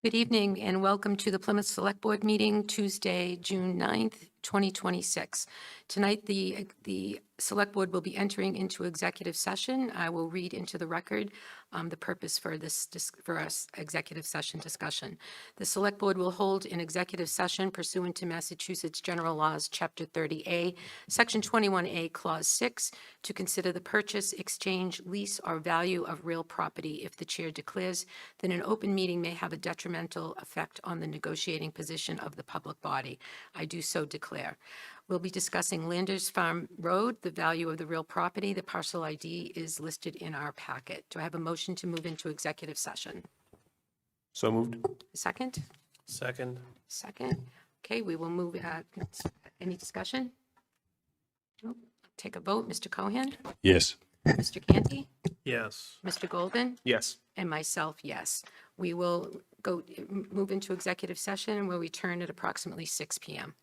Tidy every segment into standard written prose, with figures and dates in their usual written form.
Good evening and welcome to the Plymouth Selectboard meeting, Tuesday, June 9th, 2026. Tonight, the Select Board will be entering into executive session. I will read into the record the purpose for for us executive session discussion. The Select Board will hold an executive session pursuant to Massachusetts General Laws, Chapter 30A, Section 21A, Clause 6, to consider the purchase, exchange, lease, or value of real property if the chair declares that an open meeting may have a detrimental effect on the negotiating position of the public body. I do so declare. We'll be discussing Landers Farm Road, the value of the real property. The parcel ID is listed in our packet. Do I have a motion to move into executive session? So moved. Second? Second. Second. Okay, we will move. Any discussion? Nope. Take a vote. Mr. Cohen? Yes. Mr. Canty? Yes. Mr. Golden? Yes. And myself, yes. We will move into executive session and we'll return at approximately 6 p.m.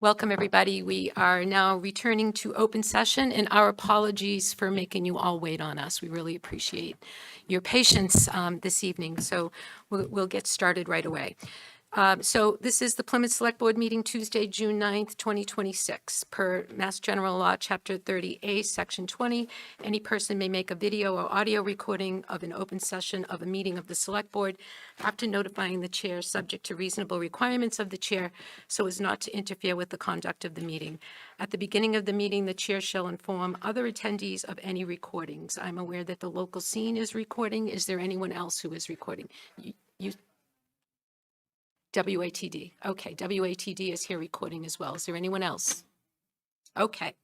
Welcome, everybody. We are now returning to open session, and our apologies for making you all wait on us. We really appreciate your patience this evening, so we'll get started right away. So this is the Plymouth Select Board meeting Tuesday, June 9th, 2026. Per Mass General Law, Chapter 30A, Section 20, any person may make a video or audio recording of an open session of a meeting of the Select Board after notifying the chair, subject to reasonable requirements of the chair, so as not to interfere with the conduct of the meeting. At the beginning of the meeting, the chair shall inform other attendees of any recordings. I'm aware that the local scene is recording. Is there anyone else who is recording? You WATD. Okay, WATD is here recording as well. Is there anyone else? Okay.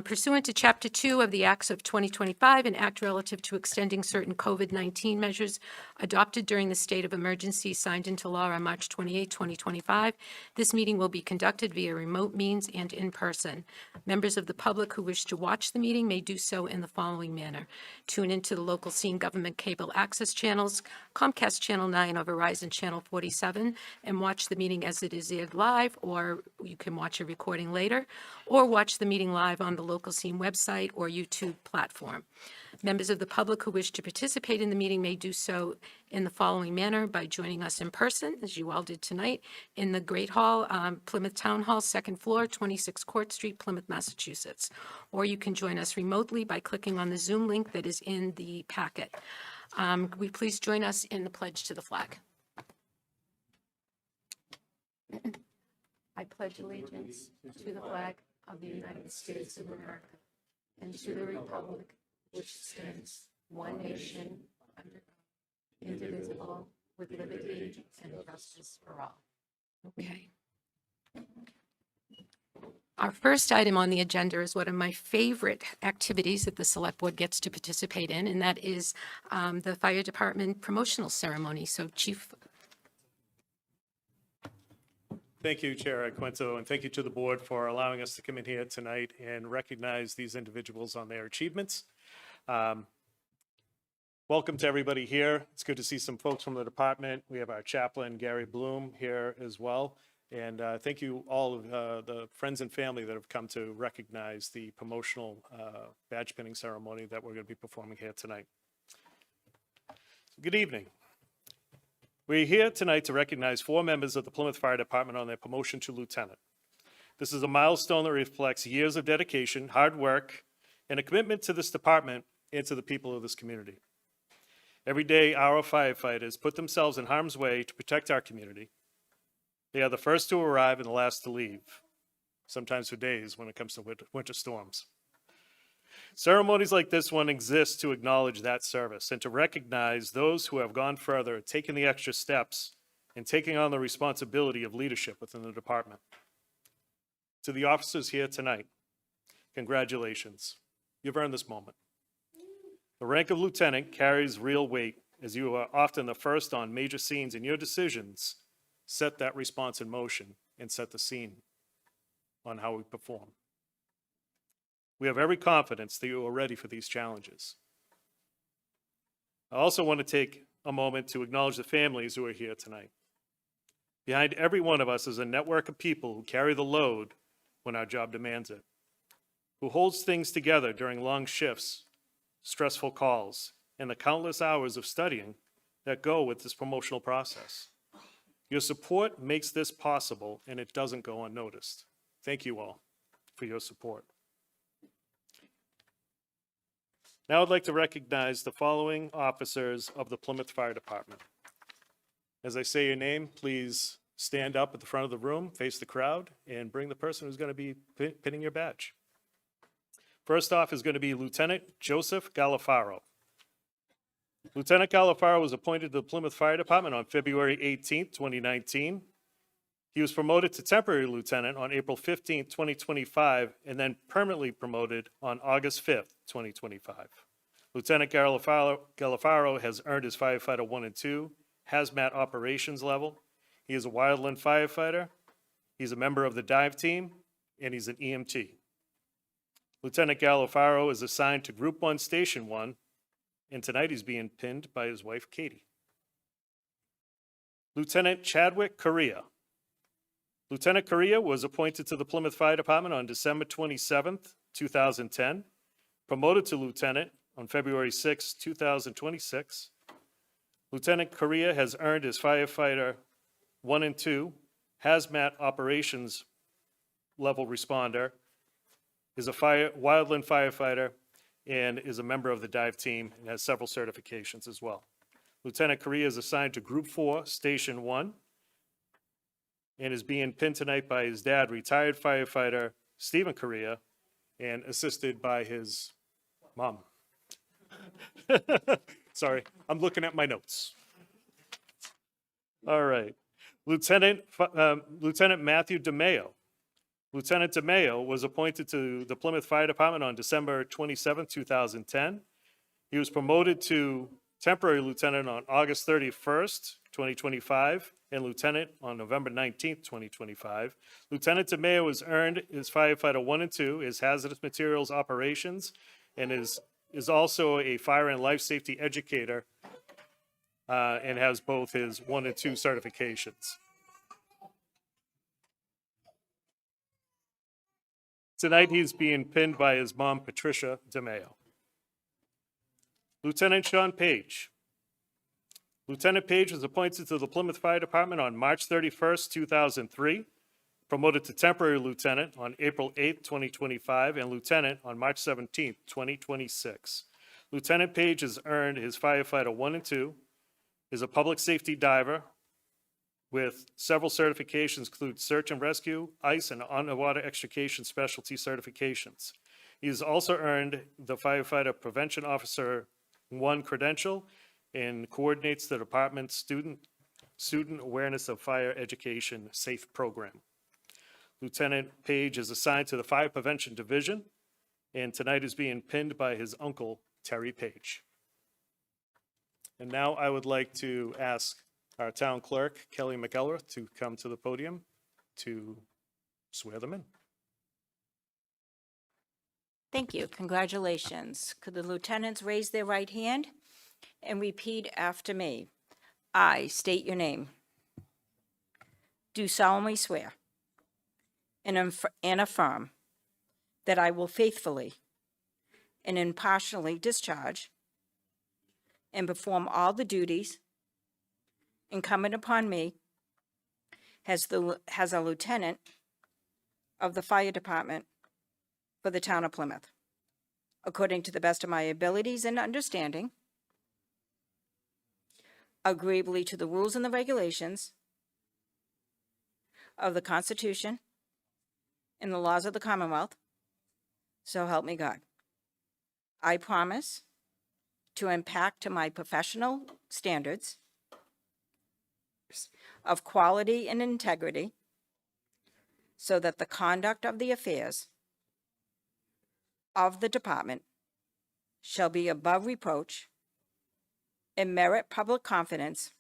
Pursuant to Chapter 2 of the Acts of 2025, an act relative to extending certain COVID-19 measures adopted during the state of emergency signed into law on March 28, 2025, this meeting will be conducted via remote means and in person. Members of the public who wish to watch the meeting may do so in the following manner. Tune into the local scene government cable access channels, Comcast Channel 9 or Verizon Channel 47, and watch the meeting as it is aired live, or you can watch a recording later, or watch the meeting live on the local scene website or YouTube platform. Members of the public who wish to participate in the meeting may do so in the following manner: by joining us in person, as you all did tonight, in the Great Hall, Plymouth Town Hall, second floor, 26 Court Street, Plymouth, Massachusetts. Or you can join us remotely by clicking on the Zoom link that is in the packet. Could we please join us in the pledge to the flag? I pledge allegiance to the flag of the United States of America and to the republic which stands one nation under God, indivisible, with liberty and justice for all. Okay. Our first item on the agenda is one of my favorite activities that the Select Board gets to participate in, and that is the Fire Department promotional ceremony. So, Chief. Thank you, Chair Quinto, and thank you to the board for allowing us to come in here tonight and recognize these individuals on their achievements. Welcome to everybody here. It's good to see some folks from the department. We have our chaplain, Gary Bloom, here as well. And thank you all of the friends and family that have come to recognize the promotional badge pinning ceremony that we're going to be performing here tonight. Good evening. We're here tonight to recognize 4 members of the Plymouth Fire Department on their promotion to lieutenant. This is a milestone that reflects years of dedication, hard work, and a commitment to this department and to the people of this community. Every day, our firefighters put themselves in harm's way to protect our community. They are the first to arrive and the last to leave, sometimes for days when it comes to winter storms. Ceremonies like this one exist to acknowledge that service and to recognize those who have gone further, taken the extra steps, and taking on the responsibility of leadership within the department. To the officers here tonight, congratulations. You've earned this moment. The rank of lieutenant carries real weight, as you are often the first on major scenes, and your decisions set that response in motion and set the scene on how we perform. We have every confidence that you are ready for these challenges. I also want to take a moment to acknowledge the families who are here tonight. Behind every one of us is a network of people who carry the load when our job demands it, who holds things together during long shifts, stressful calls, and the countless hours of studying that go with this promotional process. Your support makes this possible, and it doesn't go unnoticed. Thank you all for your support. Now I'd like to recognize the following officers of the Plymouth Fire Department. As I say your name, please stand up at the front of the room, face the crowd, and bring the person who's going to be pinning your badge. First off is going to be Lieutenant Joseph Galafaro. Lieutenant Galafaro was appointed to the Plymouth Fire Department on February 18, 2019. He was promoted to temporary lieutenant on April 15, 2025, and then permanently promoted on August 5, 2025. Lieutenant Galafaro has earned his firefighter 1 and 2 hazmat operations level. He is a wildland firefighter. He's a member of the dive team, and he's an EMT. Lieutenant Galafaro is assigned to Group 1, Station 1, and tonight he's being pinned by his wife, Katie. Lieutenant Chadwick Correa. Lieutenant Correa was appointed to the Plymouth Fire Department on December 27th, 2010, promoted to lieutenant on February 6, 2026. Lieutenant Correa has earned his firefighter 1 and 2 hazmat operations level responder, is a wildland firefighter, and is a member of the dive team and has several certifications as well. Lieutenant Correa is assigned to Group 4, Station 1, and is being pinned tonight by his dad, retired firefighter Stephen Correa, and assisted by his mom. Sorry, I'm looking at my notes. All right. Lieutenant Matthew DeMayo. Lieutenant DeMayo was appointed to the Plymouth Fire Department on December 27, 2010. He was promoted to temporary lieutenant on August 31st, 2025, and lieutenant on November 19th, 2025. Lieutenant DeMayo has earned his firefighter 1 and 2, his hazardous materials operations, and is also a fire and life safety educator, and has both his 1 and 2 certifications. Tonight, he's being pinned by his mom, Patricia DeMayo. Lieutenant Sean Page. Lieutenant Page was appointed to the Plymouth Fire Department on March 31st, 2003, promoted to temporary lieutenant on April 8th, 2025, and lieutenant on March 17th, 2026. Lieutenant Page has earned his firefighter 1 and 2, is a public safety diver with several certifications, include search and rescue, ice, and underwater extrication specialty certifications. He has also earned the firefighter prevention officer 1 credential and coordinates the department's student awareness of fire education SAFE program. Lieutenant Page is assigned to the Fire Prevention Division, and tonight is being pinned by his uncle, Terry Page. And now I would like to ask our town clerk, Kelly McElrath, to come to the podium to swear them in. Thank you. Congratulations. Could the lieutenants raise their right hand and repeat after me? I state your name. Do solemnly swear and affirm that I will faithfully and impartially discharge and perform all the duties incumbent upon me as a lieutenant of the fire department for the town of Plymouth, according to the best of my abilities and understanding, agreeably to the rules and the regulations of the Constitution and the laws of the Commonwealth, so help me God. I promise to impact to my professional standards of quality and integrity so that the conduct of the affairs of the department shall be above reproach and merit public confidence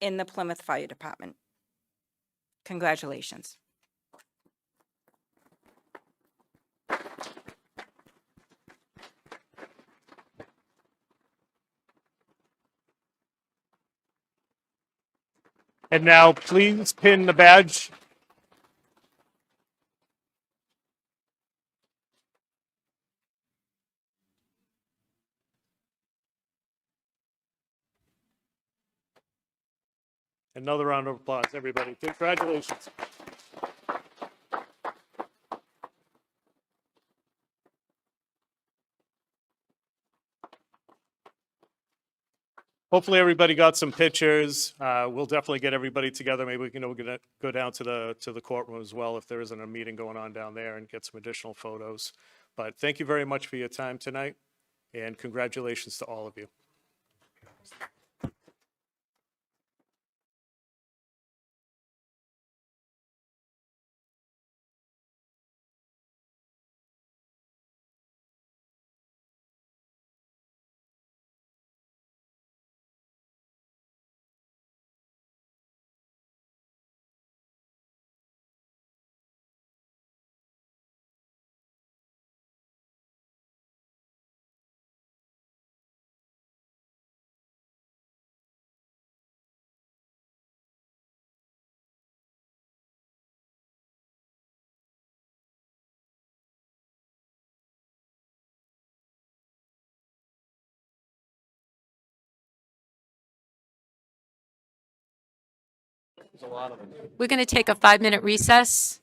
in the Plymouth Fire Department. Congratulations. And now please pin the badge. Another round of applause, everybody. Congratulations. Hopefully everybody got some pictures. We'll definitely get everybody together. Maybe we can go down to the courtroom as well if there isn't a meeting going on down there and get some additional photos. But thank you very much for your time tonight, and congratulations to all of you. We're going to take a 5-minute recess.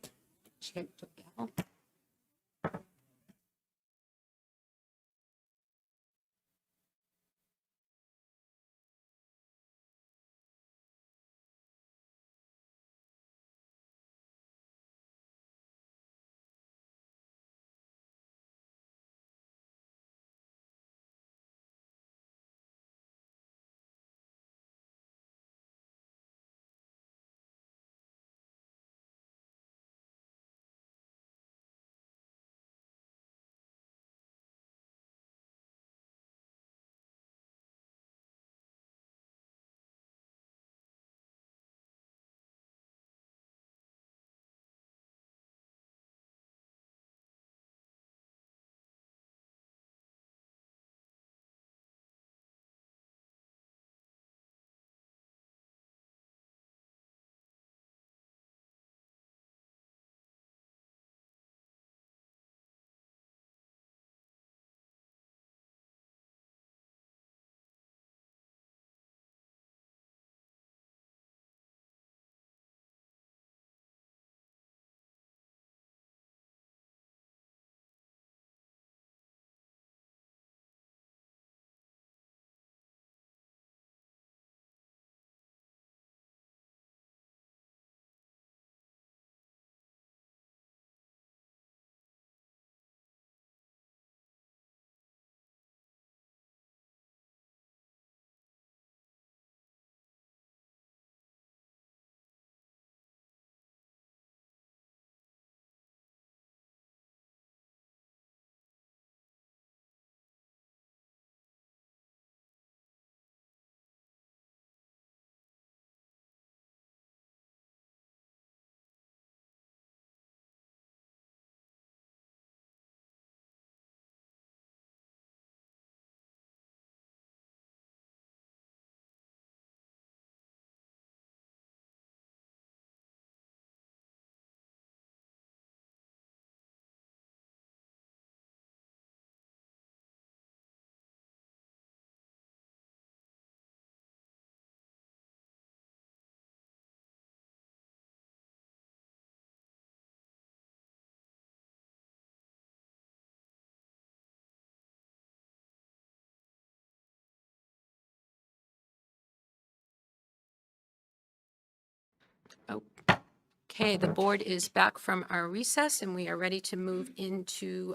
Okay, the board is back from our recess, and we are ready to move into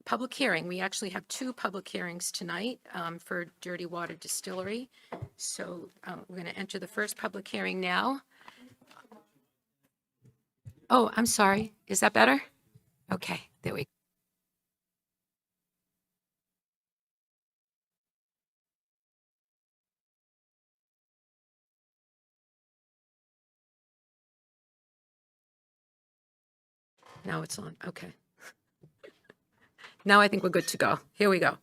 public hearing. We actually have 2 public hearings tonight for Dirty Water Distillery. So we're going to enter the first public hearing now. Oh, I'm sorry. Is that better? Okay, there we go. Now it's on. Okay. Now I think we're good to go. Here we go.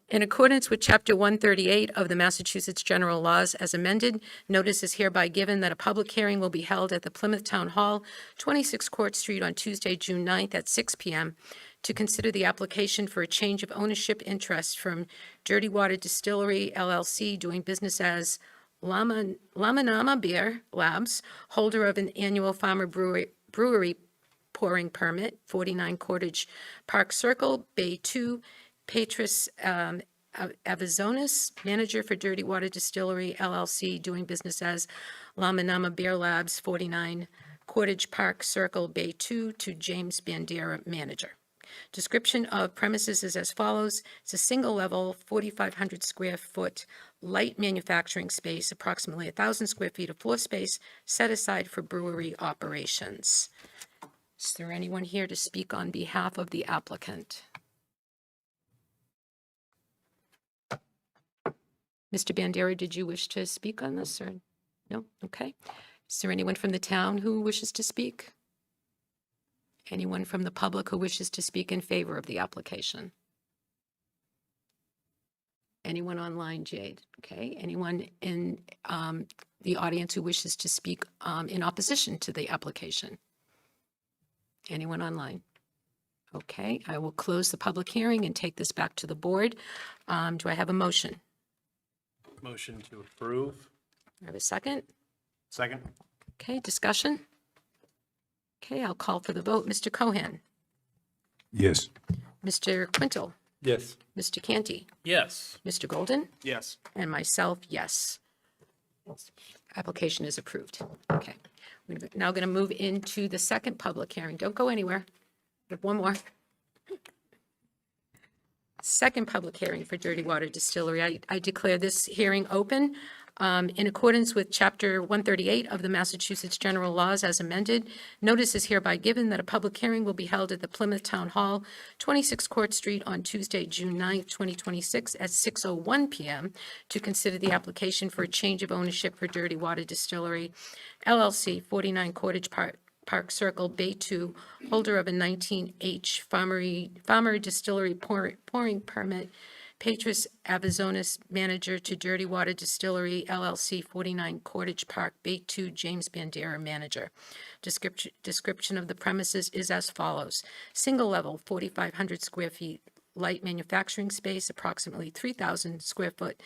In accordance with Chapter 138 of the Massachusetts General Laws as amended, notice is hereby given that a public hearing will be held at the Plymouth Town Hall, 26 Court Street on Tuesday, June 9th at 6 p.m. to consider the application for a change of ownership interest from Dirty Water Distillery LLC doing business as Lamanama Beer Labs, holder of an annual farmer brewery pouring permit, 49 Cottage Park Circle, Bay 2, Patris Avazonis, manager for Dirty Water Distillery LLC, doing business as Lamanama Beer Labs, 49 Cottage Park Circle, Bay 2, to James Bandera, manager. Description of premises is as follows. It's a single-level, 4,500 square foot light manufacturing space, approximately 1,000 square feet of floor space set aside for brewery operations. Is there anyone here to speak on behalf of the applicant? Mr. Bandera, did you wish to speak on this, or no? Okay. Is there anyone from the town who wishes to speak? Anyone from the public who wishes to speak in favor of the application? Anyone online, Jade? Okay. Anyone in the audience who wishes to speak in opposition to the application? Anyone online? Okay, I will close the public hearing and take this back to the board. Do I have a motion? Motion to approve. I have a second? Second. Okay, discussion? Okay, I'll call for the vote. Mr. Cohen, Yes. Mr. Quintel, Yes. Mr. Canty, Yes. Mr. Golden, Yes. and myself, yes. Application is approved. Okay. We're now going to move into the second public hearing. Don't go anywhere. We have one more. Second public hearing for Dirty Water Distillery. I declare this hearing open. In accordance with Chapter 138 of the Massachusetts General Laws as amended, notice is hereby given that a public hearing will be held at the Plymouth Town Hall, 26 Court Street, on Tuesday, June 9th, 2026, at 6:01 PM to consider the application for a change of ownership for Dirty Water Distillery, LLC, 49 Cottage Park Circle, Bay 2, holder of a 19H Farmery Distillery pouring permit, Petrus Avazonis, manager to Dirty Water Distillery, LLC, 49 Cottage Park, Bay 2, James Bandera, manager. Description of the premises is as follows. Single level, 4,500 square feet, light manufacturing space, approximately 3,000 square foot,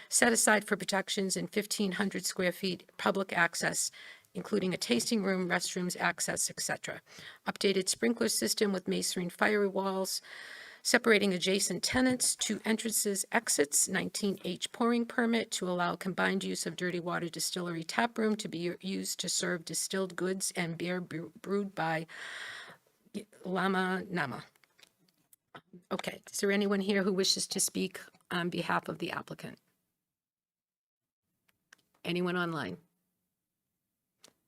set aside for protections, and 1,500 square feet public access, including a tasting room, restrooms, access, etc. Updated sprinkler system with masonry firewalls, separating adjacent tenants, 2 entrances, exits, 19H pouring permit to allow combined use of Dirty Water Distillery tap room to be used to serve distilled goods and beer brewed by Lama Nama. Okay, is there anyone here who wishes to speak on behalf of the applicant? Anyone online?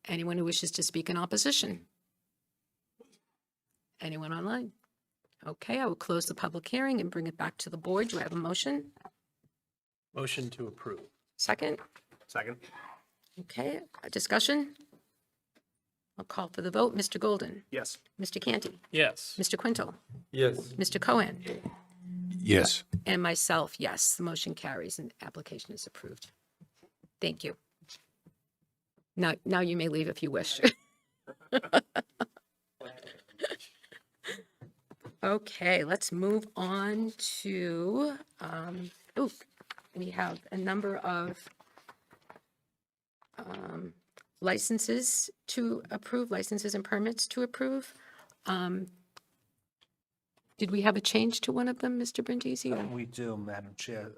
Anyone who wishes to speak in opposition? Anyone online? Okay, I will close the public hearing and bring it back to the board. Do I have a motion? Motion to approve. Second? Second. Okay, a discussion? I'll call for the vote. Mr. Golden? Yes. Mr. Canty? Yes. Mr. Quintel? Yes. Mr. Cohen? Yes. And myself, yes. The motion carries and the application is approved. Thank you. Now you may leave if you wish. Okay, let's move on to, we have a number of licenses to approve, licenses and permits to approve. Did we have a change to one of them, Mr. Brindisi? or- We do, Madam Chair.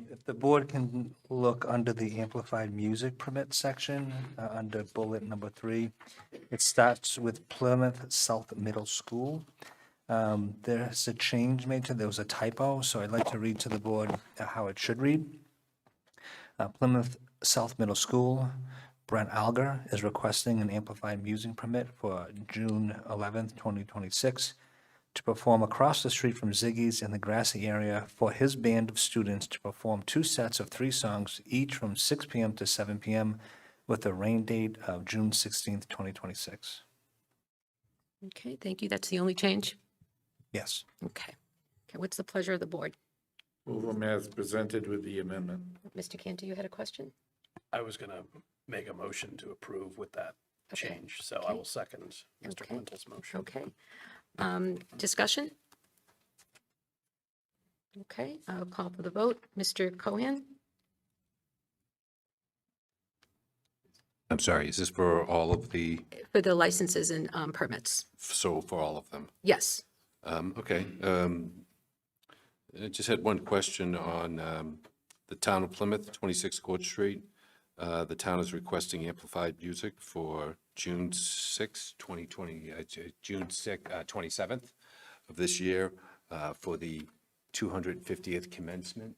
If the board can look under the amplified music permit section, under bullet number 3, it starts with Plymouth South Middle School. There's a change made there was a typo, so I'd like to read to the board how it should read. Plymouth South Middle School, Brent Alger is requesting an amplified music permit for June 11th, 2026, to perform across the street from Ziggy's in the grassy area for his band of students to perform 2 sets of 3 songs, each from 6 p.m. to 7 p.m. with a rain date of June 16th, 2026. Okay, thank you. That's the only change? Yes. Okay. Okay, what's the pleasure of the board? Move them as presented with the amendment. Mr. Canty, you had a question? I was going to make a motion to approve with that Okay. change, so I Okay. will second Mr. Okay. Quintel's motion. Okay. Discussion? Okay, I'll call for the vote. Mr. Cohen? I'm sorry, is this for all of the, For the licenses and permits? so for all of them? Yes. Okay. I just had one question on the town of Plymouth, 26 Court Street. The town is requesting amplified music for June 6, 2020, June 27th of this year for the 250th commencement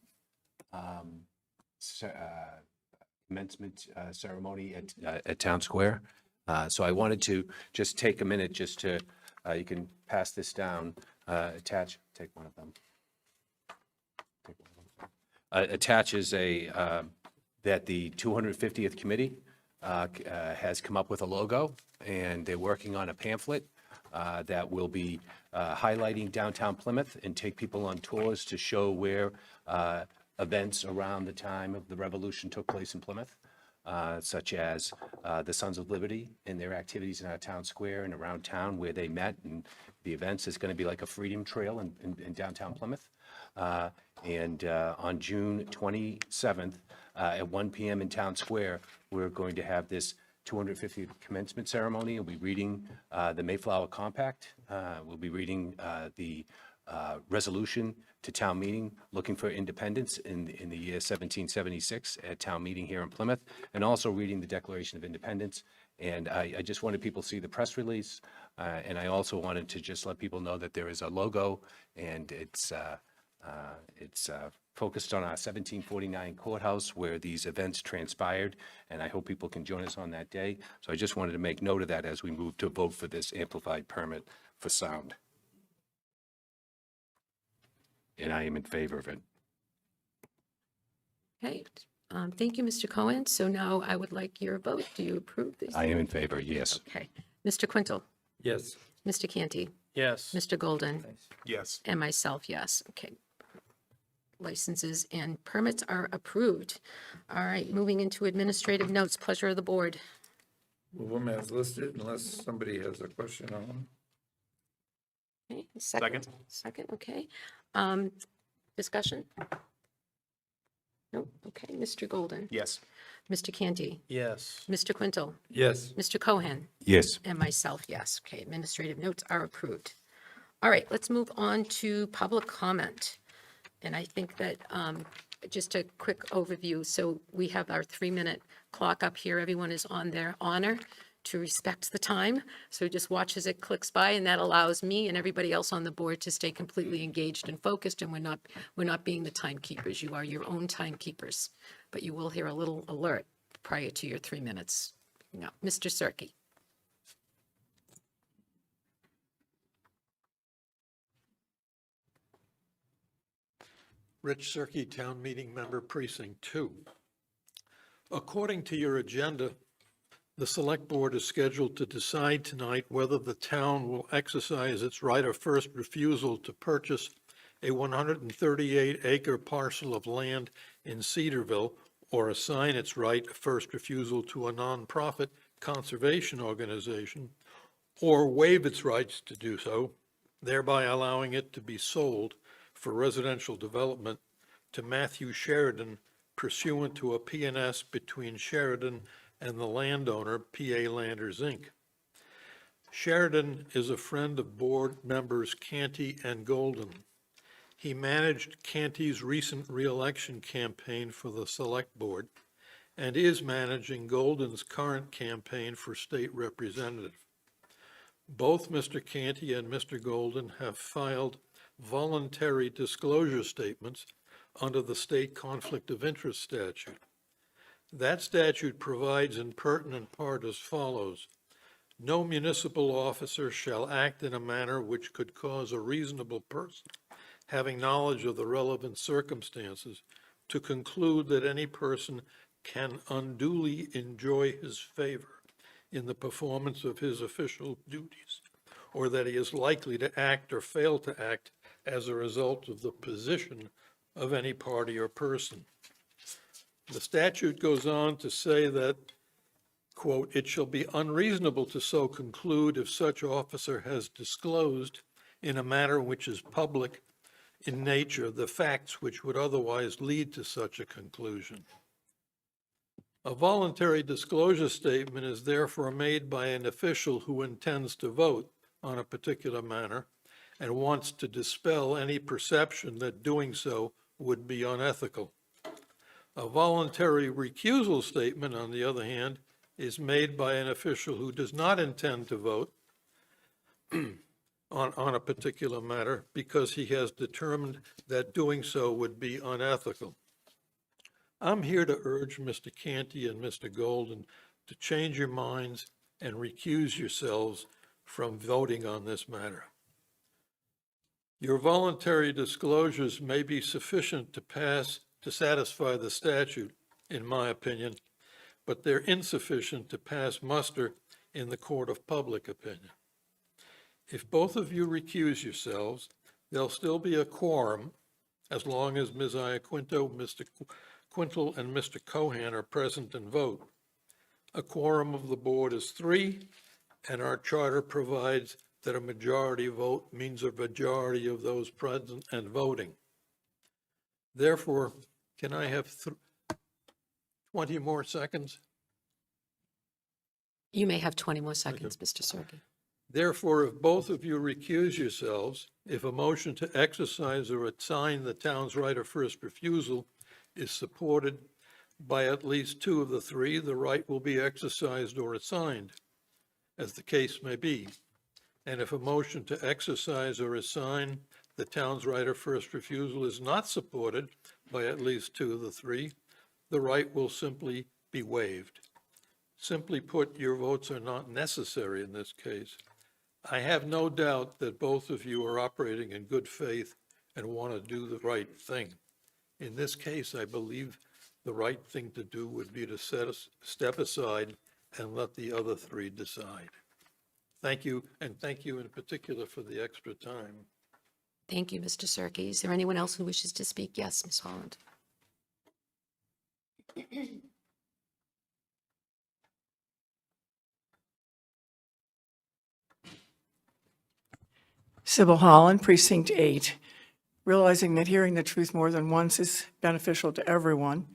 ceremony at Town Square. So I wanted to just take a minute just to, you can pass this down, take one of them. Attaches that the 250th committee has come up with a logo, and they're working on a pamphlet that will be highlighting downtown Plymouth and take people on tours to show where events around the time of the Revolution took place in Plymouth, such as the Sons of Liberty and their activities in our town square and around town where they met, and the events is going to be like a freedom trail in downtown Plymouth. And on June 27th, at 1 PM in Town Square, we're going to have this 250th commencement ceremony. We'll be reading the Mayflower Compact. We'll be reading the resolution to town meeting looking for independence in the year 1776 at town meeting here in Plymouth, and also reading the Declaration of Independence. And I just wanted people to see the press release, and I also wanted to just let people know that there is a logo, and it's focused on our 1749 courthouse where these events transpired, and I hope people can join us on that day. So I just wanted to make note of that as we move to vote for this amplified permit for sound. And I am in favor of it. Okay, thank you, Mr. Cohen. So now I would like your vote. Do you approve this? I am in favor, yes. Okay. Mr. Quintel, Yes. Mr. Canty, Yes. Mr. Golden, Yes. and myself, yes. Okay. Licenses and permits are approved. All right, moving into administrative notes. Pleasure of the board. Move them as listed unless somebody has a question on them. Okay, second. Second, okay. Discussion? No, okay. Mr. Golden, Yes. Mr. Canty, Yes. Mr. Quintel, Yes. Mr. Cohen, Yes. and myself, yes. Okay, administrative notes are approved. All right, let's move on to public comment. And I think that, just a quick overview. So we have our 3-minute clock up here. Everyone is on their honor to respect the time. So just watch as it clicks by, and that allows me and everybody else on the board to stay completely engaged and focused, and we're not being the timekeepers. You are your own timekeepers, but you will hear a little alert prior to your 3 minutes. No, Mr. Cirque. Rich Cirque, Town Meeting Member, Precinct 2. According to your agenda, the Select Board is scheduled to decide tonight whether the town will exercise its right of first refusal to purchase a 138-acre parcel of land in Cedarville or assign its right of first refusal to a nonprofit conservation organization, or waive its rights to do so, thereby allowing it to be sold for residential development to Matthew Sheridan pursuant to a P&S between Sheridan and the landowner, PA Landers, Inc. Sheridan is a friend of board members Canty and Golden. He managed Canty's recent reelection campaign for the Select Board and is managing Golden's current campaign for state representative. Both Mr. Canty and Mr. Golden have filed voluntary disclosure statements under the state conflict of interest statute. That statute provides in pertinent part as follows: no municipal officer shall act in a manner which could cause a reasonable person having knowledge of the relevant circumstances to conclude that any person can unduly enjoy his favor in the performance of his official duties, or that he is likely to act or fail to act as a result of the position of any party or person. The statute goes on to say that, quote, "It shall be unreasonable to so conclude if such officer has disclosed in a manner which is public in nature the facts which would otherwise lead to such a conclusion." A voluntary disclosure statement is therefore made by an official who intends to vote on a particular matter and wants to dispel any perception that doing so would be unethical. A voluntary recusal statement, on the other hand, is made by an official who does not intend to vote on a particular matter because he has determined that doing so would be unethical. I'm here to urge Mr. Canty and Mr. Golden to change your minds and recuse yourselves from voting on this matter. Your voluntary disclosures may be sufficient to satisfy the statute, in my opinion, but they're insufficient to pass muster in the court of public opinion. If both of you recuse yourselves, there'll still be a quorum as long as Ms. Iaquinto, Mr. Quintel, and Mr. Cohen are present and vote. A quorum of the board is 3, and our charter provides that a majority vote means a majority of those present and voting. Therefore, can I have 20 more seconds? You may have 20 more seconds, Mr. Cirque. Therefore, if both of you recuse yourselves, if a motion to exercise or assign the town's right of first refusal is supported by at least 2 of the 3, the right will be exercised or assigned, as the case may be. And if a motion to exercise or assign the town's right of first refusal is not supported by at least 2 of the 3, the right will simply be waived. Simply put, your votes are not necessary in this case. I have no doubt that both of you are operating in good faith and want to do the right thing. In this case, I believe the right thing to do would be to step aside and let the other 3 decide. Thank you, and thank you in particular for the extra time. Thank you, Mr. Cirque. Is there anyone else who wishes to speak? Yes, Ms. Holland. Sybil Holland, Precinct 8. Realizing that hearing the truth more than once is beneficial to everyone,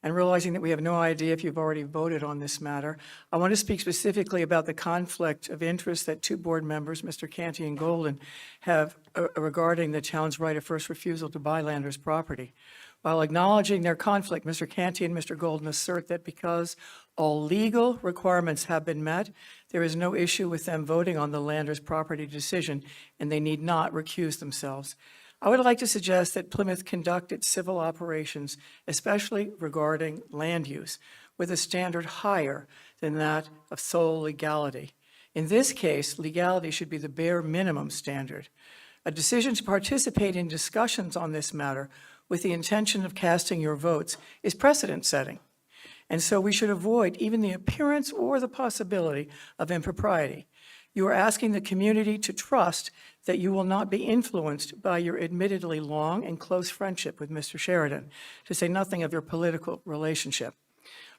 and realizing that we have no idea if you've already voted on this matter, I want to speak specifically about the conflict of interest that 2 board members, Mr. Canty and Golden, have regarding the town's right of first refusal to buy Landers property. While acknowledging their conflict, Mr. Canty and Mr. Golden assert that because all legal requirements have been met, there is no issue with them voting on the Landers property decision, and they need not recuse themselves. I would like to suggest that Plymouth conduct its civil operations, especially regarding land use, with a standard higher than that of sole legality. In this case, legality should be the bare minimum standard. A decision to participate in discussions on this matter with the intention of casting your votes is precedent-setting. And so we should avoid even the appearance or the possibility of impropriety. You are asking the community to trust that you will not be influenced by your admittedly long and close friendship with Mr. Sheridan, to say nothing of your political relationship.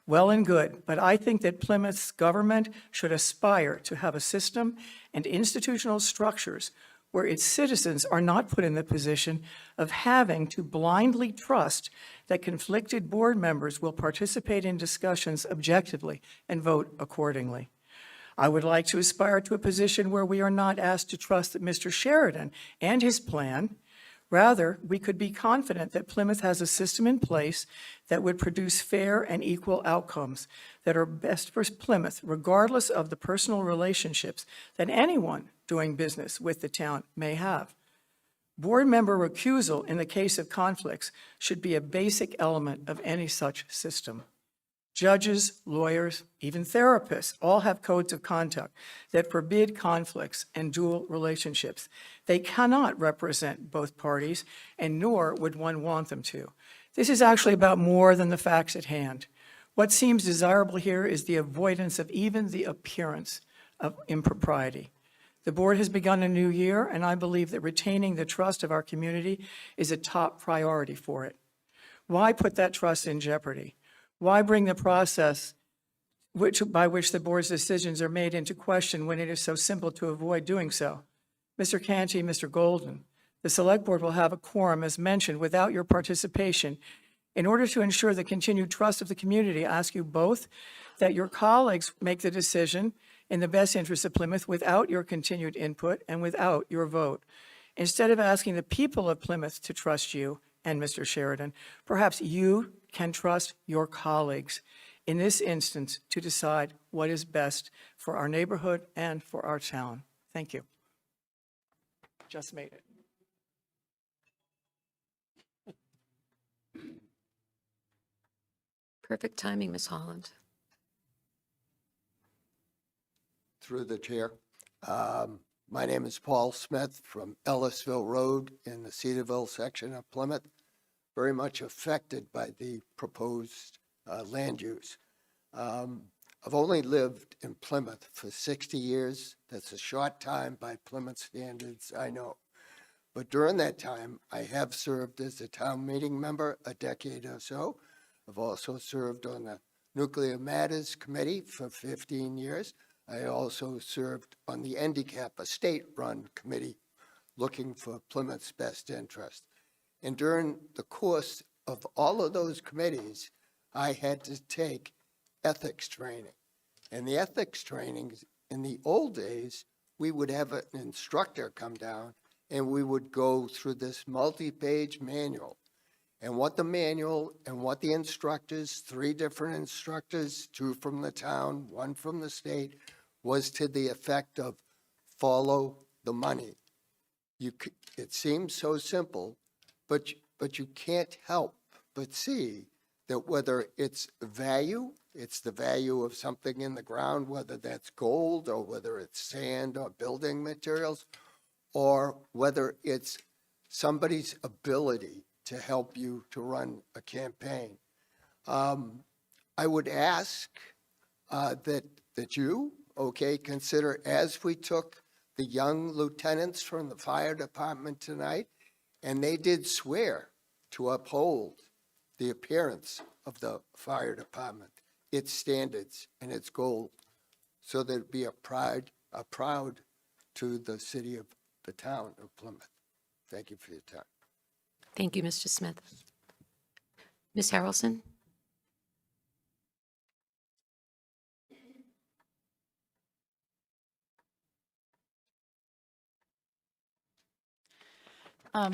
Well and good, but I think that Plymouth's government should aspire to have a system and institutional structures where its citizens are not put in the position of having to blindly trust that conflicted board members will participate in discussions objectively and vote accordingly. I would like to aspire to a position where we are not asked to trust that Mr. Sheridan and his plan. Rather, we could be confident that Plymouth has a system in place that would produce fair and equal outcomes that are best for Plymouth, regardless of the personal relationships that anyone doing business with the town may have. Board member recusal in the case of conflicts should be a basic element of any such system. Judges, lawyers, even therapists all have codes of conduct that forbid conflicts and dual relationships. They cannot represent both parties, and nor would one want them to. This is actually about more than the facts at hand. What seems desirable here is the avoidance of even the appearance of impropriety. The board has begun a new year, and I believe that retaining the trust of our community is a top priority for it. Why put that trust in jeopardy? Why bring the process by which the board's decisions are made into question when it is so simple to avoid doing so? Mr. Canty, Mr. Golden, the Select Board will have a quorum, as mentioned, without your participation. In order to ensure the continued trust of the community, I ask you both that your colleagues make the decision in the best interest of Plymouth without your continued input and without your vote. Instead of asking the people of Plymouth to trust you and Mr. Sheridan, perhaps you can trust your colleagues in this instance to decide what is best for our neighborhood and for our town. Thank you. Just made it. Perfect timing, Ms. Holland. Through the chair. My name is Paul Smith from Ellisville Road in the Cedarville section of Plymouth, very much affected by the proposed land use. I've only lived in Plymouth for 60 years. That's a short time by Plymouth standards, I know. But during that time, I have served as a town meeting member a decade or so. I've also served on the Nuclear Matters Committee for 15 years. I also served on the Handicap, a state-run committee looking for Plymouth's best interest. And during the course of all of those committees, I had to take ethics training. And the ethics trainings, in the old days, we would have an instructor come down and we would go through this multi-page manual. And what the manual and what the instructors, 3 different instructors, 2 from the town, 1 from the state, was to the effect of follow the money. It seems so simple, but you can't help but see that whether it's value, it's the value of something in the ground, whether that's gold or whether it's sand or building materials, or whether it's somebody's ability to help you to run a campaign. I would ask that you, consider, as we took the young lieutenants from the fire department tonight, and they did swear to uphold the appearance of the fire department, its standards and its goals, so that it'd be a proud to the city of the town of Plymouth. Thank you for your time. Thank you, Mr. Smith. Ms. Harrelson?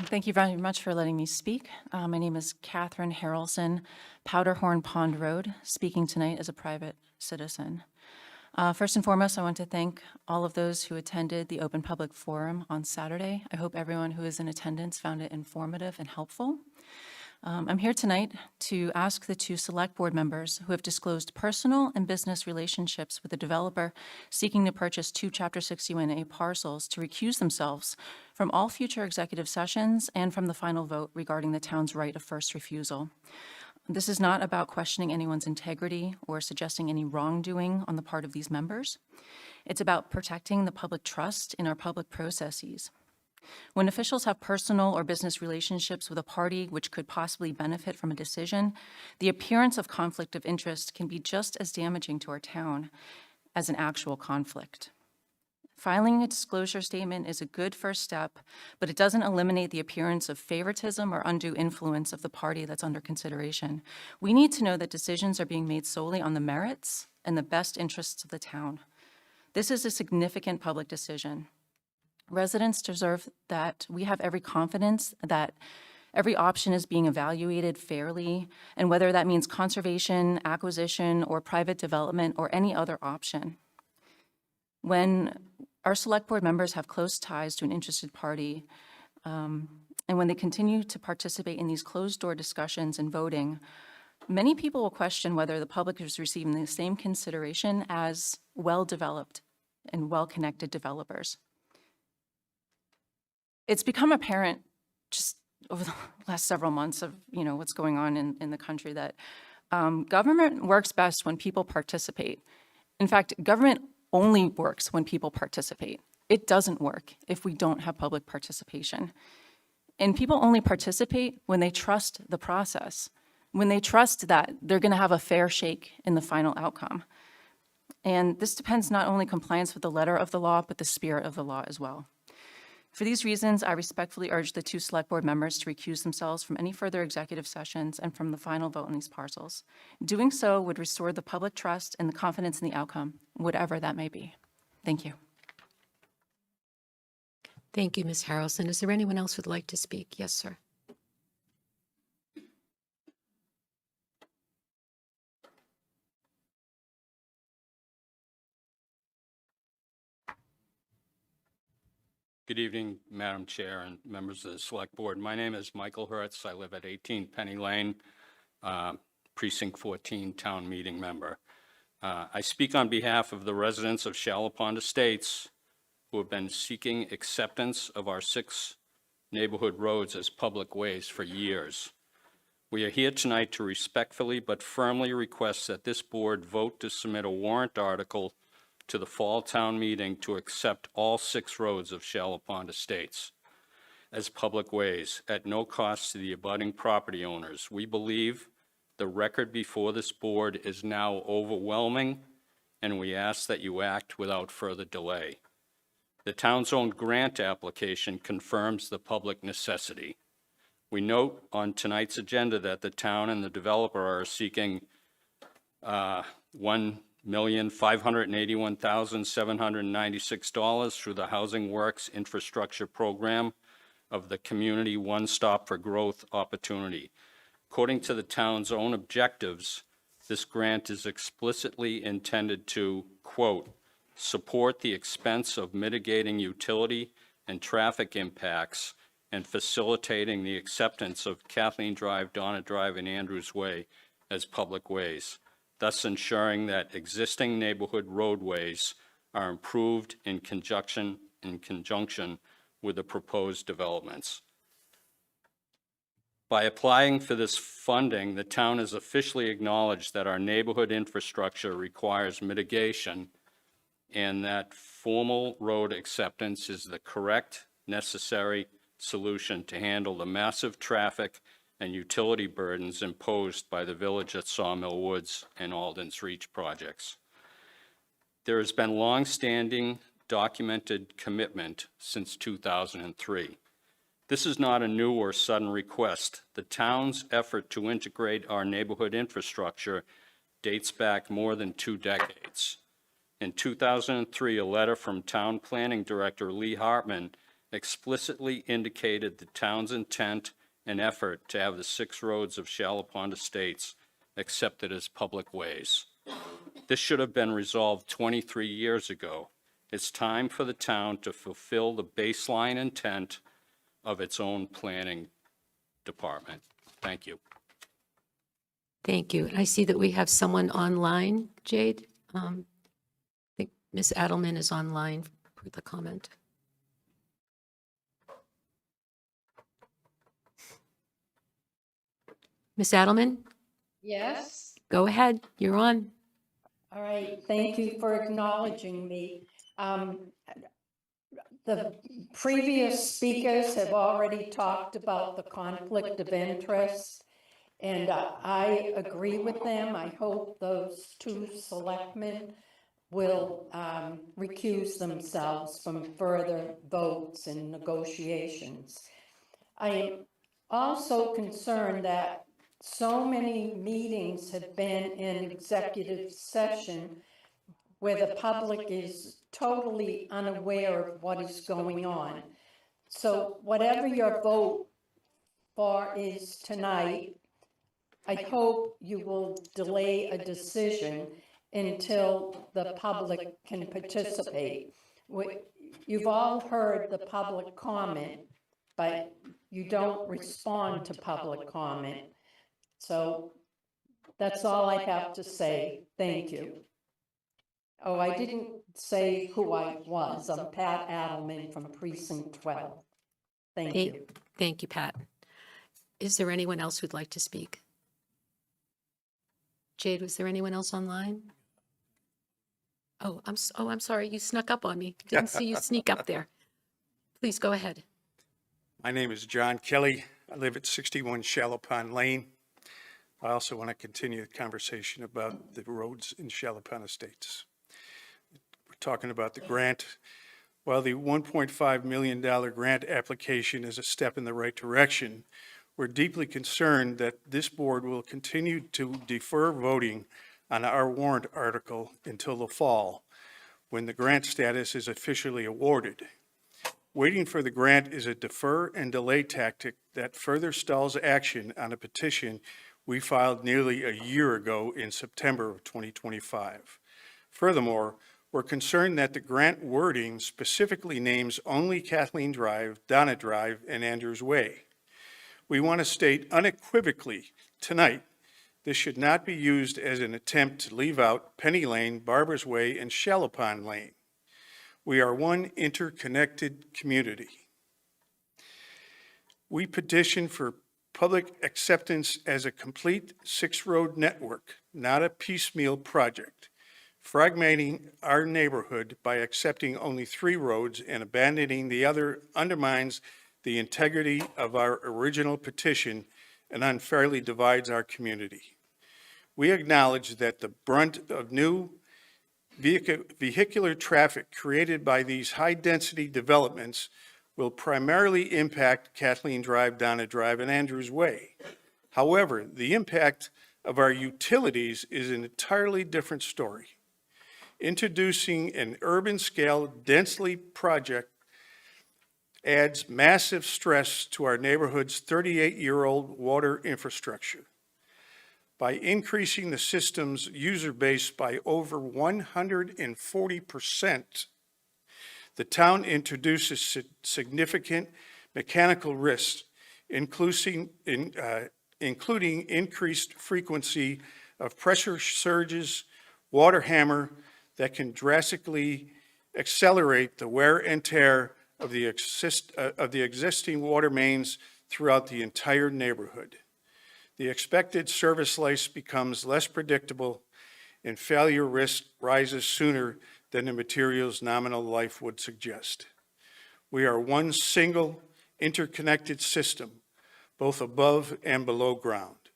Thank you very much for letting me speak. My name is Catherine Harrelson, Powderhorn Pond Road, speaking tonight as a private citizen. First and foremost, I want to thank all of those who attended the Open Public Forum on Saturday. I hope everyone who is in attendance found it informative and helpful. I'm here tonight to ask the 2 Select Board members who have disclosed personal and business relationships with a developer seeking to purchase 2 Chapter 61A parcels to recuse themselves from all future executive sessions and from the final vote regarding the town's right of first refusal. This is not about questioning anyone's integrity or suggesting any wrongdoing on the part of these members. It's about protecting the public trust in our public processes. When officials have personal or business relationships with a party which could possibly benefit from a decision, the appearance of conflict of interest can be just as damaging to our town as an actual conflict. Filing a disclosure statement is a good first step, but it doesn't eliminate the appearance of favoritism or undue influence of the party that's under consideration. We need to know that decisions are being made solely on the merits and the best interests of the town. This is a significant public decision. Residents deserve that we have every confidence that every option is being evaluated fairly, and whether that means conservation, acquisition, or private development, or any other option. When our Select Board members have close ties to an interested party, and when they continue to participate in these closed-door discussions and voting, many people will question whether the public is receiving the same consideration as well-developed and well-connected developers. It's become apparent just over the last several months of what's going on in the country that government works best when people participate. In fact, government only works when people participate. It doesn't work if we don't have public participation. And people only participate when they trust the process, when they trust that they're going to have a fair shake in the final outcome. And this depends not only compliance with the letter of the law, but the spirit of the law as well. For these reasons, I respectfully urge the 2 Select Board members to recuse themselves from any further executive sessions and from the final vote on these parcels. Doing so would restore the public trust and the confidence in the outcome, whatever that may be. Thank you. Thank you, Ms. Harrelson. Is there anyone else who'd like to speak? Yes, sir. Good evening, Madam Chair and members of the Select Board. My name is Michael Hertz. I live at 18 Penny Lane, Precinct 14, Town Meeting member. I speak on behalf of the residents of Shallow Pond Estates who have been seeking acceptance of our 6 neighborhood roads as public ways for years. We are here tonight to respectfully but firmly request that this board vote to submit a warrant article to the fall town meeting to accept all 6 roads of Shallow Pond Estates as public ways at no cost to the abutting property owners. We believe the record before this board is now overwhelming, and we ask that you act without further delay. The town's own grant application confirms the public necessity. We note on tonight's agenda that the town and the developer are seeking $1,581,796 through the Housing Works Infrastructure Program of the Community One Stop for Growth Opportunity. According to the town's own objectives, this grant is explicitly intended to, quote, support the expense of mitigating utility and traffic impacts and facilitating the acceptance of Kathleen Drive, Donna Drive, and Andrews Way as public ways, thus ensuring that existing neighborhood roadways are improved in conjunction with the proposed developments. By applying for this funding, the town has officially acknowledged that our neighborhood infrastructure requires mitigation and that formal road acceptance is the correct, necessary solution to handle the massive traffic and utility burdens imposed by the Village at Sawmill Woods and Alden's Reach projects. There has been long-standing documented commitment since 2003. This is not a new or sudden request. The town's effort to integrate our neighborhood infrastructure dates back more than 2 decades. In 2003, a letter from Town Planning Director Lee Hartman explicitly indicated the town's intent and effort to have the 6 roads of Shallow Pond Estates accepted as public ways. This should have been resolved 23 years ago. It's time for the town to fulfill the baseline intent of its own planning department. Thank you. Thank you. I see that we have someone online, Jade. I think Ms. Adelman is online for the comment. Ms. Adelman, Yes, go ahead. You're on. all right, thank you for acknowledging me. The previous speakers have already talked about the conflict of interest, and I agree with them. I hope those 2 selectmen will recuse themselves from further votes and negotiations. I am also concerned that so many meetings have been in executive session where the public is totally unaware of what is going on. So whatever your vote for is tonight, I hope you will delay a decision until the public can participate. You've all heard the public comment, but you don't respond to public comment. So that's all I have to say. Thank you. Oh, I didn't say who I was. I'm Pat Adelman from Precinct 12. Thank you. Thank you, Pat. Is there anyone else who'd like to speak? Jade, was there anyone else online? Oh, I'm sorry. You snuck up on me. Didn't see you sneak up there. Please go ahead. My name is John Kelly. I live at 61 Shallow Pond Lane. I also want to continue the conversation about the roads in Shallow Pond Estates. We're talking about the grant. While the $1.5 million grant application is a step in the right direction, we're deeply concerned that this board will continue to defer voting on our warrant article until the fall, when the grant status is officially awarded. Waiting for the grant is a defer and delay tactic that further stalls action on a petition we filed nearly a year ago in September of 2025. Furthermore, we're concerned that the grant wording specifically names only Kathleen Drive, Donna Drive, and Andrews Way. We want to state unequivocally tonight, this should not be used as an attempt to leave out Penny Lane, Barbers Way, and Shallow Pond Lane. We are one interconnected community. We petition for public acceptance as a complete 6-road network, not a piecemeal project. Fragmenting our neighborhood by accepting only 3 roads and abandoning the other undermines the integrity of our original petition and unfairly divides our community. We acknowledge that the brunt of new vehicular traffic created by these high-density developments will primarily impact Kathleen Drive, Donna Drive, and Andrews Way. However, the impact of our utilities is an entirely different story. Introducing an urban-scale densely project adds massive stress to our neighborhood's 38-year-old water infrastructure. By increasing the system's user base by over 140%, the town introduces significant mechanical risks, including increased frequency of pressure surges, water hammer that can drastically accelerate the wear and tear of the existing water mains throughout the entire neighborhood. The expected service life becomes less predictable, and failure risk rises sooner than the material's nominal life would suggest. We are one single interconnected system, both above and below ground.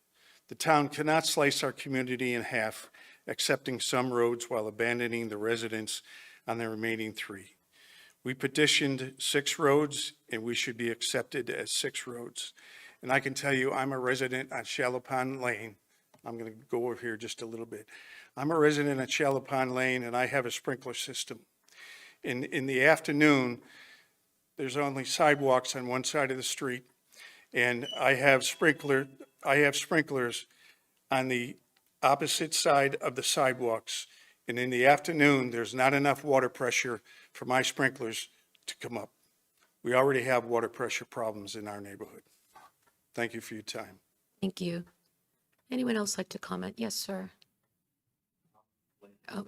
The town cannot slice our community in half, accepting some roads while abandoning the residents on the remaining 3. We petitioned 6 roads, and we should be accepted as 6 roads. And I can tell you, I'm a resident on Shallow Pond Lane. I'm going to go over here just a little bit. I'm a resident at Shallow Pond Lane, and I have a sprinkler system. In the afternoon, there's only sidewalks on one side of the street, and I have sprinklers on the opposite side of the sidewalks. And in the afternoon, there's not enough water pressure for my sprinklers to come up. We already have water pressure problems in our neighborhood. Thank you for your time. Thank you. Anyone else like to comment? Yes, sir. Oh,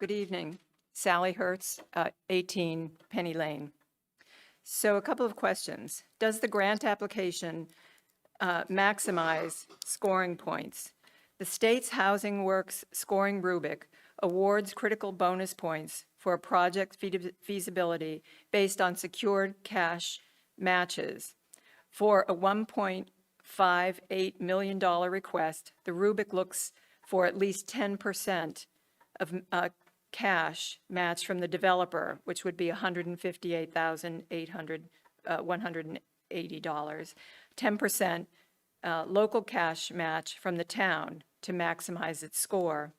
Good evening. Sally Hertz, 18 Penny Lane. So a couple of questions. Does the grant application maximize scoring points? The state's Housing Works scoring rubric awards critical bonus points for a project feasibility based on secured cash matches. For a $1.58 million request, the rubric looks for at least 10% of cash match from the developer, which would be $158,180. 10% local cash match from the town to maximize its score.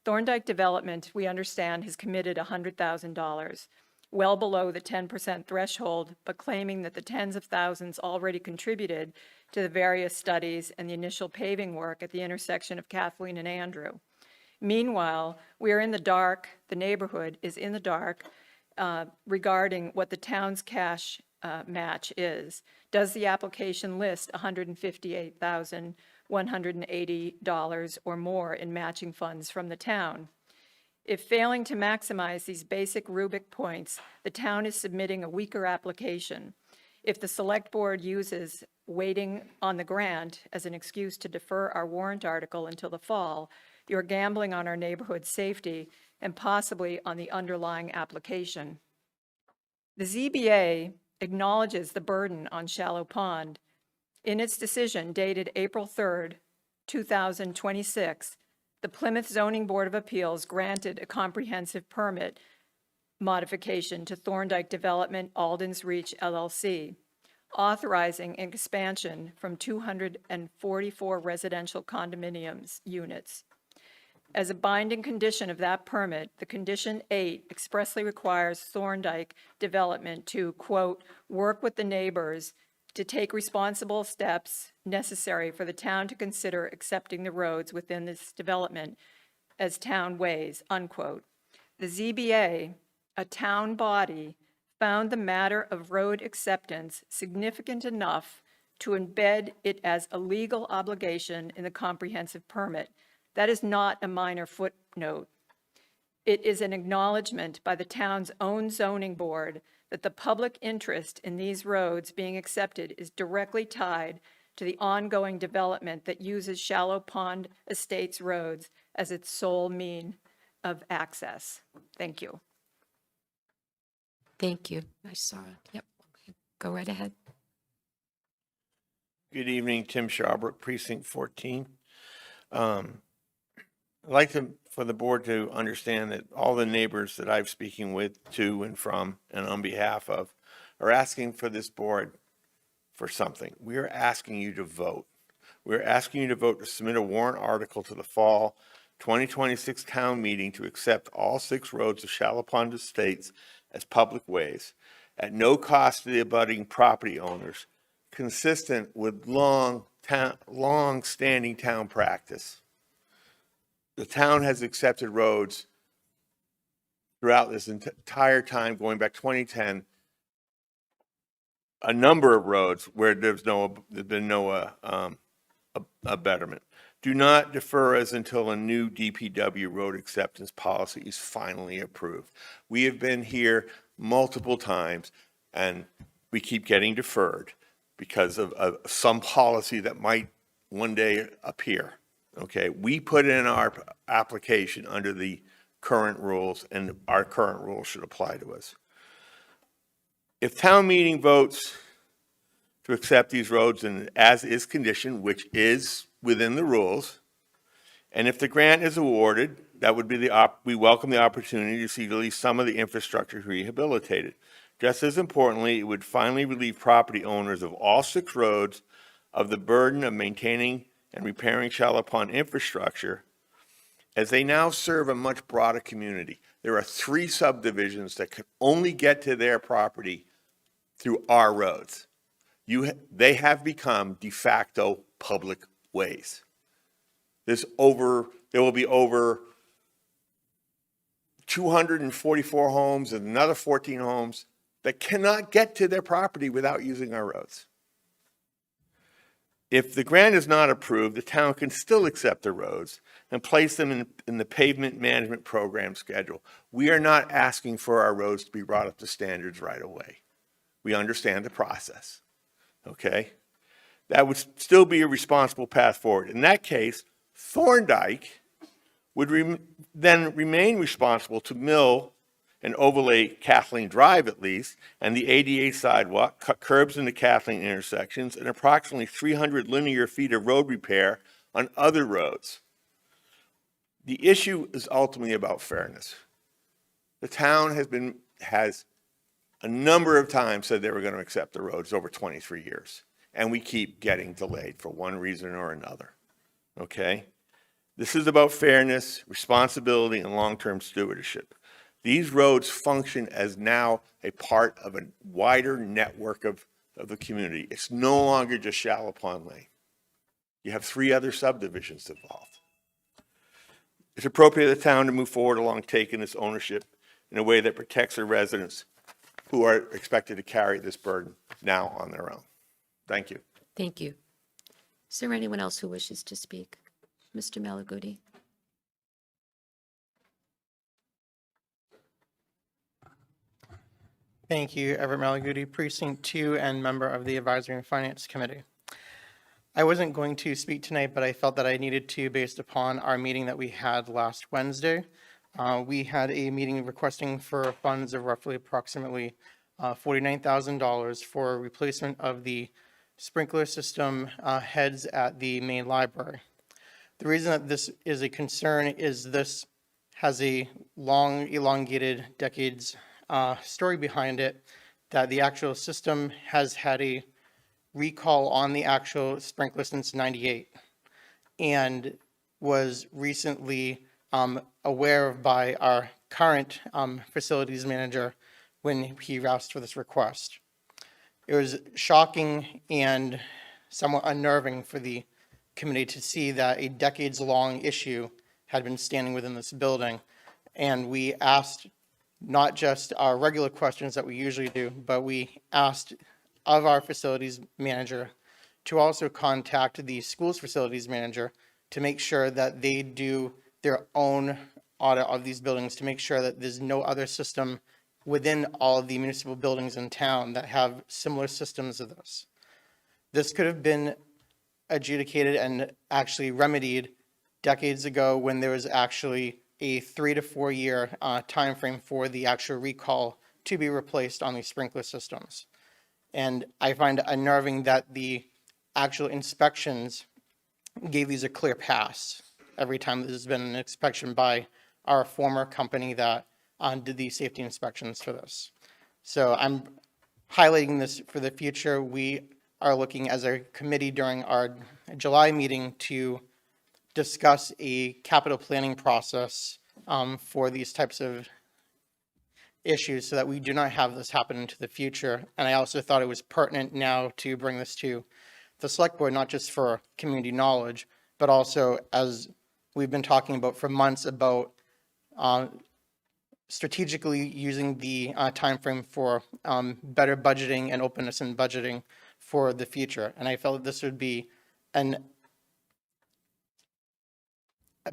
Thorndike Development, we understand, has committed $100,000, well below the 10% threshold, but claiming that the tens of thousands already contributed to the various studies and the initial paving work at the intersection of Kathleen and Andrew. Meanwhile, we are in the dark, the neighborhood is in the dark regarding what the town's cash match is. Does the application list $158,180 or more in matching funds from the town? If failing to maximize these basic rubric points, the town is submitting a weaker application. If the Select Board uses waiting on the grant as an excuse to defer our warrant article until the fall, you're gambling on our neighborhood's safety and possibly on the underlying application. The ZBA acknowledges the burden on Shallow Pond. In its decision dated April 3rd, 2026, the Plymouth Zoning Board of Appeals granted a comprehensive permit modification to Thorndike Development Alden's Reach LLC, authorizing an expansion from 244 residential condominiums units. As a binding condition of that permit, the Condition 8 expressly requires Thorndike Development to, quote, work with the neighbors to take responsible steps necessary for the town to consider accepting the roads within this development as town ways, unquote. The ZBA, a town body, found the matter of road acceptance significant enough to embed it as a legal obligation in the comprehensive permit. That is not a minor footnote. It is an acknowledgement by the town's own zoning board that the public interest in these roads being accepted is directly tied to the ongoing development that uses Shallow Pond Estates roads as its sole mean of access. Thank you. thank you. I saw it. Yep. Go right ahead. Good evening, Tim Shawbrook, Precinct 14. I'd like for the board to understand that all the neighbors that I'm speaking with, to and from, and on behalf of, are asking for this board for something. We are asking you to vote. We're asking you to vote to submit a warrant article to the fall 2026 town meeting to accept all 6 roads of Shallow Estates as public ways at no cost to the abutting property owners, consistent with long-standing town practice. The town has accepted roads throughout this entire time, going back 2010, a number of roads where there's been no betterment. Do not defer us until a new DPW road acceptance policy is finally approved. We have been here multiple times and we keep getting deferred because of some policy that might one day appear. Okay, we put in our application under the current rules, and our current rules should apply to us. If town meeting votes to accept these roads and as is conditioned, which is within the rules, and if the grant is awarded, that would be we welcome the opportunity to see at least some of the infrastructure rehabilitated. Just as importantly, it would finally relieve property owners of all 6 roads of the burden of maintaining and repairing shallow pond infrastructure, as they now serve a much broader community. There are 3 subdivisions that can only get to their property through our roads. They have become de facto public ways. There will be over 244 homes and another 14 homes that cannot get to their property without using our roads. If the grant is not approved, the town can still accept the roads and place them in the pavement management program schedule. We are not asking for our roads to be brought up to standards right away. We understand the process, okay? That would still be a responsible path forward. In that case, Thorndike would then remain responsible to mill and overlay Kathleen Drive at least, and the ADA sidewalk, cut curbs into Kathleen intersections, and approximately 300 linear feet of road repair on other roads. The issue is ultimately about fairness. The town has a number of times said they were going to accept the roads over 23 years, and we keep getting delayed for one reason or another, okay? This is about fairness, responsibility, and long-term stewardship. These roads function as now a part of a wider network of the community. It's no longer just Shallow Pond Lane. You have 3 other subdivisions involved. It's appropriate for the town to move forward along taking this ownership in a way that protects the residents who are expected to carry this burden now on their own. Thank you. Thank you. Is there anyone else who wishes to speak? Mr. Malaguti? Thank you, Everett Malaguti, Precinct 2 and member of the Advisory and Finance Committee. I wasn't going to speak tonight, but I felt that I needed to based upon our meeting that we had last Wednesday. We had a meeting requesting for funds of roughly approximately $49,000 for replacement of the sprinkler system heads at the main library. The reason that this is a concern is this has a long, elongated, decades story behind it, that the actual system has had a recall on the actual sprinkler since '98 and was recently aware of by our current facilities manager when he asked for this request. It was shocking and somewhat unnerving for the committee to see that a decades-long issue had been standing within this building, and we asked not just our regular questions that we usually do, but we asked of our facilities manager to also contact the school's facilities manager to make sure that they do their own audit of these buildings to make sure that there's no other system within all of the municipal buildings in town that have similar systems of this. This could have been adjudicated and actually remedied decades ago when there was actually a 3 to 4 year time frame for the actual recall to be replaced on these sprinkler systems. And I find it unnerving that the actual inspections gave these a clear pass every time there's been an inspection by our former company that did the safety inspections for this. So I'm highlighting this for the future. We are looking as a committee during our July meeting to discuss a capital planning process for these types of issues so that we do not have this happen into the future. And I also thought it was pertinent now to bring this to the select board, not just for community knowledge, but also as we've been talking about for months about strategically using the timeframe for better budgeting and openness in budgeting for the future. And I felt that this would be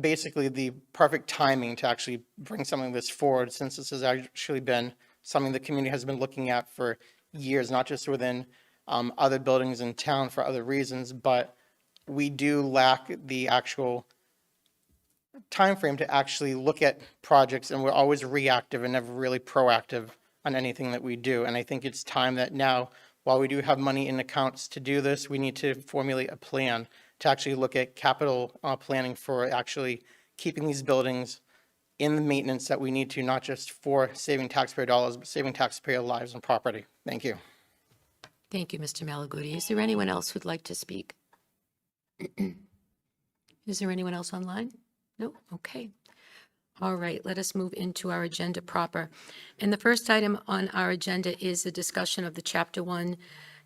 basically the perfect timing to actually bring something like this forward, since this has actually been something the community has been looking at for years, not just within other buildings in town for other reasons, but we do lack the actual timeframe to actually look at projects, and we're always reactive and never really proactive on anything that we do. And I think it's time that now, while we do have money in accounts to do this, we need to formulate a plan to actually look at capital planning for actually keeping these buildings in the maintenance that we need to, not just for saving taxpayer dollars, but saving taxpayer lives and property. Thank you. Thank you, Mr. Malaguti. Is there anyone else who'd like to speak? Is there anyone else online? No? Okay. All right, let us move into our agenda proper. And the first item on our agenda is a discussion of the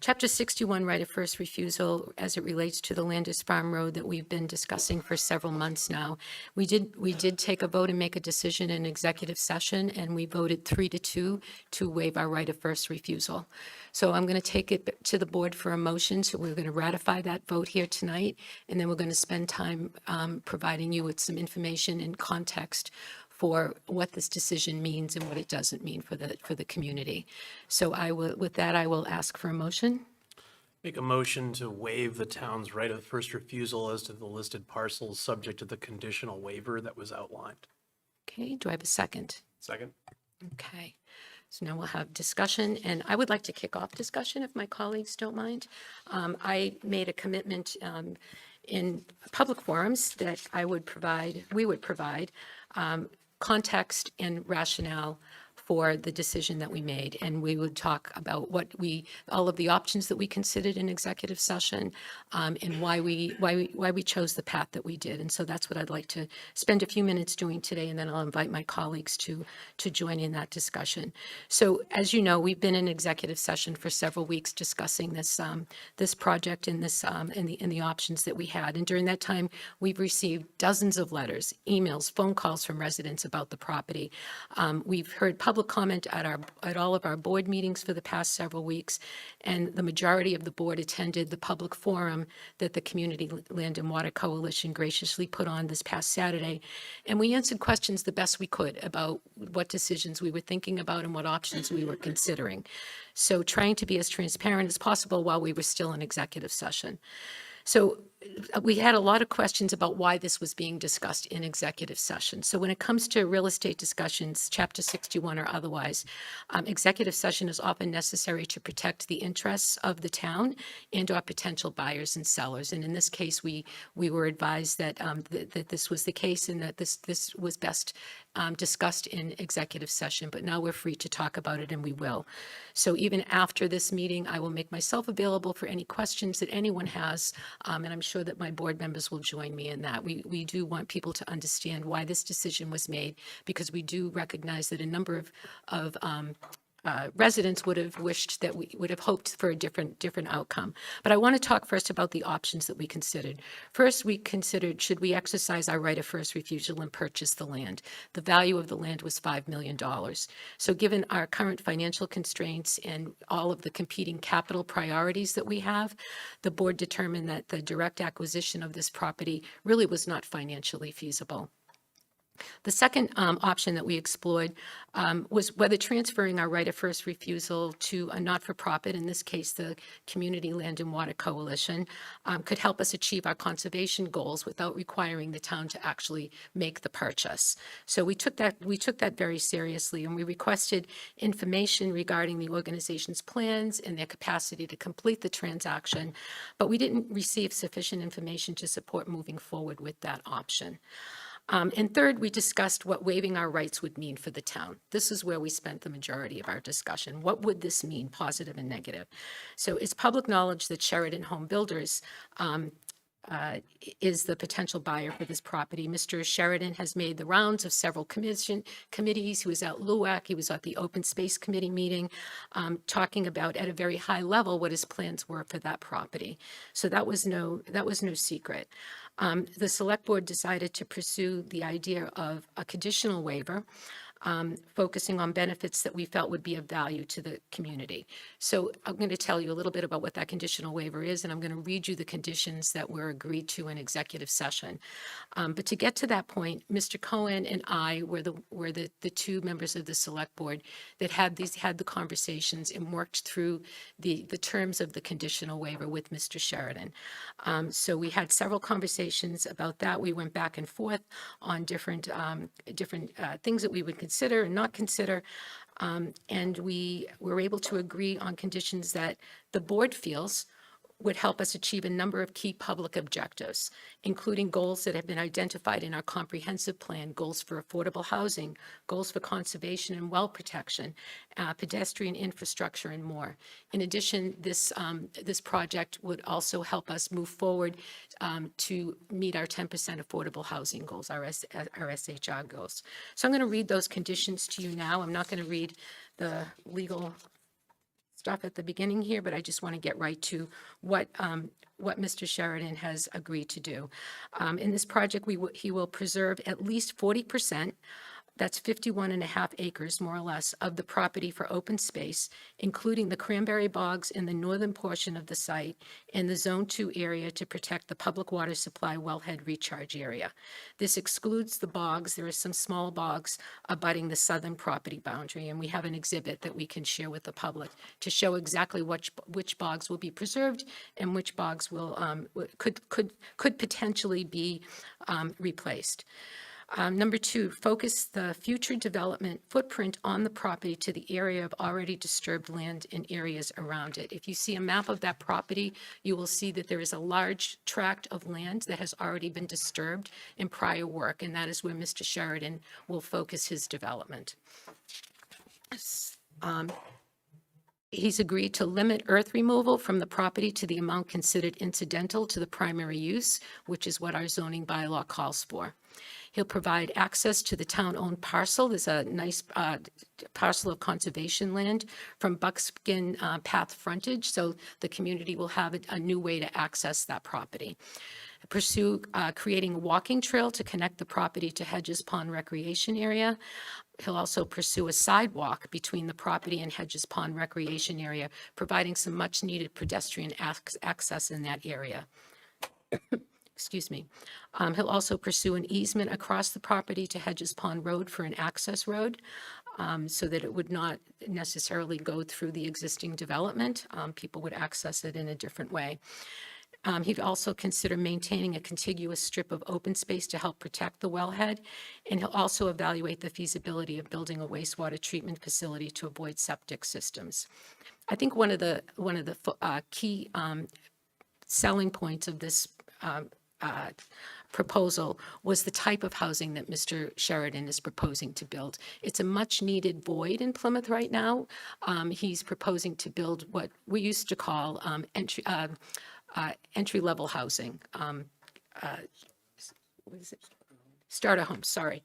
Chapter 61 right of first refusal as it relates to the Landis Farm Road that we've been discussing for several months now. We did take a vote and make a decision in executive session, and we voted 3-2 to waive our right of first refusal. So I'm going to take it to the board for a motion. So we're going to ratify that vote here tonight, and then we're going to spend time providing you with some information and context for what this decision means and what it doesn't mean for the community. So with that, I will ask for a motion. Make a motion to waive the town's right of first refusal as to the listed parcels, subject to the conditional waiver that was outlined. Okay, do I have a second? Second. Okay, so now we'll have discussion, and I would like to kick off discussion if my colleagues don't mind. I made a commitment in public forums that we would provide context and rationale for the decision that we made. And we would talk about all of the options that we considered in executive session, and why we chose the path that we did. And so that's what I'd like to spend a few minutes doing today, and then I'll invite my colleagues to join in that discussion. So as you know, we've been in executive session for several weeks discussing this project and the options that we had. And during that time, we've received dozens of letters, emails, phone calls from residents about the property. We've heard public comment at all of our board meetings for the past several weeks, and the majority of the board attended the public forum that the Community Land and Water Coalition graciously put on this past Saturday. And we answered questions the best we could about what decisions we were thinking about and what options we were considering. So trying to be as transparent as possible while we were still in executive session. So we had a lot of questions about why this was being discussed in executive session. So when it comes to real estate discussions, Chapter 61 or otherwise, executive session is often necessary to protect the interests of the town and our potential buyers and sellers. And in this case, we were advised that that this was the case, and that this was best discussed in executive session. But now we're free to talk about it, and we will. So even after this meeting, I will make myself available for any questions that anyone has, and I'm sure that my board members will join me in that. We do want people to understand why this decision was made, because we do recognize that a number of residents would have wished that we would have hoped for a different outcome. But I want to talk first about the options that we considered. First, we considered, should we exercise our right of first refusal and purchase the land? The value of the land was $5 million. So given our current financial constraints and all of the competing capital priorities that we have, the board determined that the direct acquisition of this property really was not financially feasible. The second option that we explored was whether transferring our right of first refusal to a not-for-profit, in this case, the Community Land and Water Coalition, could help us achieve our conservation goals without requiring the town to actually make the purchase. So we took that very seriously, and we requested information regarding the organization's plans and their capacity to complete the transaction, but we didn't receive sufficient information to support moving forward with that option. And third, we discussed what waiving our rights would mean for the town. This is where we spent the majority of our discussion. What would this mean, positive and negative? So it's public knowledge that Sheridan Home Builders is the potential buyer for this property. Mr. Sheridan has made the rounds of several committees. He was at LUAC, he was at the Open Space Committee meeting, talking about at a very high level what his plans were for that property. So that was no secret. The Select Board decided to pursue the idea of a conditional waiver, focusing on benefits that we felt would be of value to the community. So I'm going to tell you a little bit about what that conditional waiver is, and I'm going to read you the conditions that were agreed to in executive session. But to get to that point, Mr. Cohen and I were the two members of the Select Board that had the conversations and worked through the terms of the conditional waiver with Mr. Sheridan. So we had several conversations about that. We went back and forth on different things that we would consider and not consider. And we were able to agree on conditions that the board feels would help us achieve a number of key public objectives, including goals that have been identified in our comprehensive plan, goals for affordable housing, goals for conservation and well protection, pedestrian infrastructure, and more. In addition, this project would also help us move forward to meet our 10% affordable housing goals, our SHR goals. So I'm going to read those conditions to you now. I'm not going to read the legal stuff at the beginning here, but I just want to get right to what Mr. Sheridan has agreed to do. In this project, he will preserve at least 40%, that's 51.5 acres, more or less, of the property for open space, including the cranberry bogs in the northern portion of the site and the Zone 2 area to protect the public water supply wellhead recharge area. This excludes the bogs. There are some small bogs abutting the southern property boundary, and we have an exhibit that we can share with the public to show exactly which bogs will be preserved and which bogs will could potentially be replaced. Number 2, focus the future development footprint on the property to the area of already disturbed land and areas around it. If you see a map of that property, you will see that there is a large tract of land that has already been disturbed in prior work, and that is where Mr. Sheridan will focus his development. He's agreed to limit earth removal from the property to the amount considered incidental to the primary use, which is what our zoning bylaw calls for. He'll provide access to the town-owned parcel. There's a nice parcel of conservation land from Buckskin Path frontage, so the community will have a new way to access that property. Pursue creating a walking trail to connect the property to Hedges Pond Recreation Area. He'll also pursue a sidewalk between the property and Hedges Pond Recreation Area, providing some much-needed pedestrian access in that area. Excuse me. He'll also pursue an easement across the property to Hedges Pond Road for an access road, so that it would not necessarily go through the existing development. People would access it in a different way. He'd also consider maintaining a contiguous strip of open space to help protect the wellhead, and he'll also evaluate the feasibility of building a wastewater treatment facility to avoid septic systems. I think one of the key selling points of this proposal was the type of housing that Mr. Sheridan is proposing to build. It's a much-needed void in Plymouth right now. He's proposing to build what we used to call entry-level housing. What is it? Starter homes, sorry.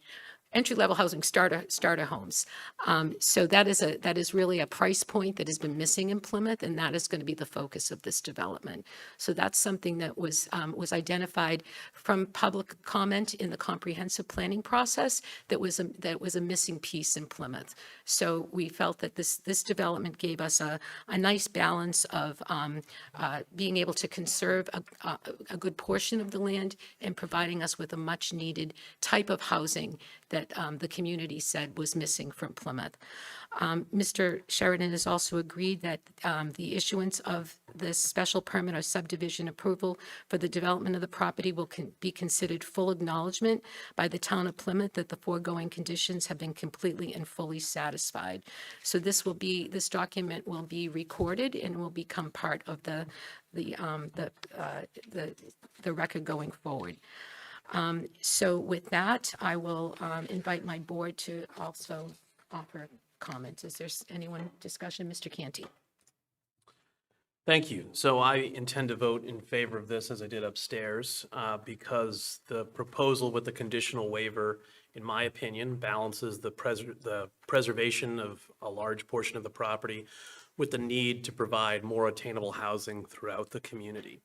Entry-level housing, starter homes. So that is really a price point that has been missing in Plymouth, and that is going to be the focus of this development. So that's something that was identified from public comment in the comprehensive planning process that was a missing piece in Plymouth. So we felt that this development gave us a nice balance of being able to conserve a good portion of the land and providing us with a much-needed type of housing that the community said was missing from Plymouth. Mr. Sheridan has also agreed that the issuance of this special permit or subdivision approval for the development of the property will be considered full acknowledgement by the town of Plymouth that the foregoing conditions have been completely and fully satisfied. So this document will be recorded and will become part of the record going forward. So with that, I will invite my board to also offer comments. Is there anyone discussion? Mr. Canty. Thank you. So I intend to vote in favor of this as I did upstairs because the proposal with the conditional waiver, in my opinion, balances the preservation of a large portion of the property with the need to provide more attainable housing throughout the community.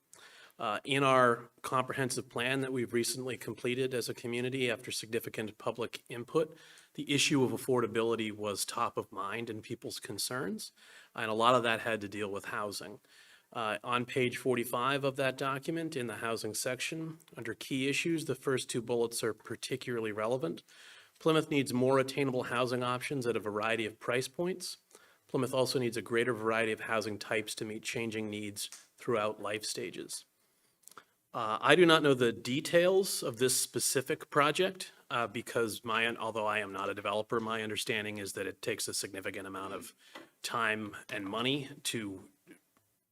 In our comprehensive plan that we've recently completed as a community after significant public input, the issue of affordability was top of mind in people's concerns, and a lot of that had to deal with housing. On page 45 of that document, in the housing section, under key issues, the first two bullets are particularly relevant. Plymouth needs more attainable housing options at a variety of price points. Plymouth also needs a greater variety of housing types to meet changing needs throughout life stages. I do not know the details of this specific project because although I am not a developer, my understanding is that it takes a significant amount of time and money to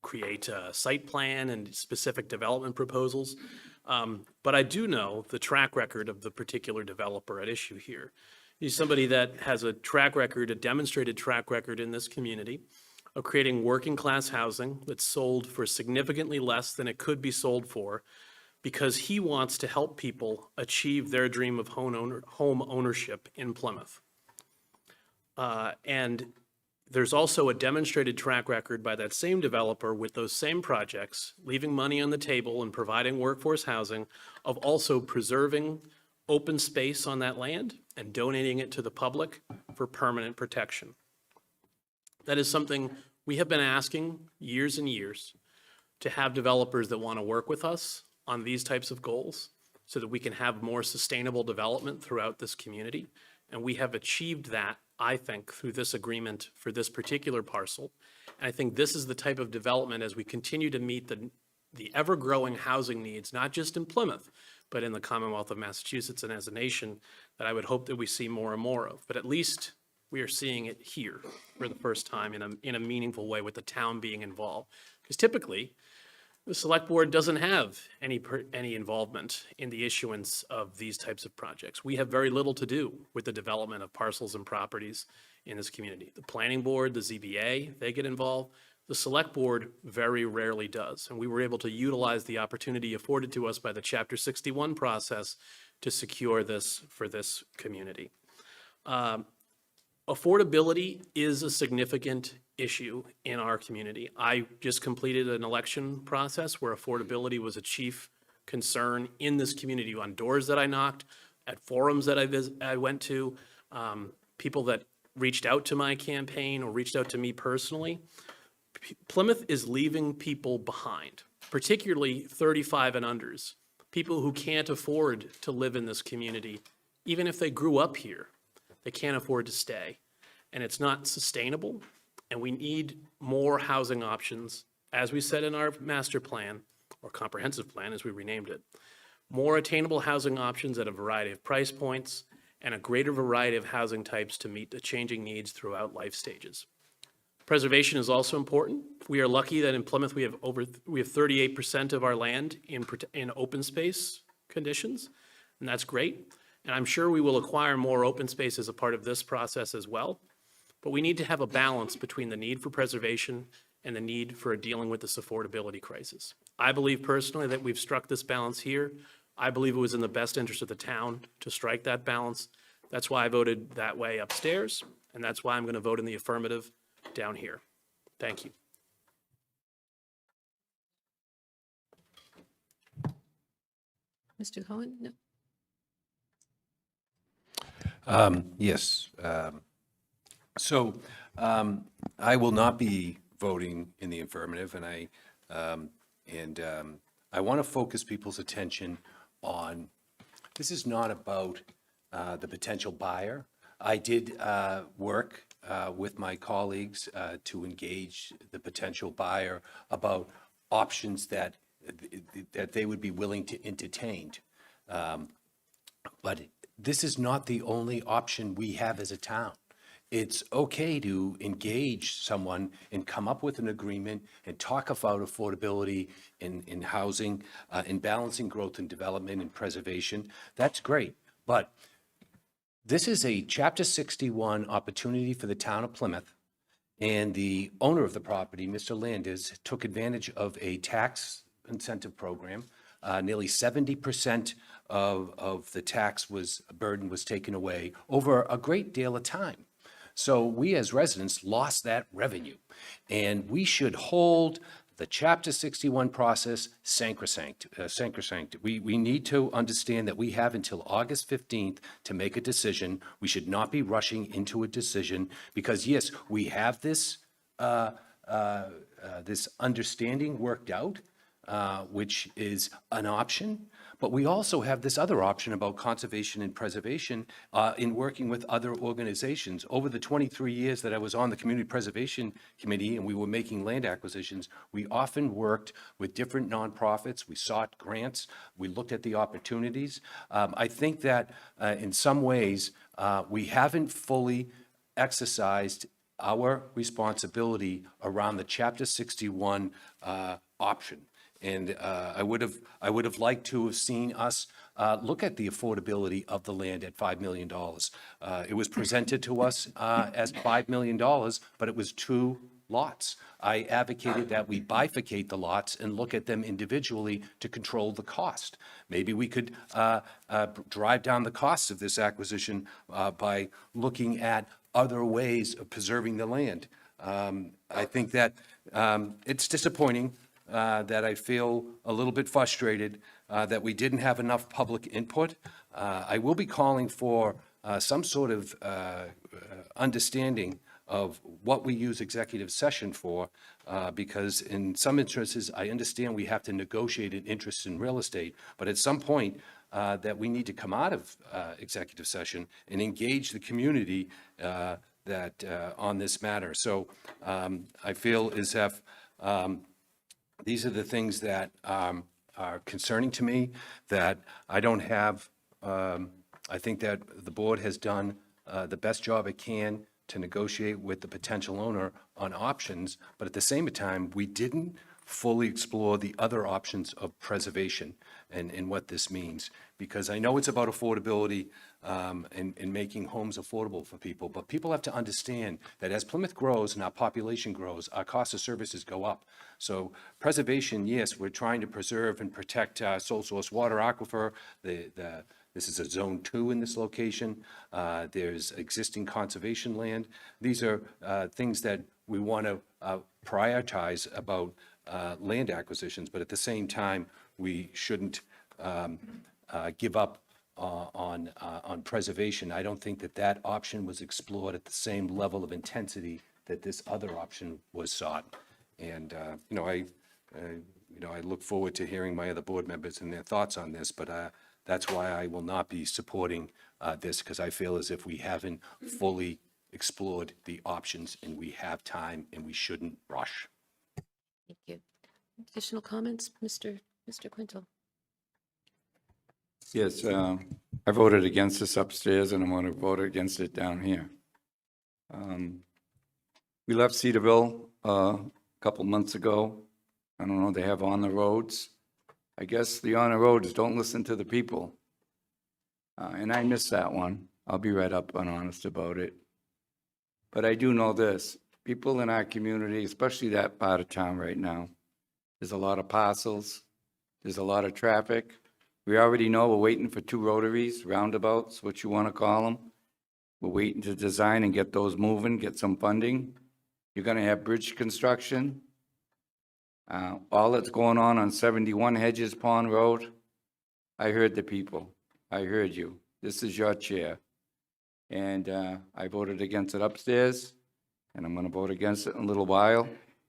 create a site plan and specific development proposals. But I do know the track record of the particular developer at issue here. He's somebody that has a track record, a demonstrated track record in this community of creating working class housing that's sold for significantly less than it could be sold for because he wants to help people achieve their dream of home ownership in Plymouth. And there's also a demonstrated track record by that same developer with those same projects, leaving money on the table and providing workforce housing, of also preserving open space on that land and donating it to the public for permanent protection. That is something we have been asking years and years, to have developers that want to work with us on these types of goals so that we can have more sustainable development throughout this community. And we have achieved that, I think, through this agreement for this particular parcel. And I think this is the type of development as we continue to meet the ever-growing housing needs, not just in Plymouth, but in the Commonwealth of Massachusetts and as a nation, that I would hope that we see more and more of. But at least we are seeing it here for the first time in a meaningful way with the town being involved. Because typically, the select board doesn't have any involvement in the issuance of these types of projects. We have very little to do with the development of parcels and properties in this community. The planning board, the ZBA, they get involved. The select board very rarely does. And we were able to utilize the opportunity afforded to us by the Chapter 61 process to secure this for this community. Affordability is a significant issue in our community. I just completed an election process where affordability was a chief concern in this community, on doors that I knocked, at forums that I went to, people that reached out to my campaign or reached out to me personally. Plymouth is leaving people behind, particularly 35 and unders, people who can't afford to live in this community, even if they grew up here. They can't afford to stay, and it's not sustainable, and we need more housing options, as we said in our master plan, or comprehensive plan as we renamed it, more attainable housing options at a variety of price points, and a greater variety of housing types to meet the changing needs throughout life stages. Preservation is also important. We are lucky that in Plymouth we have 38% of our land in open space conditions, and that's great. And I'm sure we will acquire more open space as a part of this process as well. But we need to have a balance between the need for preservation and the need for dealing with this affordability crisis. I believe personally that we've struck this balance here. I believe it was in the best interest of the town to strike that balance. That's why I voted that way upstairs, and that's why I'm going to vote in the affirmative down here. Thank you. Mr. Cohen? No. Yes. So I will not be voting in the affirmative, and I want to focus people's attention on, this is not about the potential buyer. I did work with my colleagues to engage the potential buyer about options that they would be willing to entertain. But this is not the only option we have as a town. It's okay to engage someone and come up with an agreement and talk about affordability in housing, in balancing growth and development and preservation. That's great. But this is a Chapter 61 opportunity for the town of Plymouth. And the owner of the property, Mr. Landers, took advantage of a tax incentive program. Nearly 70% of the tax burden was taken away over a great deal of time. So we as residents lost that revenue. And we should hold the Chapter 61 process sacrosanct. We need to understand that we have until August 15th to make a decision. We should not be rushing into a decision because, yes, we have this this understanding worked out, which is an option, but we also have this other option about conservation and preservation in working with other organizations. Over the 23 years that I was on the Community Preservation Committee and we were making land acquisitions, we often worked with different nonprofits. We sought grants. We looked at the opportunities. I think that in some ways we haven't fully exercised our responsibility around the Chapter 61 option. And I would have liked to have seen us look at the affordability of the land at $5 million. It was presented to us as $5 million, but it was 2 lots. I advocated that we bifurcate the lots and look at them individually to control the cost. Maybe we could drive down the costs of this acquisition by looking at other ways of preserving the land. I think that it's disappointing that I feel a little bit frustrated that we didn't have enough public input. I will be calling for some sort of understanding of what we use executive session for, because in some instances, I understand we have to negotiate an interest in real estate, but at some point, that we need to come out of executive session and engage the community that on this matter. So I feel as if these are the things that are concerning to me, that I don't have, I think that the board has done the best job it can to negotiate with the potential owner on options, but at the same time, we didn't fully explore the other options of preservation and what this means. Because I know it's about affordability and making homes affordable for people, but people have to understand that as Plymouth grows and our population grows, our cost of services go up. So preservation, yes, we're trying to preserve and protect sole source water aquifer. This is a Zone 2 in this location. There's existing conservation land. These are things that we want to prioritize about land acquisitions, but at the same time, we shouldn't give up on preservation. I don't think that that option was explored at the same level of intensity that this other option was sought. And I look forward to hearing my other board members and their thoughts on this, but that's why I will not be supporting this, because I feel as if we haven't fully explored the options and we have time and we shouldn't rush. Thank you. Additional comments, Mr. Quintal? Yes, I voted against this upstairs and I'm going to vote against it down here. We left Cedarville a couple months ago. I don't know, they have on the roads. I guess the on the roads don't listen to the people. And I missed that one. I'll be right up and honest about it. But I do know this, people in our community, especially that part of town right now, there's a lot of parcels, there's a lot of traffic. We already know we're waiting for 2 rotaries, roundabouts, what you want to call them. We're waiting to design and get those moving, get some funding. You're going to have bridge construction. All that's going on 71 Hedges Pond Road. I heard the people. I heard you. This is your chair. And I voted against it upstairs, and I'm going to vote against it in a little while.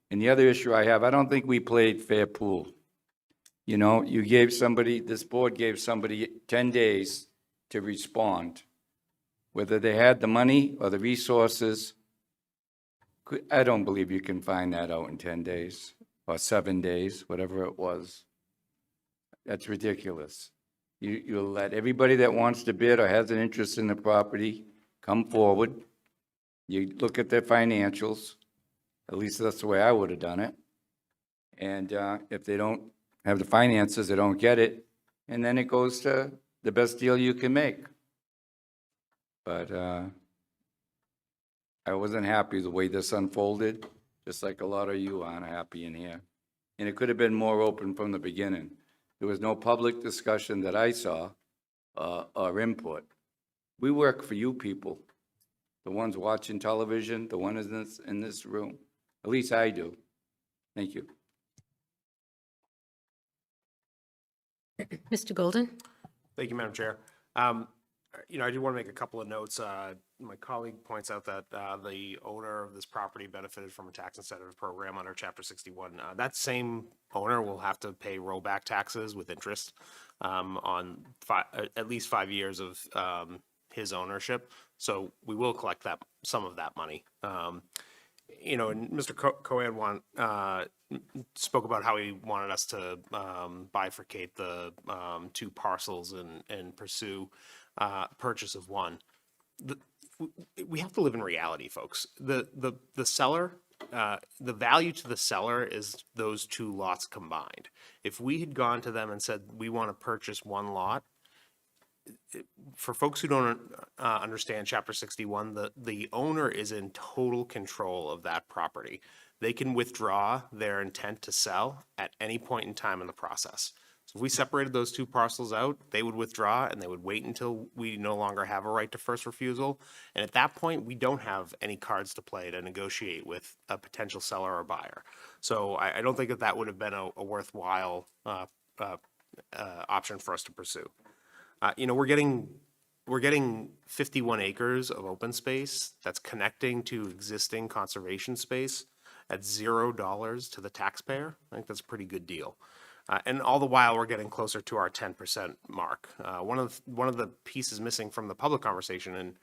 And the other issue I have, I don't think we played fair pool. You know, you gave somebody, this board gave somebody 10 days to respond. whether they had the money or the resources. I don't believe you can find that out in 10 days or 7 days, whatever it was. That's ridiculous. You'll let everybody that wants to bid or has an interest in the property come forward. You look at their financials, at least that's the way I would have done it. And if they don't have the finances, they don't get it, and then it goes to the best deal you can make. But I wasn't happy the way this unfolded, just like a lot of you aren't happy in here. And it could have been more open from the beginning. There was no public discussion that I saw or input. We work for you people, the ones watching television, the ones in this room. At least I do. Thank you. Mr. Golden? Thank you, Madam Chair. I do want to make a couple of notes. My colleague points out that the owner of this property benefited from a tax incentive program under Chapter 61. That same owner will have to pay rollback taxes with interest on at least 5 years of his ownership. So we will collect some of that money. And Mr. Cohen spoke about how he wanted us to bifurcate the two parcels and pursue purchase of one. We have to live in reality, folks. The seller, the value to the seller is those two lots combined. If we had gone to them and said, we want to purchase one lot, for folks who don't understand Chapter 61, the owner is in total control of that property. They can withdraw their intent to sell at any point in time in the process. So if we separated those two parcels out, they would withdraw and they would wait until we no longer have a right to first refusal. And at that point, we don't have any cards to play to negotiate with a potential seller or buyer. So I don't think that would have been a worthwhile option for us to pursue. We're getting 51 acres of open space that's connecting to existing conservation space at $0 to the taxpayer. I think that's a pretty good deal. And all the while, we're getting closer to our 10% mark. One of the pieces missing from the public conversation, and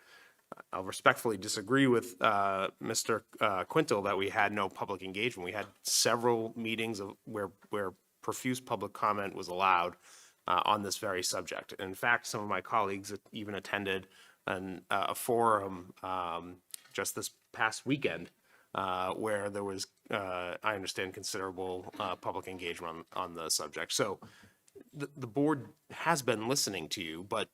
I'll respectfully disagree with Mr. Quintal that we had no public engagement. We had several meetings where profuse public comment was allowed on this very subject. In fact, some of my colleagues even attended a forum just this past weekend where there was, I understand, considerable public engagement on the subject. So the board has been listening to you, but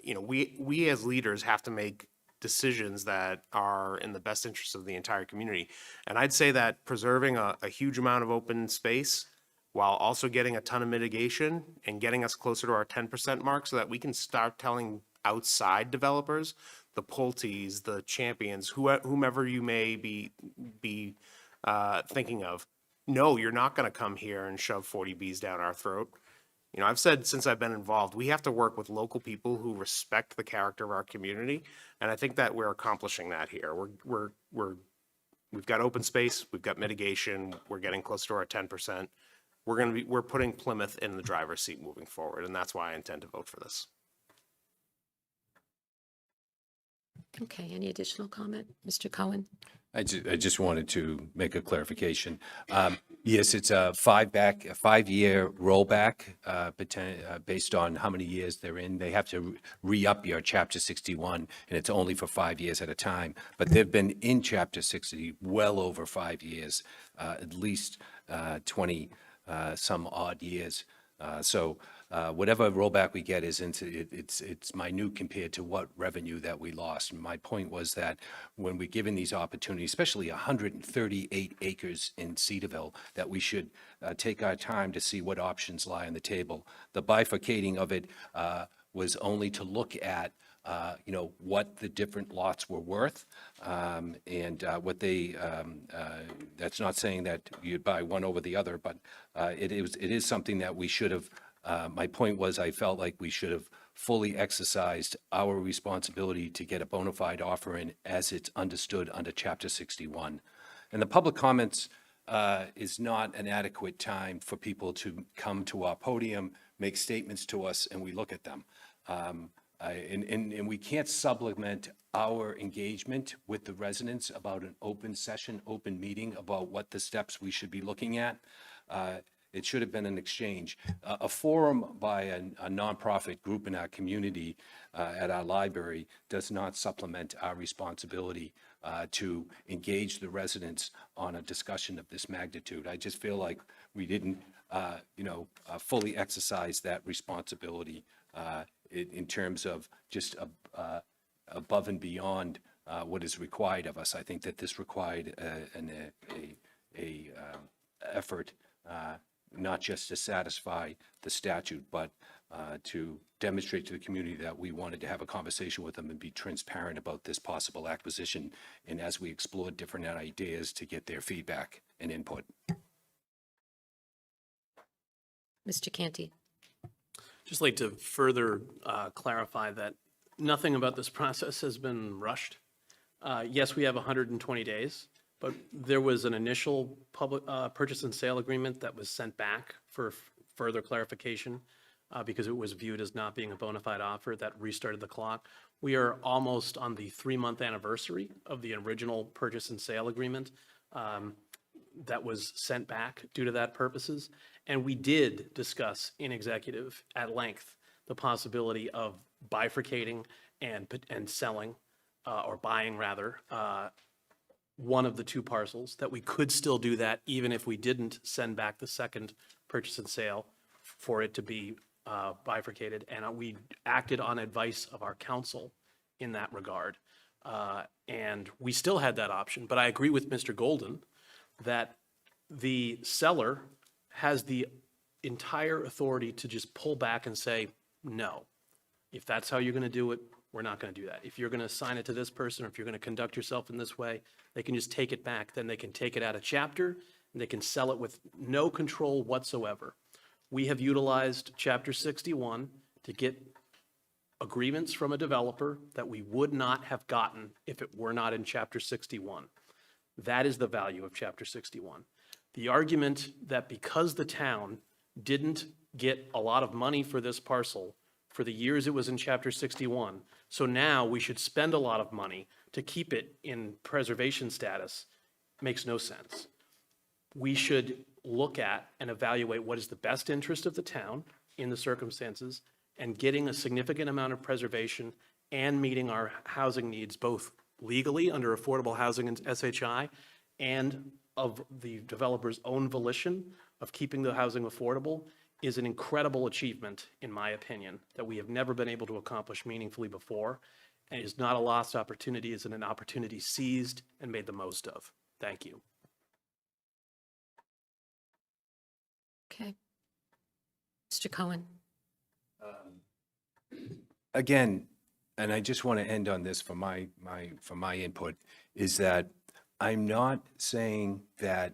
we as leaders have to make decisions that are in the best interest of the entire community. And I'd say that preserving a huge amount of open space while also getting a ton of mitigation and getting us closer to our 10% mark so that we can start telling outside developers, the Pulte's, the Champions, whomever you may be thinking of, no, you're not going to come here and shove 40Bs down our throat. I've said since I've been involved, we have to work with local people who respect the character of our community, and I think that we're accomplishing that here. We've got open space, we've got mitigation, we're getting close to our 10%. We're putting Plymouth in the driver's seat moving forward, and that's why I intend to vote for this. Okay, any additional comment? Mr. Cohen? I just wanted to make a clarification. Yes, it's a 5-year rollback based on how many years they're in. They have to re-up your Chapter 61, and it's only for 5 years at a time. But they've been in Chapter 60 well over 5 years, at least 20 some odd years. So whatever rollback we get is it's minute compared to what revenue that we lost. And my point was that when we're given these opportunities, especially 138 acres in Cedarville, that we should take our time to see what options lie on the table. The bifurcating of it was only to look at what the different lots were worth, and what they, that's not saying that you'd buy one over the other, but it is something that we should have, my point was I felt like we should have fully exercised our responsibility to get a bona fide offer in as it's understood under Chapter 61. And the public comments is not an adequate time for people to come to our podium, make statements to us, and we look at them. And we can't supplement our engagement with the residents about an open session, open meeting about what the steps we should be looking at. It should have been an exchange. A forum by a nonprofit group in our community at our library does not supplement our responsibility to engage the residents on a discussion of this magnitude. I just feel like we didn't, fully exercise that responsibility in terms of just above and beyond what is required of us. I think that this required an effort, not just to satisfy the statute, but to demonstrate to the community that we wanted to have a conversation with them and be transparent about this possible acquisition, and as we explored different ideas, to get their feedback and input. Mr. Canty. Just like to further clarify that nothing about this process has been rushed. Yes, we have 120 days, but there was an initial public purchase and sale agreement that was sent back for further clarification because it was viewed as not being a bona fide offer. That restarted the clock. We are almost on the 3-month anniversary of the original purchase and sale agreement that was sent back due to that purposes. And we did discuss in executive at length the possibility of bifurcating and selling, or buying rather, one of the two parcels, that we could still do that even if we didn't send back the second purchase and sale for it to be bifurcated. And we acted on advice of our counsel in that regard. And we still had that option, but I agree with Mr. Golden that the seller has the entire authority to just pull back and say, no, if that's how you're going to do it, we're not going to do that. If you're going to assign it to this person, or if you're going to conduct yourself in this way, they can just take it back. Then they can take it out of chapter and they can sell it with no control whatsoever. We have utilized Chapter 61 to get agreements from a developer that we would not have gotten if it were not in Chapter 61. That is the value of Chapter 61. The argument that because the town didn't get a lot of money for this parcel for the years it was in Chapter 61, so now we should spend a lot of money to keep it in preservation status, makes no sense. We should look at and evaluate what is the best interest of the town in the circumstances, and getting a significant amount of preservation and meeting our housing needs, both legally under affordable housing and SHI, and of the developer's own volition of keeping the housing affordable, is an incredible achievement, in my opinion, that we have never been able to accomplish meaningfully before, and is not a lost opportunity, is an opportunity seized and made the most of. Thank you. Okay. Mr. Cohen. Again, and I just want to end on this for my input, is that I'm not saying that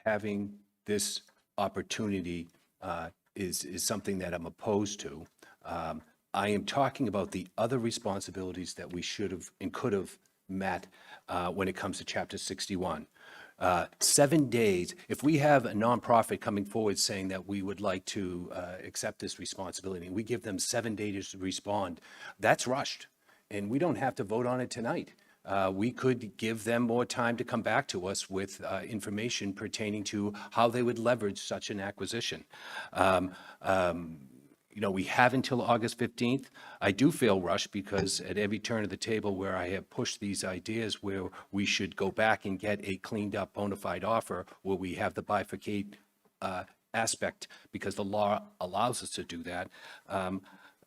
having this opportunity is something that I'm opposed to. I am talking about the other responsibilities that we should have and could have met when it comes to Chapter 61. 7 days, if we have a nonprofit coming forward saying that we would like to accept this responsibility, and we give them 7 days to respond, that's rushed, and we don't have to vote on it tonight. We could give them more time to come back to us with information pertaining to how they would leverage such an acquisition. We have until August 15th. I do feel rushed because at every turn of the table where I have pushed these ideas where we should go back and get a cleaned up bona fide offer where we have the bifurcate aspect because the law allows us to do that.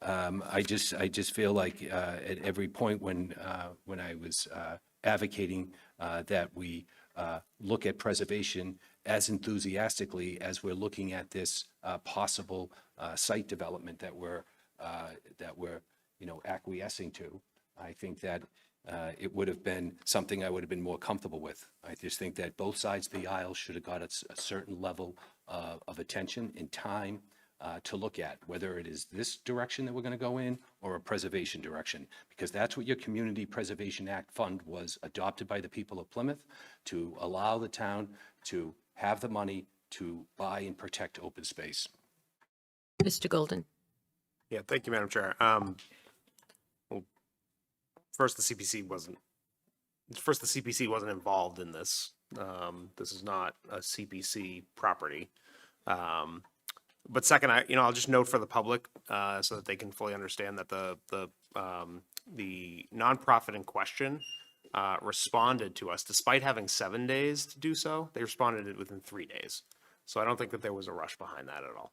I just feel like at every point when I was advocating that we look at preservation as enthusiastically as we're looking at this possible site development that we're acquiescing to, I think that it would have been something I would have been more comfortable with. I just think that both sides of the aisle should have got a certain level of attention and time to look at, whether it is this direction that we're going to go in or a preservation direction, because that's what your Community Preservation Act Fund was adopted by the people of Plymouth, to allow the town to have the money to buy and protect open space. Mr. Golden. Yeah, thank you, Madam Chair. first, the CPC wasn't involved in this. This is not a CPC property. But second, I'll just note for the public, so that they can fully understand that the nonprofit in question responded to us, despite having 7 days to do so. They responded within 3 days. So I don't think that there was a rush behind that at all.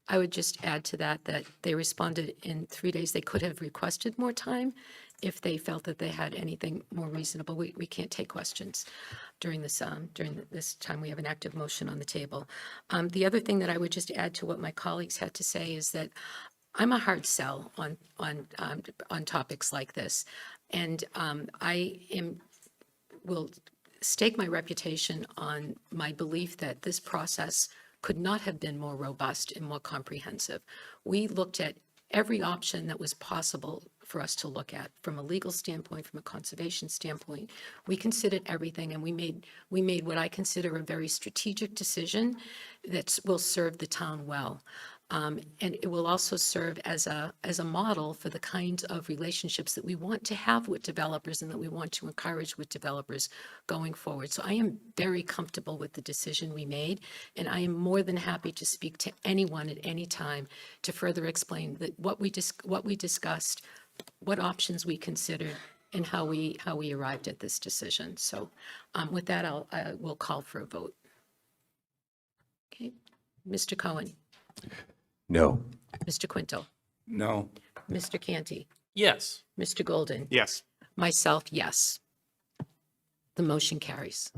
I would just add to that they responded in 3 days. They could have requested more time if they felt that they had anything more reasonable. We can't take questions during this time we have an active motion on the table. The other thing that I would just add to what my colleagues had to say is that I'm a hard sell on topics like this, and will stake my reputation on my belief that this process could not have been more robust and more comprehensive. We looked at every option that was possible for us to look at from a legal standpoint, from a conservation standpoint. We considered everything, and we made what I consider a very strategic decision that will serve the town well. And it will also serve as a model for the kinds of relationships that we want to have with developers and that we want to encourage with developers going forward. So I am very comfortable with the decision we made, and I am more than happy to speak to anyone at any time to further explain what we discussed, what options we considered, and how we arrived at this decision. So with that, I will call for a vote. Okay, Mr. Cohen. No. Mr. Quinto. No. Mr. Canty. Yes. Mr. Golden. Yes. Myself, yes. The motion carries.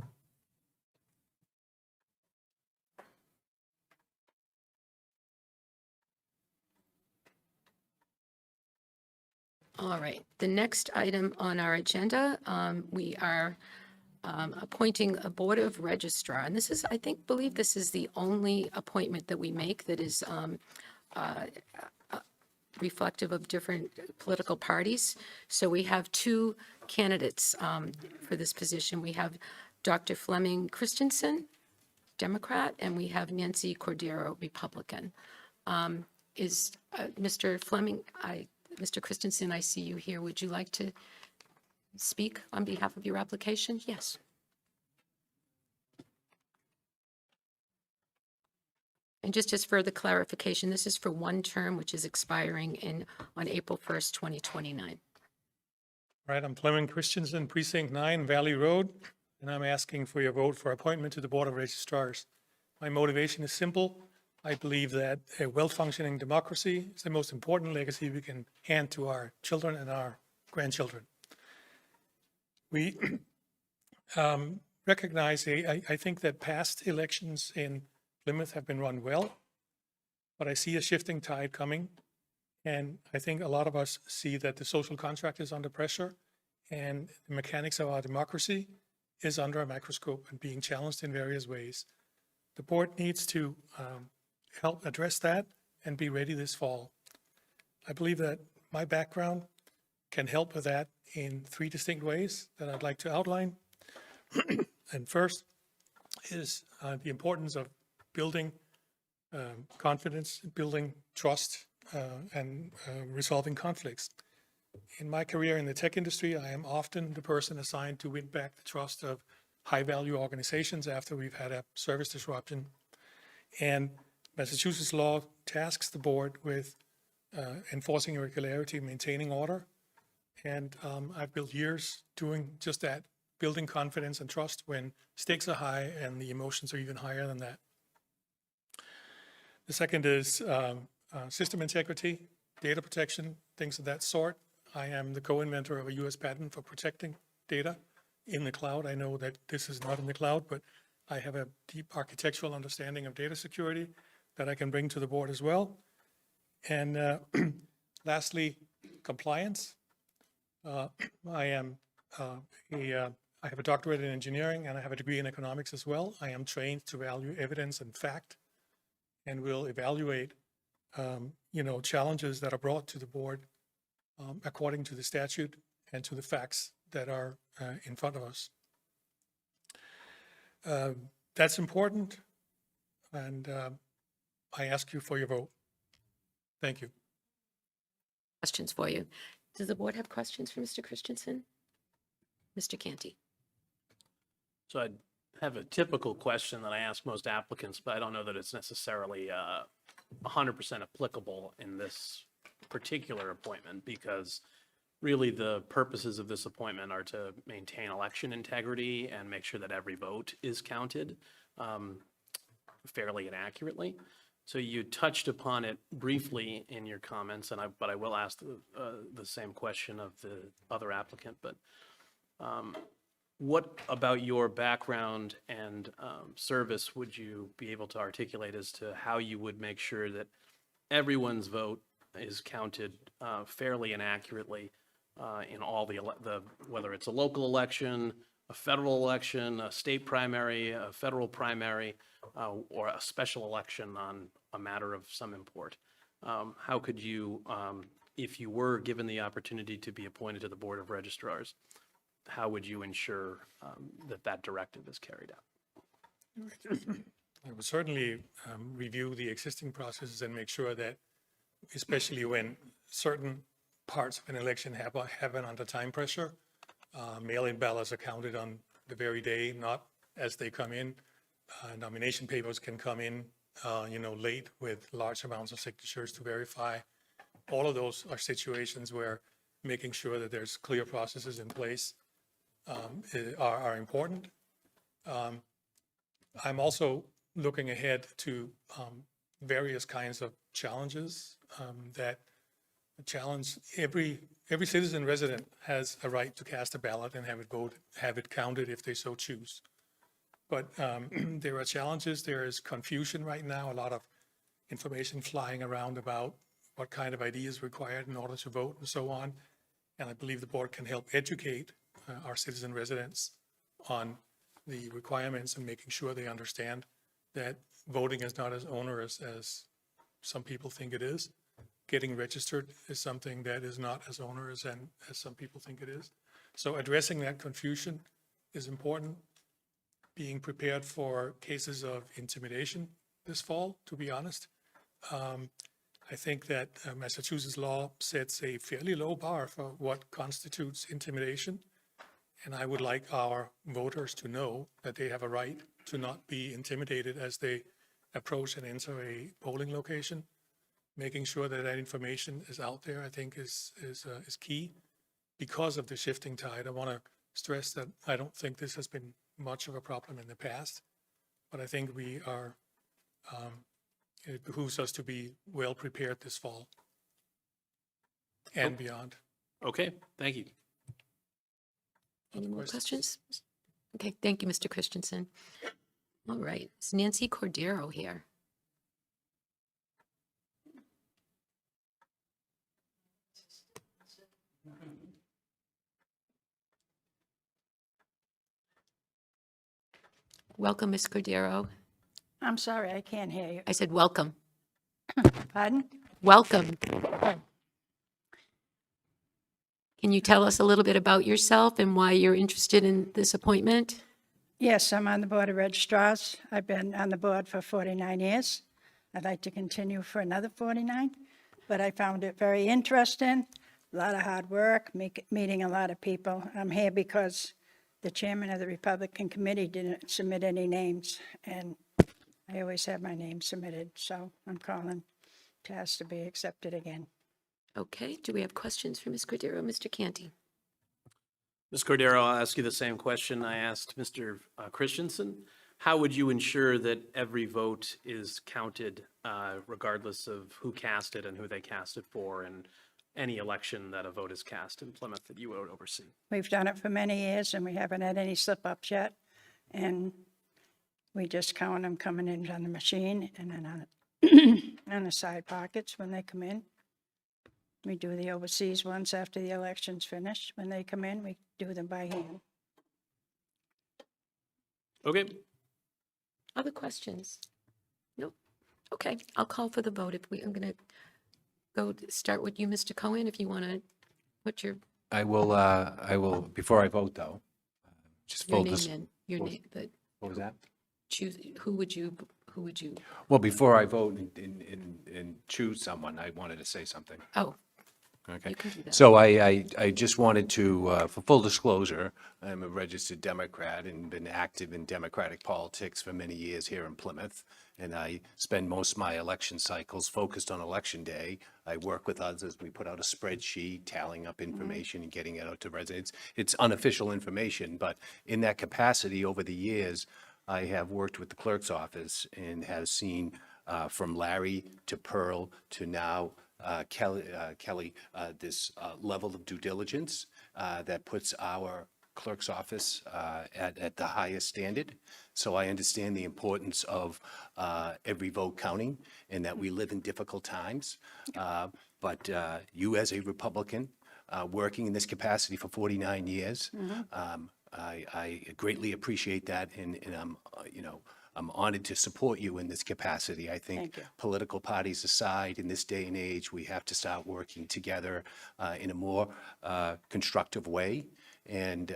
All right, the next item on our agenda, we are appointing a Board of Registrar. And this is, believe this is the only appointment that we make that is reflective of different political parties. So we have two candidates for this position. We have Dr. Fleming Christensen, Democrat, and we have Nancy Cordero, Republican. Is Mr. Fleming, Mr. Christensen, I see you here. Would you like to speak on behalf of your application? Yes. And just as further clarification, this is for one term, which is expiring on April 1st, 2029. Right, I'm Fleming Christensen, Precinct 9, Valley Road, and I'm asking for your vote for appointment to the Board of Registrars. My motivation is simple. I believe that a well-functioning democracy is the most important legacy we can hand to our children and our grandchildren. We recognize, I think that past elections in Plymouth have been run well, but I see a shifting tide coming. And I think a lot of us see that the social contract is under pressure and the mechanics of our democracy is under a microscope and being challenged in various ways. The board needs to help address that and be ready this fall. I believe that my background can help with that in three distinct ways that I'd like to outline. And first is the importance of building confidence, building trust, and resolving conflicts. In my career in the tech industry, I am often the person assigned to win back the trust of high-value organizations after we've had a service disruption. And Massachusetts law tasks the board with enforcing regularity, maintaining order. And I've built years doing just that, building confidence and trust when stakes are high and the emotions are even higher than that. The second is system integrity, data protection, things of that sort. I am the co-inventor of a US patent for protecting data in the cloud. I know that this is not in the cloud, but I have a deep architectural understanding of data security that I can bring to the board as well. And lastly, compliance. I have a doctorate in engineering and I have a degree in economics as well. I am trained to value evidence and fact and will evaluate challenges that are brought to the board according to the statute and to the facts that are in front of us. That's important, and I ask you for your vote. Thank you. questions for you. Does the board have questions for Mr. Christensen? Mr. Canty? So I have a typical question that I ask most applicants, but I don't know that it's necessarily 100% applicable in this particular appointment, because really the purposes of this appointment are to maintain election integrity and make sure that every vote is counted fairly and accurately. So you touched upon it briefly in your comments, but I will ask the same question of the other applicant. But what about your background and service would you be able to articulate as to how you would make sure that everyone's vote is counted fairly and accurately in all the whether it's a local election, a federal election, a state primary, a federal primary, or a special election on a matter of some import? How could you, if you were given the opportunity to be appointed to the Board of Registrars, how would you ensure that directive is carried out? I would certainly review the existing processes and make sure that, especially when certain parts of an election happen under time pressure, mail-in ballots are counted on the very day, not as they come in. Nomination papers can come in, late with large amounts of signatures to verify. All of those are situations where making sure that there's clear processes in place are important. I'm also looking ahead to various kinds of challenges that challenge every citizen resident has a right to cast a ballot and have it counted if they so choose. But there are challenges. There is confusion right now, a lot of information flying around about what kind of ID is required in order to vote and so on. And I believe the board can help educate our citizen residents on the requirements and making sure they understand that voting is not as onerous as some people think it is. Getting registered is something that is not as onerous as some people think it is. So addressing that confusion is important. Being prepared for cases of intimidation this fall, to be honest. I think that Massachusetts law sets a fairly low bar for what constitutes intimidation. And I would like our voters to know that they have a right to not be intimidated as they approach and enter a polling location. Making sure that that information is out there, I think, is key. Because of the shifting tide, I want to stress that I don't think this has been much of a problem in the past, but I think we are, it behooves us to be well prepared this fall and beyond. Okay, thank you. Any more questions? Okay, thank you, Mr. Christensen. All right, is Nancy Cordero here? Welcome, Ms. Cordero. I'm sorry, I can't hear you. I said welcome. Pardon? Welcome. Can you tell us a little bit about yourself and why you're interested in this appointment? Yes, I'm on the Board of Registrars. I've been on the board for 49 years. I'd like to continue for another 49, but I found it very interesting, a lot of hard work, meeting a lot of people. I'm here because the chairman of the Republican Committee didn't submit any names, and I always have my name submitted, so I'm calling to ask to be accepted again. Okay, do we have questions for Ms. Cordero? Mr. Canty? Ms. Cordero, I'll ask you the same question I asked Mr. Christensen. How would you ensure that every vote is counted regardless of who cast it and who they cast it for, and any election that a vote is cast in Plymouth that you would oversee? We've done it for many years, and we haven't had any slip-ups yet, and we just count them coming in on the machine and then on the side pockets when they come in. We do the overseas ones after the election's finished. When they come in, we do them by hand. Okay. Other questions? Nope. Okay, I'll call for the vote. I'm going to start with you, Mr. Cohen, if you want to put your I will, before I vote though, just your full name dis- in, your name, but What was that? choose, who would you, Well, before I vote and choose someone, I wanted to say something. oh, Okay. You can do that. So I just wanted to, for full disclosure, I'm a registered Democrat and been active in Democratic politics for many years here in Plymouth. And I spend most of my election cycles focused on Election Day. I work with others. We put out a spreadsheet, tallying up information and getting it out to residents. It's unofficial information, but in that capacity over the years, I have worked with the clerk's office and have seen from Larry to Pearl to now Kelly, this level of due diligence that puts our clerk's office at the highest standard. So I understand the importance of every vote counting and that we live in difficult times. But you as a Republican, working in this capacity for 49 years, I greatly appreciate that, and I'm, I'm honored to support you in this capacity. I think political parties aside, in this day and age, we have to start working together in a more constructive way. And,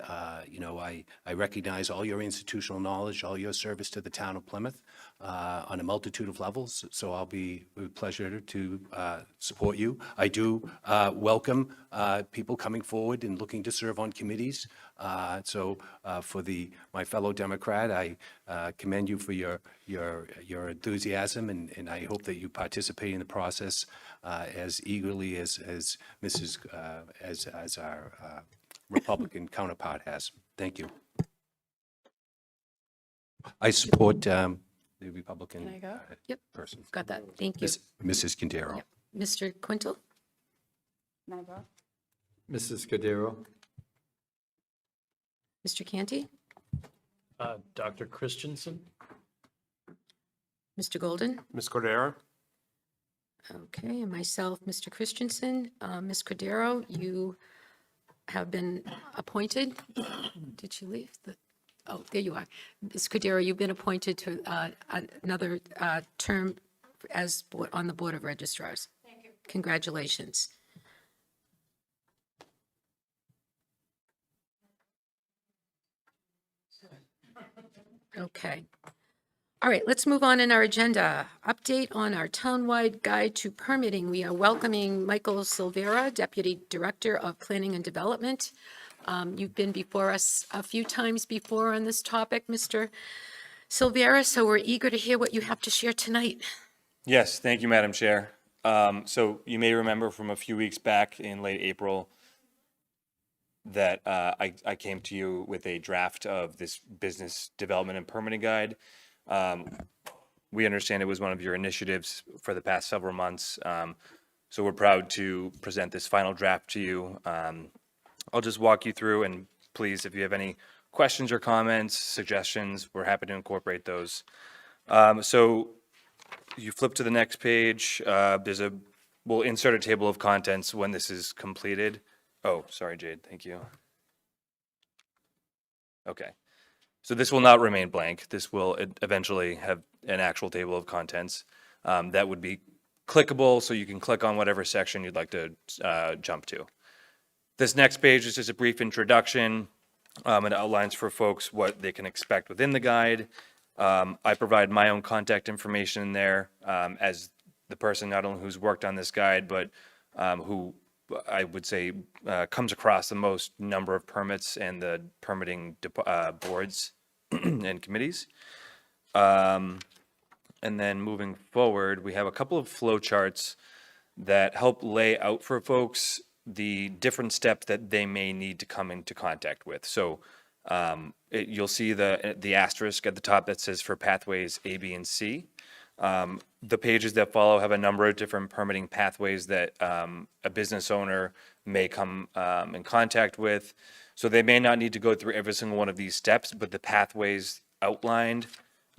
I recognize all your institutional knowledge, all your service to the town of Plymouth on a multitude of levels. So I'll be a pleasure to support you. I do welcome people coming forward and looking to serve on committees. So for my fellow Democrat, I commend you for your enthusiasm, and I hope that you participate in the process as eagerly as Mrs. as our Republican counterpart has. Thank you. I support the Republican Can I go? Yep. person. Got that. Thank you. Mrs. Quintero. Yep. Mr. Quintel? Mrs. Cordero? Mr. Canty? Dr. Christensen? Mr. Golden? Ms. Cordero? Okay, and myself, Mr. Christensen. Ms. Cordero, you have been appointed. Did she leave? Oh, there you are. Ms. Cordero, you've been appointed to another term on the Board of Registrars. Thank you. Congratulations. Okay. All right, let's move on in our agenda. Update on our townwide guide to permitting. We are welcoming Michael Silvera, Deputy Director of Planning and Development. You've been before us a few times before on this topic, Mr. Silvera, so we're eager to hear what you have to share tonight. Yes, thank you, Madam Chair. So you may remember from a few weeks back in late April that I came to you with a draft of this business development and permitting guide. We understand it was one of your initiatives for the past several months. So we're proud to present this final draft to you. I'll just walk you through, and please, if you have any questions or comments, suggestions, we're happy to incorporate those. So you flip to the next page. We'll insert a table of contents when this is completed. Oh, sorry, Jade. Thank you. Okay. So this will not remain blank. This will eventually have an actual table of contents that would be clickable, so you can click on whatever section you'd like to jump to. This next page is just a brief introduction. It outlines for folks what they can expect within the guide. I provide my own contact information in there as the person not only who's worked on this guide, but who I would say comes across the most number of permits and the permitting boards and committees. And then moving forward, we have a couple of flow charts that help lay out for folks the different steps that they may need to come into contact with. So you'll see the asterisk at the top that says for pathways A, B, and C. The pages that follow have a number of different permitting pathways that a business owner may come in contact with. So they may not need to go through every single one of these steps, but the pathways outlined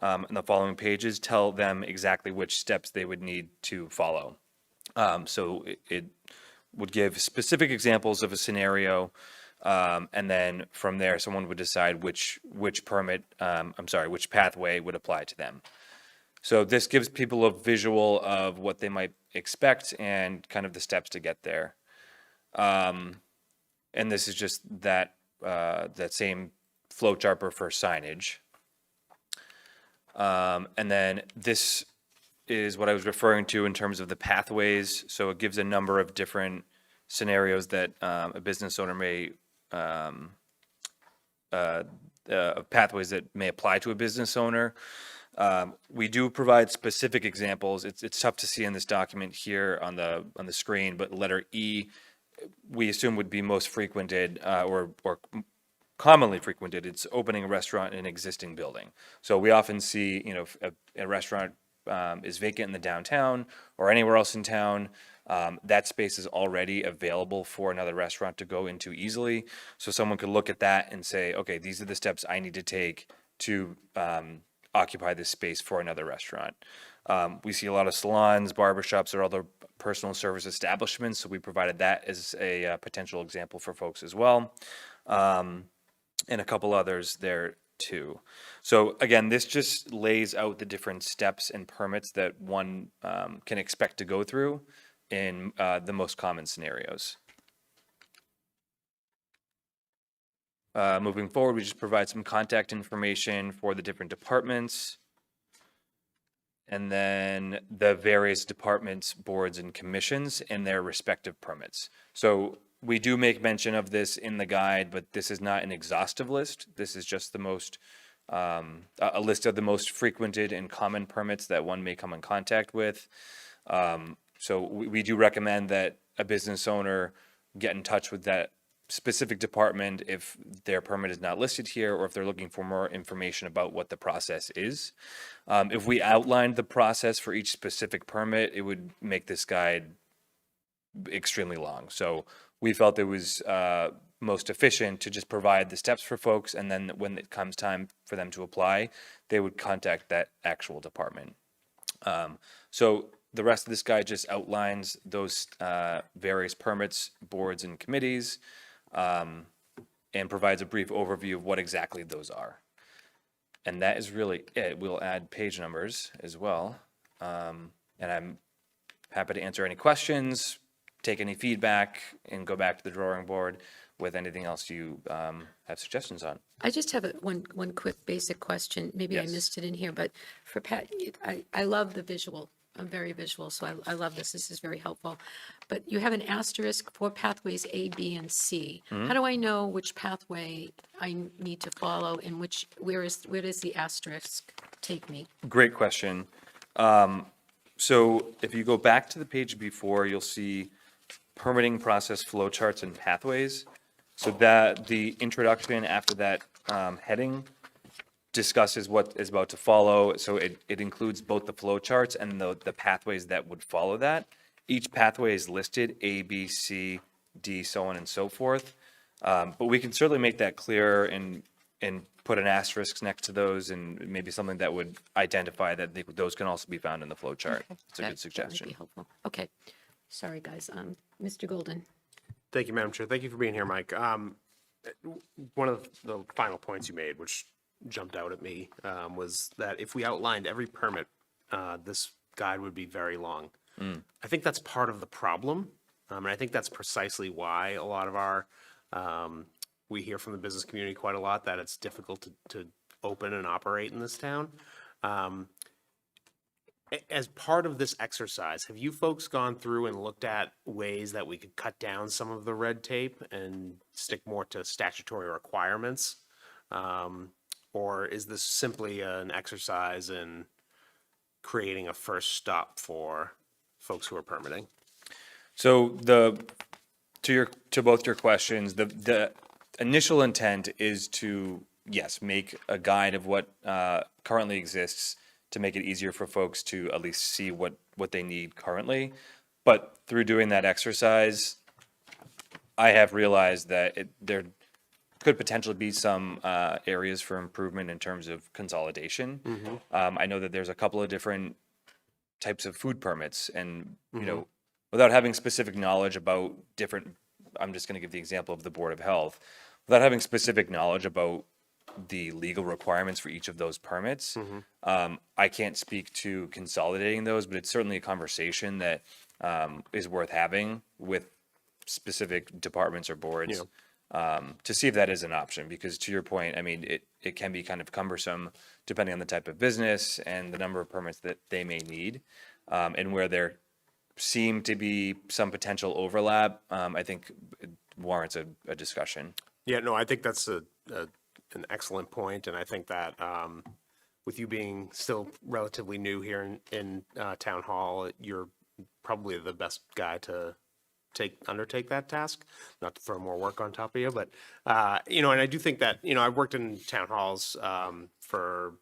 in the following pages tell them exactly which steps they would need to follow. So it would give specific examples of a scenario, and then from there, someone would decide which pathway would apply to them. So this gives people a visual of what they might expect and kind of the steps to get there. And this is just that same flow chart for signage. And then this is what I was referring to in terms of the pathways. So it gives a number of different scenarios that a business owner may, pathways that may apply to a business owner. We do provide specific examples. It's tough to see in this document here on the screen, but letter E, we assume would be most frequented or commonly frequented. It's opening a restaurant in an existing building. So we often see, if a restaurant is vacant in the downtown or anywhere else in town, that space is already available for another restaurant to go into easily. So someone could look at that and say, okay, these are the steps I need to take to occupy this space for another restaurant. We see a lot of salons, barbershops, or other personal service establishments, so we provided that as a potential example for folks as well, and a couple others there too. So again, this just lays out the different steps and permits that one can expect to go through in the most common scenarios. Moving forward, we just provide some contact information for the different departments, and then the various departments, boards, and commissions and their respective permits. So we do make mention of this in the guide, but this is not an exhaustive list. This is just the most, a list of the most frequented and common permits that one may come in contact with. So we do recommend that a business owner get in touch with that specific department if their permit is not listed here, or if they're looking for more information about what the process is. If we outlined the process for each specific permit, it would make this guide extremely long. So we felt it was most efficient to just provide the steps for folks, and then when it comes time for them to apply, they would contact that actual department. So the rest of this guide just outlines those various permits, boards, and committees, and provides a brief overview of what exactly those are. And that is really it. We'll add page numbers as well. And I'm happy to answer any questions, take any feedback, and go back to the drawing board with anything else you have suggestions on. I just have one quick basic question. Maybe I missed it in here, but for Pat, I love the visual. I'm very visual, so I love this. This is very helpful. But you have an asterisk for pathways A, B, and C. How do I know which pathway I need to follow and where does the asterisk take me? Great question. So if you go back to the page before, you'll see permitting process flowcharts and pathways. So that the introduction after that heading discusses what is about to follow. So it includes both the flowcharts and the pathways that would follow that. Each pathway is listed, A, B, C, D, so on and so forth. But we can certainly make that clearer and put an asterisk next to those, and maybe something that would identify that those can also be found in the flowchart. It's a good suggestion. That might be helpful. Okay. Sorry, guys. Mr. Golden. Thank you, Madam Chair. Thank you for being here, Mike. One of the final points you made, which jumped out at me, was that if we outlined every permit, this guide would be very long. I think that's part of the problem, and I think that's precisely why a lot of our, we hear from the business community quite a lot that it's difficult to open and operate in this town. As part of this exercise, have you folks gone through and looked at ways that we could cut down some of the red tape and stick more to statutory requirements? Or is this simply an exercise in creating a first stop for folks who are permitting? So to both your questions, the initial intent is to, yes, make a guide of what currently exists to make it easier for folks to at least see what they need currently. But through doing that exercise, I have realized that there could potentially be some areas for improvement in terms of consolidation. I know that there's a couple of different types of food permits, and you know, without having specific knowledge about different, I'm just going to give the example of the Board of Health, without having specific knowledge about the legal requirements for each of those permits. I can't speak to consolidating those, but it's certainly a conversation that is worth having with specific departments or boards to see if that is an option. Because to your point, I mean, it can be kind of cumbersome depending on the type of business and the number of permits that they may need, and where they're seem to be some potential overlap, I think it warrants a discussion. Yeah, no, I think that's an excellent point, and I think that with you being still relatively new here in Town Hall, you're probably the best guy to undertake that task, not to throw more work on top of you, but, and I do think that, I've worked in town halls for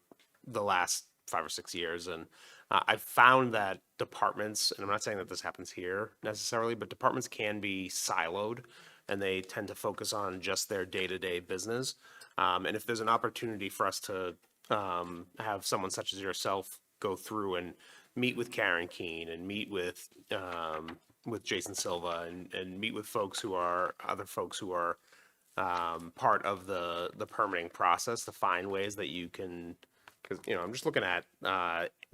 the last 5 or 6 years, and I've found that departments, and I'm not saying that this happens here necessarily, but departments can be siloed, and they tend to focus on just their day-to-day business. And if there's an opportunity for us to have someone such as yourself go through and meet with Karen Keene and meet with Jason Silva and meet with other folks who are part of the permitting process to find ways that you can, because, I'm just looking at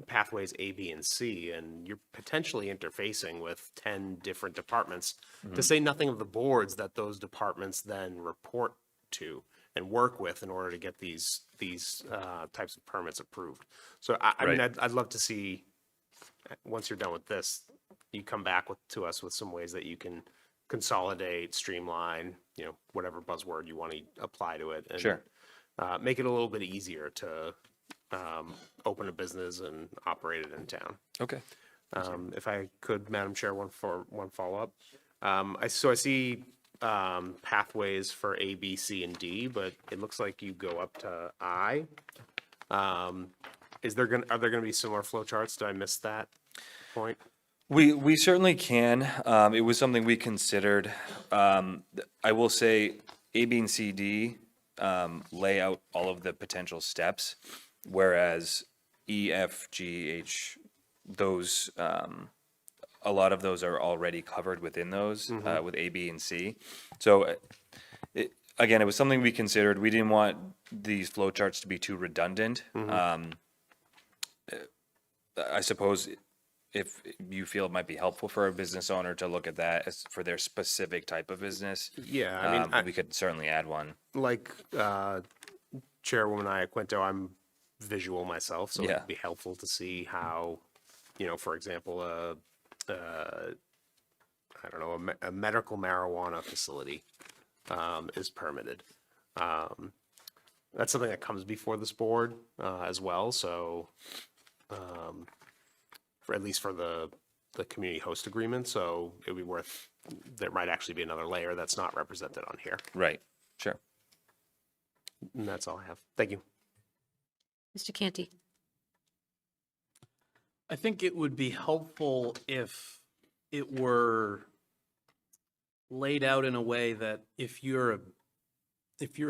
pathways A, B, and C, and you're potentially interfacing with 10 different departments, to say nothing of the boards that those departments then report to and work with in order to get these types of permits approved. So I mean, I'd love to see, once you're done with this, you come back to us with some ways that you can consolidate, streamline, whatever buzzword you want to apply to it, and Sure. Make it a little bit easier to open a business and operate it in town. Okay. If I could, Madam Chair, one follow-up. I see pathways for A, B, C, and D, but it looks like you go up to I. Are there gonna be similar flowcharts? Did I miss that point? We certainly can. It was something we considered. I will say A, B, and C, D lay out all of the potential steps, whereas E, F, G, H, those a lot of those are already covered within those with A, B, and C. So again, it was something we considered. We didn't want these flowcharts to be too redundant. I suppose if you feel it might be helpful for a business owner to look at that as for their specific type of business. Yeah, I mean, we could certainly add one. Like Chairwoman Iaquinto, I'm visual myself, so it'd be helpful to see how, for example, I don't know, a medical marijuana facility is permitted. That's something that comes before this board as well. So, for at least for the community host agreement, so it would be worth. There might actually be another layer that's not represented on here. Right. Sure. And that's all I have. Thank you. Mr. Canty? I think it would be helpful if it were laid out in a way that if you're a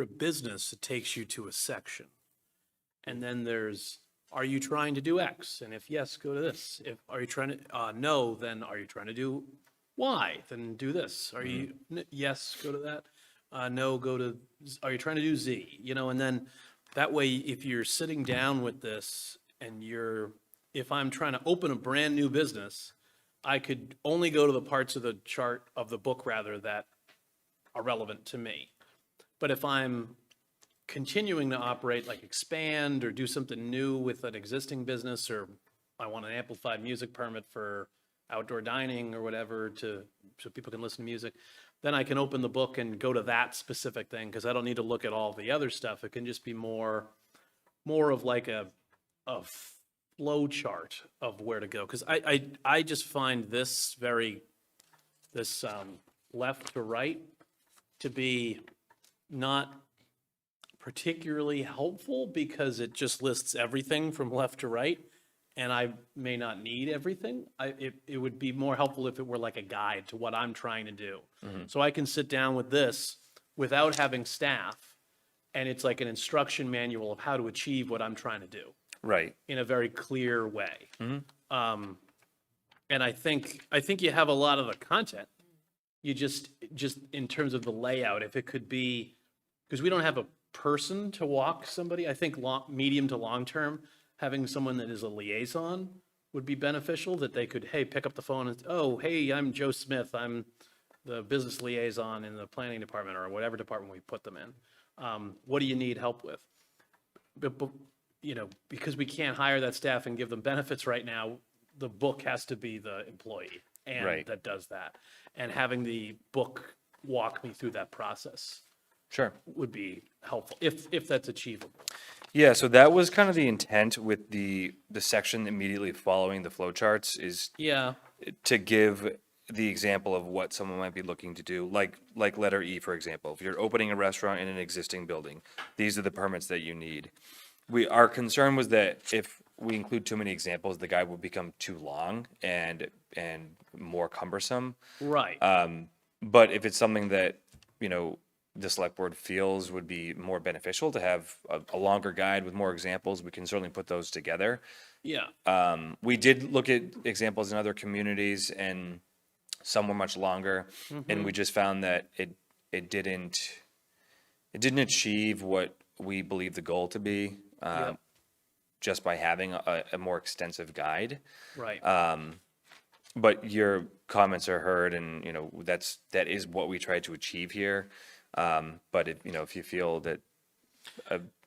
business, it takes you to a section. And then there's, are you trying to do X? And if yes, go to this. If are you trying to no, then are you trying to do Y? Then do this. Are you yes, go to that. No, go to, are you trying to do Z? And then that way, if you're sitting down with this and if I'm trying to open a brand new business, I could only go to the parts of the chart of the book rather that are relevant to me. But if I'm continuing to operate, like expand or do something new with an existing business, or I want an amplified music permit for outdoor dining or whatever so people can listen to music, then I can open the book and go to that specific thing, because I don't need to look at all the other stuff. It can just be more of like a flow chart of where to go. Because I just find this left to right to be not particularly helpful, because it just lists everything from left to right, and I may not need everything. It would be more helpful if it were like a guide to what I'm trying to do. So I can sit down with this without having staff, and it's like an instruction manual of how to achieve what I'm trying to do. Right. In a very clear way. And I think you have a lot of the content. You just in terms of the layout, if it could be, because we don't have a person to walk somebody, I think medium to long term, having someone that is a liaison would be beneficial, that they could, hey, pick up the phone and, oh, hey, I'm Joe Smith. I'm the business liaison in the planning department or whatever department we put them in. What do you need help with? But because we can't hire that staff and give them benefits right now, the book has to be the employee. and Right. that does that. And having the book walk me through that process Sure. would be helpful, if that's achievable. Yeah, so that was kind of the intent with the section immediately following the flowcharts is Yeah, to give the example of what someone might be looking to do, like letter E, for example. If you're opening a restaurant in an existing building, these are the permits that you need. Our concern was that if we include too many examples, the guide will become too long and more cumbersome. right. But if it's something that, the select board feels would be more beneficial to have a longer guide with more examples, we can certainly put those together. Yeah, We did look at examples in other communities and some were much longer. And we just found that it didn't achieve what we believe the goal to be, Yep. just by having a more extensive guide. right. But your comments are heard and, that is what we tried to achieve here. But if you feel that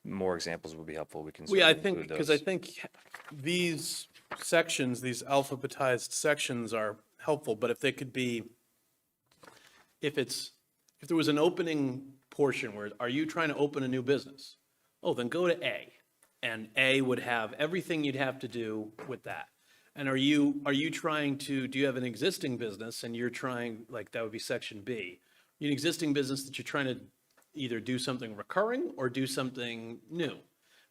more examples would be helpful, we can Well, yeah, I certainly think, include because those. I think these sections, these alphabetized sections are helpful, but if they could be, if there was an opening portion where, are you trying to open a new business? Oh, then go to A, and A would have everything you'd have to do with that. And are you trying to, do you have an existing business and you're trying, like, that would be section B. An existing business that you're trying to either do something recurring or do something new.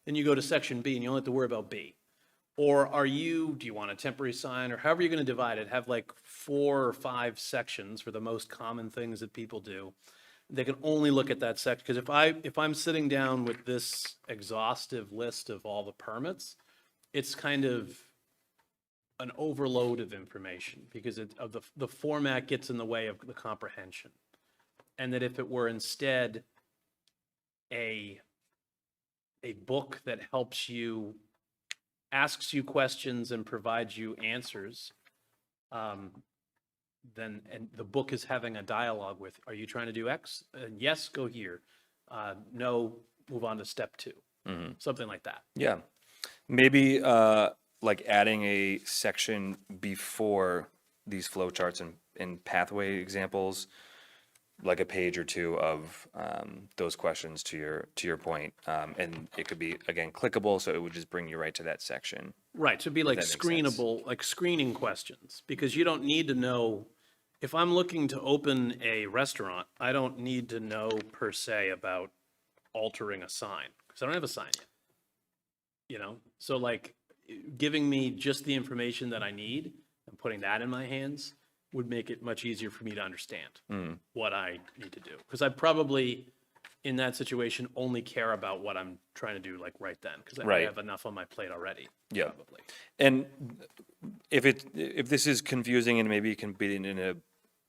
Then you go to section B and you only have to worry about B. Or do you want a temporary sign or however you're going to divide it, have like 4 or 5 sections for the most common things that people do. They can only look at that section. Because if I'm sitting down with this exhaustive list of all the permits, it's kind of an overload of information because the format gets in the way of the comprehension. And that if it were instead a book that helps you, asks you questions and provides you answers, then, and the book is having a dialogue with, are you trying to do X? Yes, go here. No, move on to step 2. Something like that. Yeah, maybe like adding a section before these flowcharts and pathway examples, like a page or 2 of those questions to your point, and it could be again clickable, so it would just bring you right to that section. Right, so it'd be like that makes sense. screenable, like screening questions, because you don't need to know, if I'm looking to open a restaurant, I don't need to know per se about altering a sign, because I don't have a sign yet. So like giving me just the information that I need and putting that in my hands would make it much easier for me to understand what I need to do. Because I probably, in that situation, only care about what I'm trying to do like right then, because I Right. have enough on my plate already. Yeah. Probably. And if this is confusing and maybe you can be in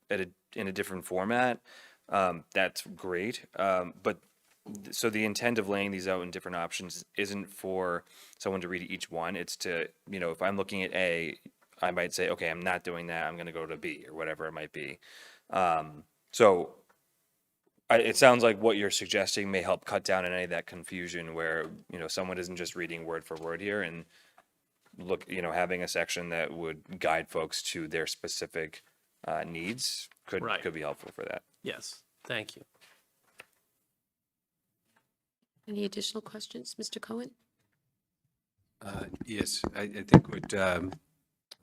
a different format, that's great. But so the intent of laying these out in different options isn't for someone to read each one. It's to, if I'm looking at A, I might say, okay, I'm not doing that. I'm going to go to B or whatever it might be. So it sounds like what you're suggesting may help cut down on any of that confusion where, someone isn't just reading word for word here and having a section that would guide folks to their specific needs could be helpful for that. Yes, thank you. Any additional questions, Mr. Cohen? Yes, I think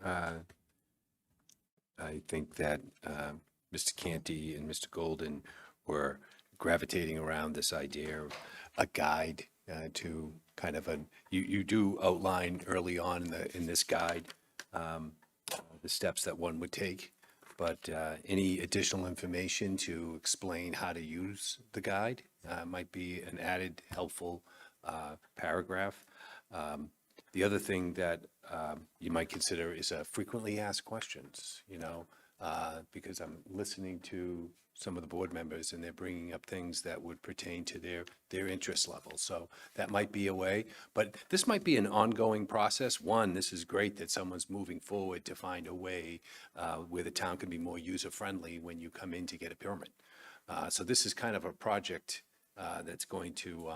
I think that Mr. Canty and Mr. Golden were gravitating around this idea of a guide to kind of you do outline early on in this guide the steps that one would take, but any additional information to explain how to use the guide might be an added helpful paragraph. The other thing that you might consider is frequently asked questions, because I'm listening to some of the board members and they're bringing up things that would pertain to their interest level. So that might be a way, but this might be an ongoing process. One, this is great that someone's moving forward to find a way where the town can be more user-friendly when you come in to get a permit. So this is kind of a project that's going to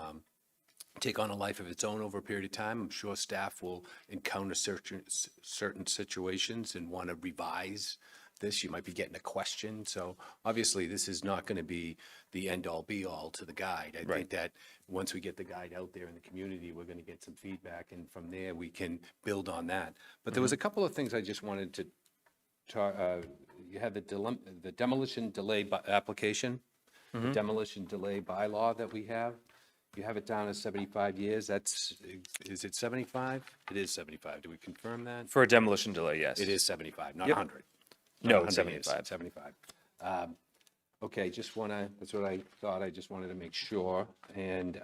take on a life of its own over a period of time. I'm sure staff will encounter certain situations and want to revise this, you might be getting a question. So obviously, this is not going to be the end-all, be-all to the guide. I think that once we get the guide out there in the community, we're going to get some feedback, and from there, we can build on that. But there was a couple of things I just wanted to talk, you had the demolition delay application, the demolition delay bylaw that we have. You have it down as 75 years. Is it 75? It is 75. Do we confirm that? For a demolition delay, yes. It is 75, not Yep. 100. No, 100 it's years, 75. 75. Okay, that's what I thought. I just wanted to make sure. And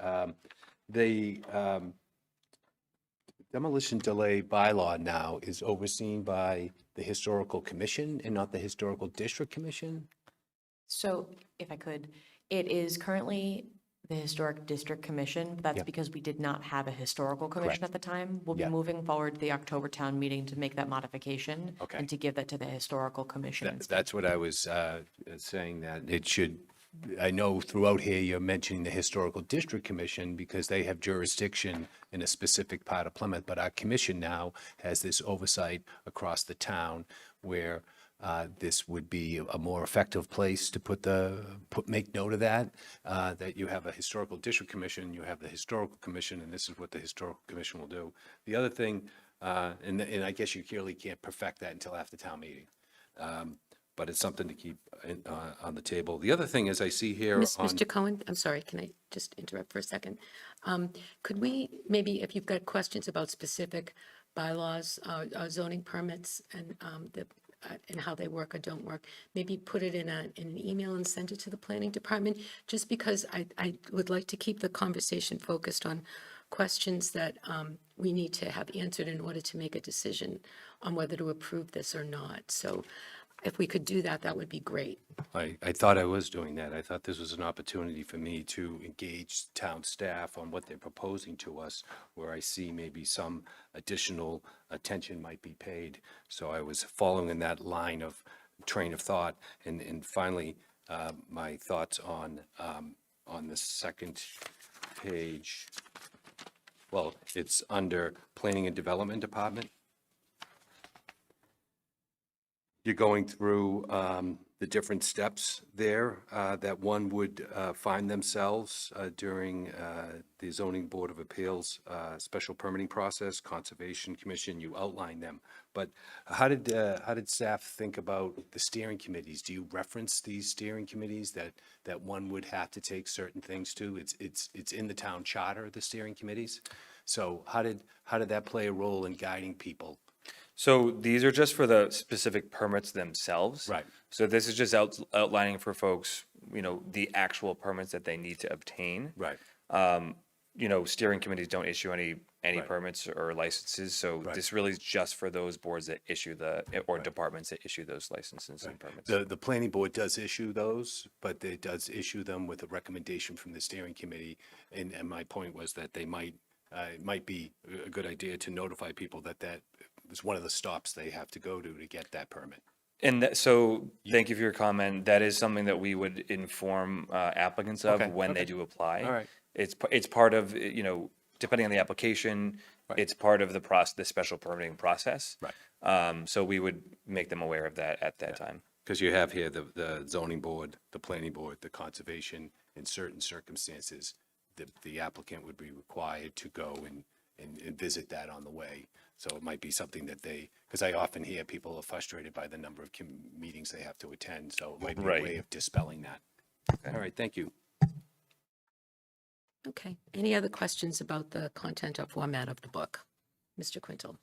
the demolition delay bylaw now is overseen by the Historical Commission and not the Historical District Commission? So if I could, it is currently the Historic District Commission. That's Yeah. because we did not have a historical commission Correct. at the time. We'll be Yeah. moving forward to the October town meeting to make that modification Okay. and to give that to the historical commission. instead. That's what I was saying, that it should, I know throughout here you're mentioning the Historical District Commission because they have jurisdiction in a specific part of Plymouth, but our commission now has this oversight across the town where this would be a more effective place to make note of that you have a Historical District Commission, you have the Historical Commission, and this is what the Historical Commission will do. The other thing, and I guess you clearly can't perfect that until after town meeting, but it's something to keep on the table. The other thing is I see here on. Mr. Cohen, I'm sorry, can I just interrupt for a second? Could we, maybe if you've got questions about specific bylaws, zoning permits, and how they work or don't work, maybe put it in an email and send it to the planning department, just because I would like to keep the conversation focused on questions that we need to have answered in order to make a decision on whether to approve this or not. So if we could do that, that would be great. I thought I was doing that. I thought this was an opportunity for me to engage town staff on what they're proposing to us, where I see maybe some additional attention might be paid. So I was following in that train of thought. And finally, my thoughts on the second page. Well, it's under Planning and Development Department. You're going through the different steps there that one would find themselves during the Zoning Board of Appeals special permitting process, Conservation Commission, you outline them. But how did staff think about the steering committees? Do you reference these steering committees that one would have to take certain things to? It's in the town charter, the steering committees. So how did that play a role in guiding people? So these are just for the specific permits themselves. Right. So this is just outlining for folks, the actual permits that they need to obtain. Right. Steering committees don't issue any Right. permits or licenses. So Right. this really is just for those boards that issue or departments that issue those licenses and permits. The planning board does issue those, but it does issue them with a recommendation from the steering committee. And my point was that they might, it might be a good idea to notify people that is one of the stops they have to go to get that permit. And so, thank you for your comment. That is something that we would inform applicants of Okay, when they okay. do apply. All right. It's part of, depending on the application, it's part of the special permitting process. Right. So we would make them aware of that at that time. Because you have here the zoning board, the planning board, the conservation, in certain circumstances, the applicant would be required to go and visit that on the way. So it might be something that because I often hear people are frustrated by the number of meetings they have to attend, so it might be a way of dispelling that. All right, thank you. Okay. Any other questions about the content or format of the book? Mr. Quintel?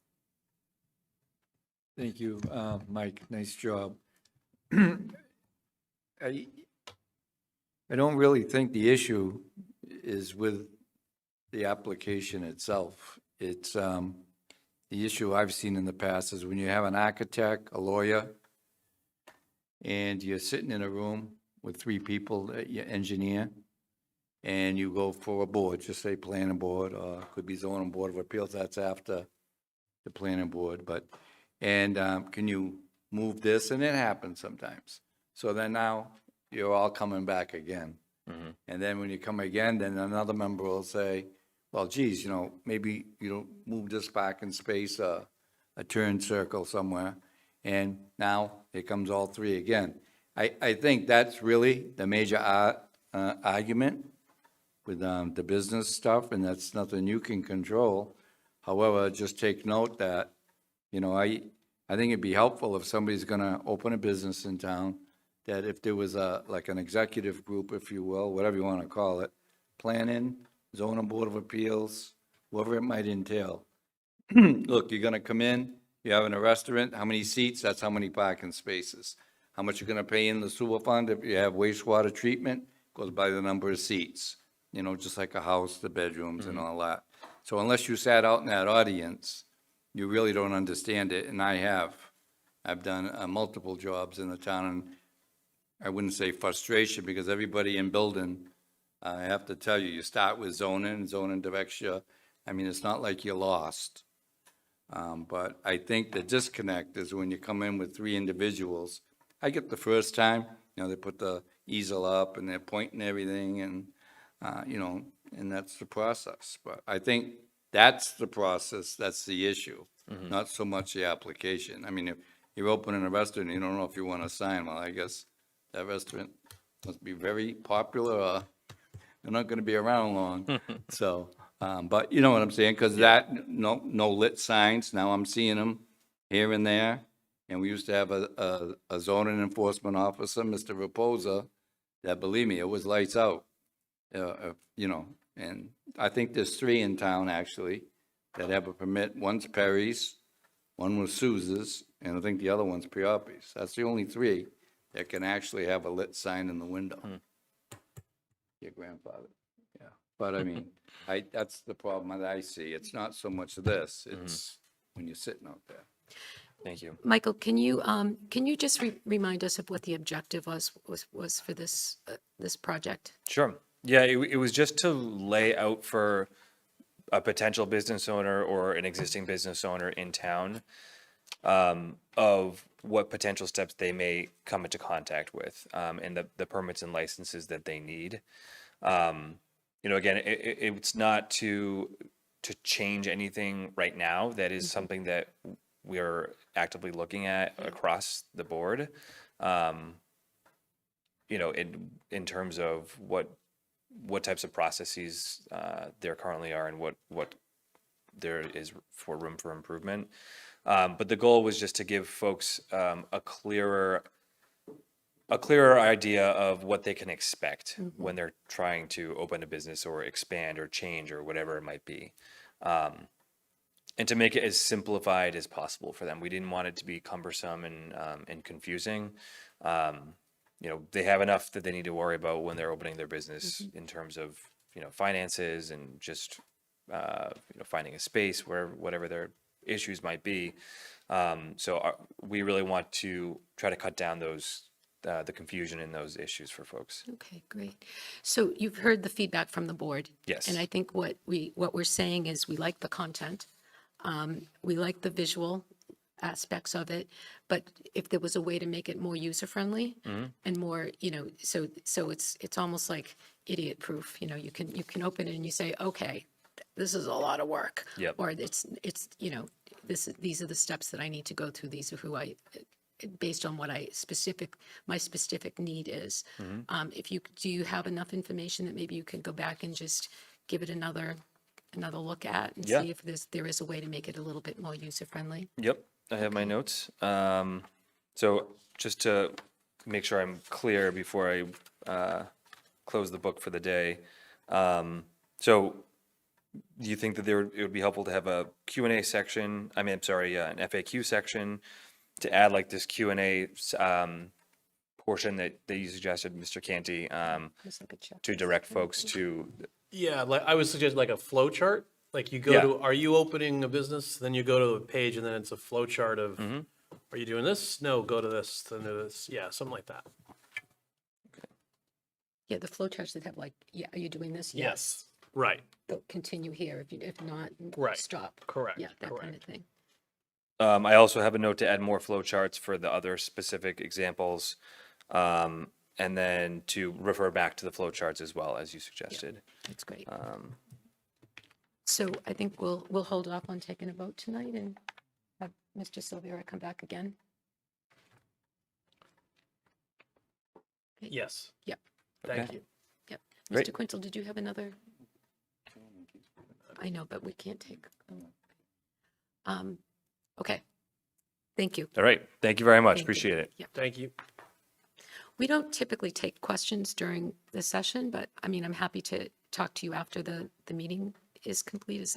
Thank you, Mike. Nice job. I don't really think the issue is with the application itself. It's the issue I've seen in the past is when you have an architect, a lawyer, and you're sitting in a room with three people, your engineer, and you go for a board, just say planning board, or could be zoning board of appeals, that's after the planning board, can you move this? And it happens sometimes. So then now you're all coming back again. And then when you come again, then another member will say, well, geez, maybe you don't move this parking space, a turn circle somewhere. And now here comes all three again. I think that's really the major argument with the business stuff, and that's nothing you can control. However, just take note that, you know, I think it'd be helpful if somebody's gonna open a business in town, that if there was like an executive group, if you will, whatever you wanna call it, planning, zoning board of appeals, whatever it might entail. Look, you're gonna come in, you're having a restaurant, how many seats, that's how many parking spaces. How much you're gonna pay in the sewer fund if you have wastewater treatment, goes by the number of seats. You know, just like a house, the bedrooms and all that. So unless you sat out in that audience, you really don't understand it, and I have. I've done multiple jobs in the town, and I wouldn't say frustration, because everybody in building, I have to tell you, you start with zoning directs you. I mean, it's not like you're lost. But I think the disconnect is when you come in with three individuals. I get the first time, you know, they put the easel up and they're pointing everything, and, you know, and that's the process. But I think that's the process, that's the issue, not so much the application. I mean, if you're opening a restaurant, you don't know if you want to sign, well, I guess that restaurant must be very popular, or they're not going to be around long. So, but you know what I'm saying? Because that, no lit signs, now I'm seeing them here and there. And we used to have a zoning enforcement officer, Mr. Reposa, that, believe me, it was lights out. You know, and I think there's three in town, actually, that have a permit. One's Perry's, one was Sousa's, and I think the other one's Priapi's. That's the only three that can actually have a lit sign in the window. Your grandfather, yeah. But I mean, that's the problem that I see. It's not so much this, it's when you're sitting out there. Thank you. Michael, can you just remind us of what the objective was for this, this project? Sure. Yeah, it was just to lay out for a potential business owner or an existing business owner in town of what potential steps they may come into contact with, and the permits and licenses that they need. You know, again, it's not to change anything right now. That is something that we're actively looking at across the board. You know, in terms of what types of processes there currently are, and what there is for room for improvement. But the goal was just to give folks a clearer idea of what they can expect when they're trying to open a business or expand or change or whatever it might be. And to make it as simplified as possible for them. We didn't want it to be cumbersome and confusing. You know, they have enough that they need to worry about when they're opening their business in terms of, you know, finances and just, you know, finding a space where whatever their issues might be. So we really want to try to cut down those, the confusion in those issues for folks. Okay, great. So you've heard the feedback from the board. Yes. And I think what we're saying is we like the content. We like the visual aspects of it, but if there was a way to make it more user-friendly and more, you know, so it's almost like idiot-proof, you know, you can open it and you say, okay, this is a lot of work. Yep. Or it's, you know, these are the steps that I need to go through. These are who based on what my specific need is. Do you have enough information that maybe you could go back and just give it another look at and see if there is a way to make it a little bit more user-friendly? Yep, I have my notes. So just to make sure I'm clear before I close the book for the day. So do you think that it would be helpful to have a Q&A section? I mean, I'm sorry, an FAQ section to add like this Q&A portion that you suggested, Mr. Canty, to direct folks to. Yeah, like I would suggest like a flow chart. Like you go to, are you opening a business? Then you go to a page and then it's a flow chart of, are you doing this? No, go to this, then do this. Yeah, something like that. Yeah, the flow charts that have like, are you doing this? Yes. Right. But continue here. If not, stop. Correct. Yeah, that kind of thing. I also have a note to add more flow charts for the other specific examples, and then to refer back to the flow charts as well, as you suggested. That's great. So I think we'll hold off on taking a vote tonight and have Mr. Silvera come back again. Yes. Yep, Thank you. yep. Great. Mr. Quintel, did you have another? I know, but we can't take. Okay, thank you. All right. Thank you very much. Thank you. Appreciate it. Yep. Thank you. We don't typically take questions during the session, but I mean, I'm happy to talk to you after the meeting is complete.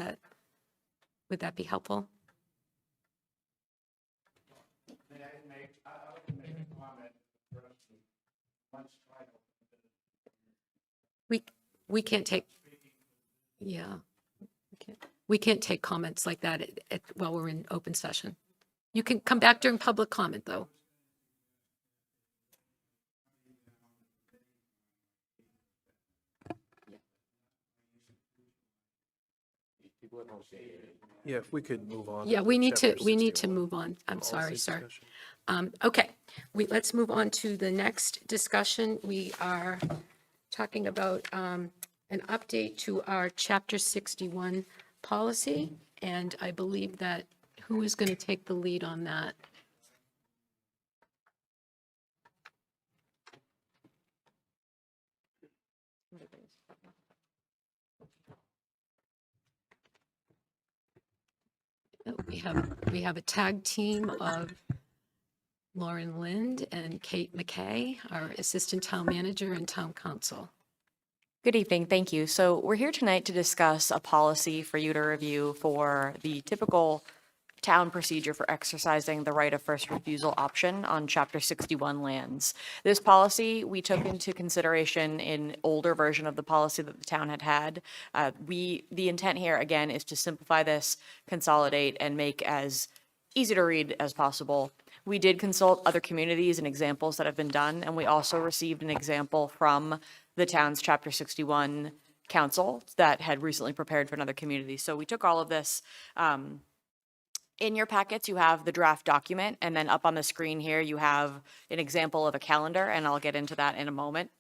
Would that be helpful? We can't take, yeah. We can't take comments like that while we're in open session. You can come back during public comment, though. Yeah, if we could move on. Yeah, we need to Chapter 61. move on. I'm sorry, Policy sir. discussion. Okay, let's move on to the next discussion. We are talking about an update to our Chapter 61 policy, and I believe that, who is going to take the lead on that? We have a tag team of Lauren Lind and Kate McKay, our Assistant Town Manager and Town Council. Good evening, thank you. So we're here tonight to discuss a policy for you to review for the typical town procedure for exercising the right of first refusal option on Chapter 61 lands. This policy we took into consideration in older version of the policy that the town had. The intent here, again, is to simplify this, consolidate, and make as easy to read as possible. We did consult other communities and examples that have been done, and we also received an example from the town's Chapter 61 council that had recently prepared for another community. So we took all of this. In your packets, you have the draft document, and then up on the screen here, you have an example of a calendar, and I'll get into that in a moment.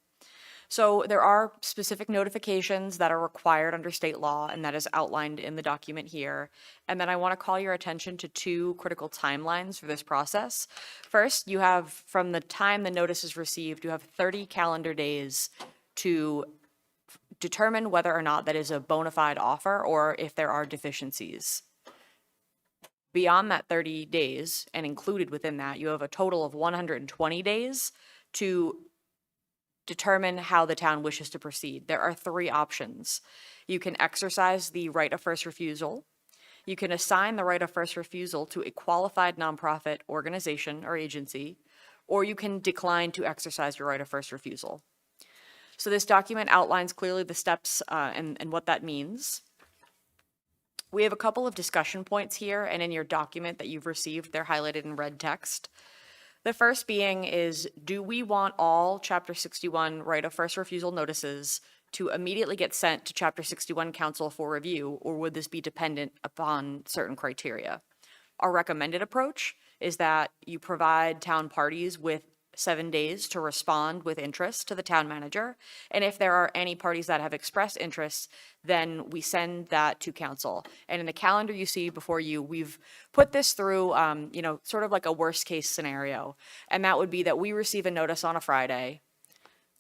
So there are specific notifications that are required under state law, and that is outlined in the document here. And then I want to call your attention to two critical timelines for this process. First, you have, from the time the notice is received, you have 30 calendar days to determine whether or not that is a bona fide offer or if there are deficiencies. Beyond that 30 days, and included within that, you have a total of 120 days to determine how the town wishes to proceed. There are three options. You can exercise the right of first refusal. You can assign the right of first refusal to a qualified nonprofit organization or agency, or you can decline to exercise your right of first refusal. So this document outlines clearly the steps and what that means. We have a couple of discussion points here, and in your document that you've received, they're highlighted in red text. The first being is, do we want all Chapter 61 right of first refusal notices to immediately get sent to Chapter 61 Council for review, or would this be dependent upon certain criteria? Our recommended approach is that you provide town parties with 7 days to respond with interest to the town manager. And if there are any parties that have expressed interest, then we send that to council. And in the calendar you see before you, we've put this through, sort of like a worst case scenario. And that would be that we receive a notice on a Friday.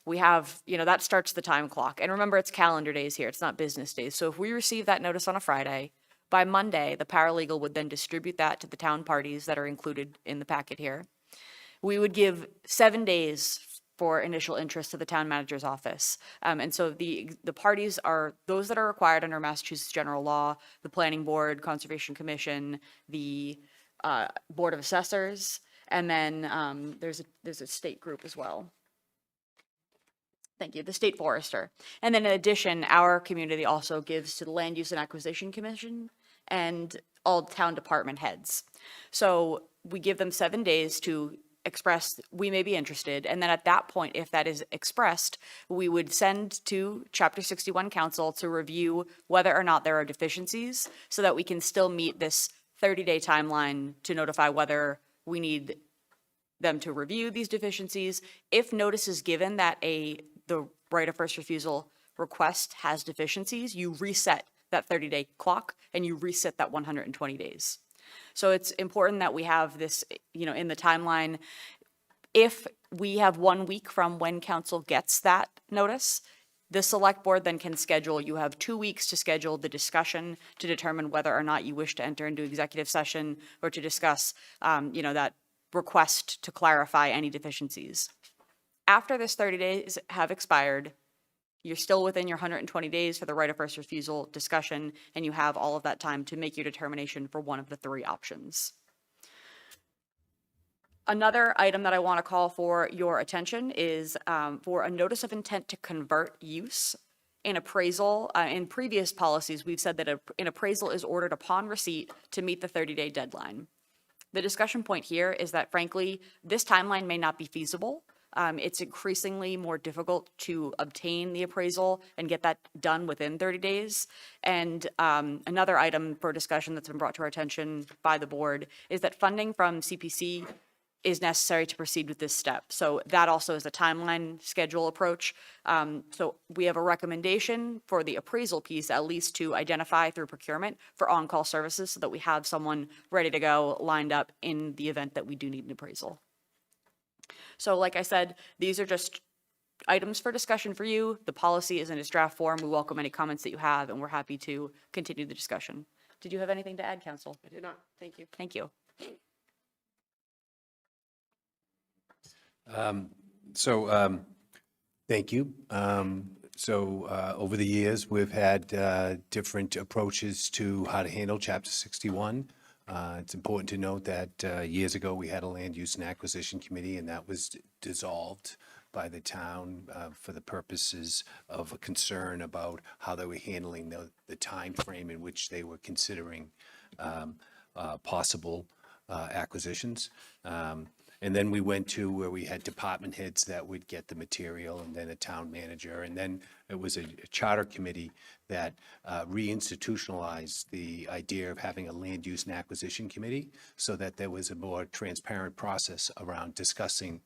We have, that starts the time clock. And remember, it's calendar days here, it's not business days. So if we receive that notice on a Friday, by Monday, the paralegal would then distribute that to the town parties that are included in the packet here. We would give 7 days for initial interest to the town manager's office. And so the parties are those that are required under Massachusetts general law, the planning board, conservation commission, the board of assessors, and then there's a state group as well. Thank you, the state forester. And then in addition, our community also gives to the Land Use and Acquisition Commission and all town department heads. So we give them 7 days to express we may be interested, and then at that point, if that is expressed, we would send to Chapter 61 Council to review whether or not there are deficiencies so that we can still meet this 30-day timeline to notify whether we need them to review these deficiencies. If notice is given that the right of first refusal request has deficiencies, you reset that 30-day clock and you reset that 120 days. So it's important that we have this, in the timeline. If we have 1 week from when council gets that notice. The select board then can schedule, you have 2 weeks to schedule the discussion to determine whether or not you wish to enter into executive session or to discuss, that request to clarify any deficiencies. After this 30 days have expired, you're still within your 120 days for the right of first refusal discussion, and you have all of that time to make your determination for one of the 3 options. Another item that I want to call for your attention is for a notice of intent to convert use. An appraisal, in previous policies, we've said that an appraisal is ordered upon receipt to meet the 30-day deadline. The discussion point here is that, frankly, this timeline may not be feasible. It's increasingly more difficult to obtain the appraisal and get that done within 30 days. And another item for discussion that's been brought to our attention by the board is that funding from CPC is necessary to proceed with this step. So that also is a timeline schedule approach. So we have a recommendation for the appraisal piece, at least to identify through procurement for on-call services so that we have someone ready to go lined up in the event that we do need an appraisal. So like I said, these are just items for discussion for you. The policy is in its draft form. We welcome any comments that you have, and we're happy to continue the discussion. Did you have anything to add, Council? I did not. Thank you. Thank you. Thank you. Over the years, we've had different approaches to how to handle Chapter 61. It's important to note that years ago, we had a Land Use and Acquisition Committee, and that was dissolved by the town for the purposes of a concern about how they were handling the time frame in which they were considering possible acquisitions. And then we went to where we had department heads that would get the material, and then a town manager. And then it was a charter committee that reinstitutionalized the idea of having a land use and acquisition committee so that there was a more transparent process around discussing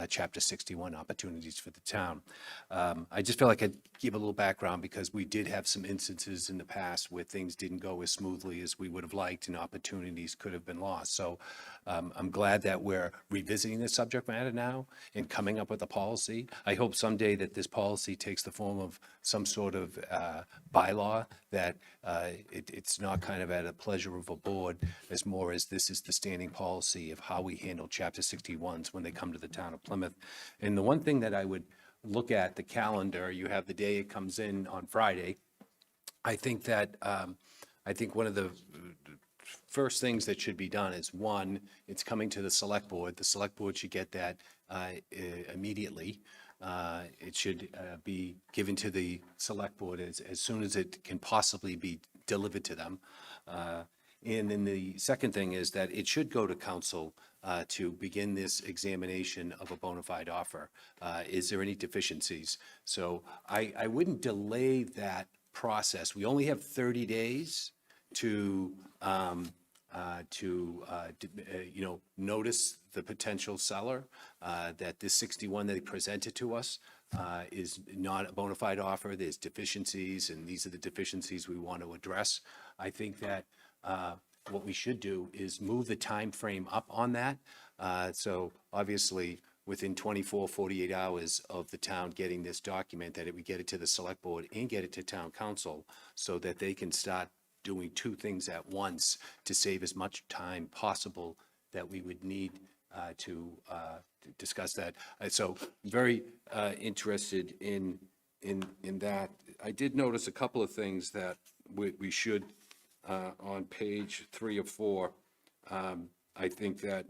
Chapter 61 opportunities for the town. I just feel like I'd give a little background because we did have some instances in the past where things didn't go as smoothly as we would have liked and opportunities could have been lost. So I'm glad that we're revisiting the subject matter now and coming up with a policy. I hope someday that this policy takes the form of some sort of bylaw that it's not kind of at a pleasure of a board as more as this is the standing policy of how we handle Chapter 61s when they come to the town of Plymouth. And the one thing that I would look at the calendar, you have the day it comes in on Friday. I think that, one of the first things that should be done is, one, it's coming to the select board. The select board should get that immediately. It should be given to the select board as soon as it can possibly be delivered to them. And then the second thing is that it should go to council to begin this examination of a bona fide offer. Is there any deficiencies? So I wouldn't delay that process. We only have 30 days to notice the potential seller that this 61 that he presented to us is not a bona fide offer. There's deficiencies, and these are the deficiencies we want to address. I think that what we should do is move the time frame up on that. So obviously, within 24, 48 hours of the town getting this document, that we get it to the select board and get it to town council so that they can start doing 2 things at once to save as much time possible that we would need to discuss that. So very interested in that. I did notice a couple of things that we should, on page 3 or 4, I think that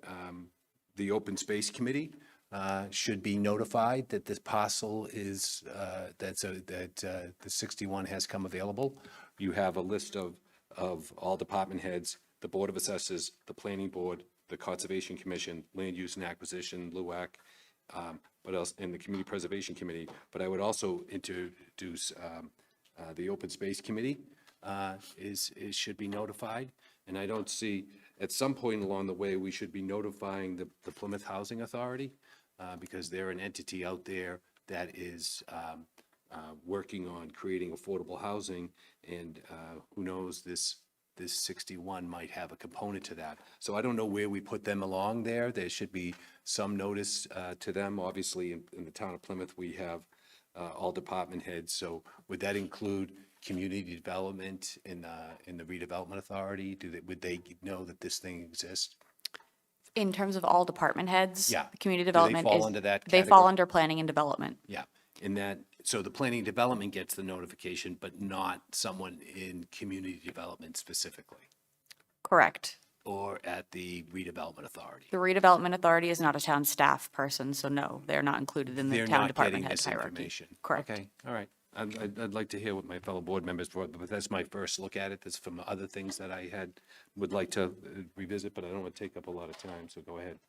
the Open Space Committee should be notified that this parcel is, that the 61 has come available. You have a list of all department heads, the Board of Assessors, the Planning Board, the Conservation Commission, Land Use and Acquisition, LUAC, but else, and the Community Preservation Committee. But I would also introduce the Open Space Committee should be notified. And I don't see, at some point along the way, we should be notifying the Plymouth Housing Authority because they're an entity out there that is working on creating affordable housing. And who knows, this this 61 might have a component to that. So I don't know where we put them along there. There should be some notice to them. Obviously, in the town of Plymouth, we have all department heads. So would that include community development in the redevelopment authority? Would they know that this thing exists? In terms of all department heads? Yeah. The community Do they development fall is. under that They fall category? under planning and development. Yeah, in that, so the planning and development gets the notification, but not someone in community development specifically, Correct. or at the redevelopment authority. The redevelopment authority is not a town staff person, so no, they're not included in the They're town not department getting head this hierarchy. information. Correct. Okay, all right. I'd like to hear what my fellow board members thought, but that's my first look at it. That's from other things that I would like to revisit, but I don't want to take up a lot of time, so go ahead.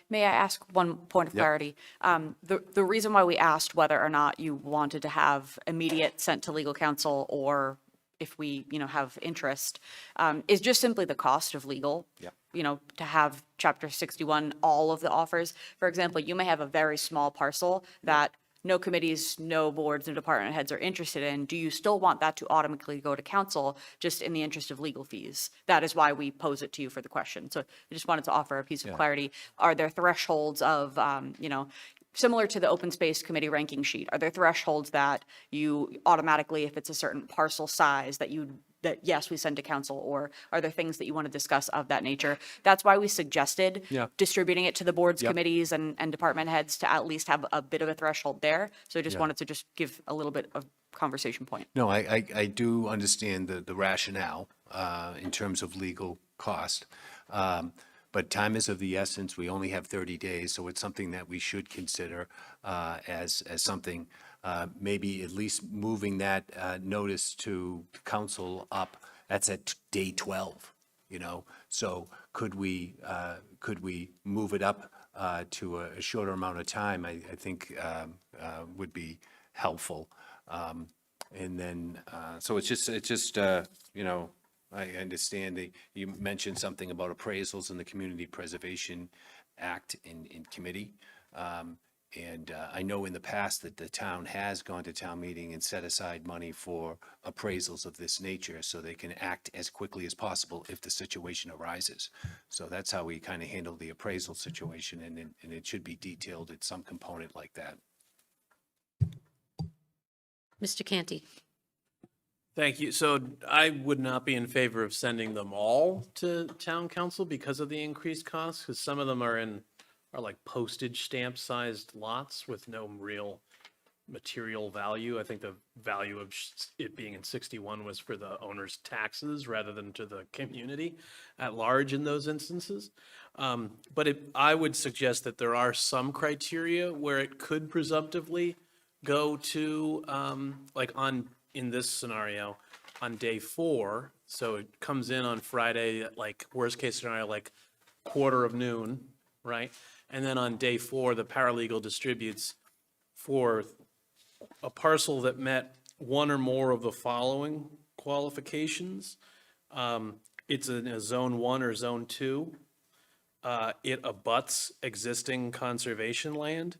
May I ask one point of Yep. clarity? The reason why we asked whether or not you wanted to have immediate sent to legal counsel, or if we, have interest, is just simply the cost of legal. Yep. To have Chapter 61, all of the offers. For example, you may have a very small parcel that no committees, no boards, no department heads are interested in. Do you still want that to automatically go to council just in the interest of legal fees? That is why we pose it to you for the question. So I just wanted to offer a piece of clarity. Are there thresholds of, similar to the open space committee ranking sheet, are there thresholds that you automatically, if it's a certain parcel size, that yes, we send to council, or are there things that you want to discuss of that nature? That's why we suggested Yeah. distributing it to the boards, Yep. committees, and department heads to at least have a bit of a threshold there. So I just Yeah. wanted to just give a little bit of conversation point. No, I do understand the rationale in terms of legal cost. But time is of the essence. We only have 30 days, so it's something that we should consider as something, maybe at least moving that notice to council up. That's at day 12, So could we move it up to a shorter amount of time? I think would be helpful. And then, so it's just, I understand that you mentioned something about appraisals in the Community Preservation Act in committee. And I know in the past that the town has gone to town meeting and set aside money for appraisals of this nature so they can act as quickly as possible if the situation arises. So that's how we kind of handle the appraisal situation, and it should be detailed at some component like that. Mr. Canty. Thank you. So I would not be in favor of sending them all to town council because of the increased costs, because some of them are like postage stamp sized lots with no real material value. I think the value of it being in 61 was for the owner's taxes rather than to the community at large in those instances. But I would suggest that there are some criteria where it could presumptively go to, in this scenario, on day 4, so it comes in on Friday at worst case scenario, 12:45, right? And then on day 4, the paralegal distributes for a parcel that met one or more of the following qualifications. It's in a zone 1 or zone 2. It abuts existing conservation land.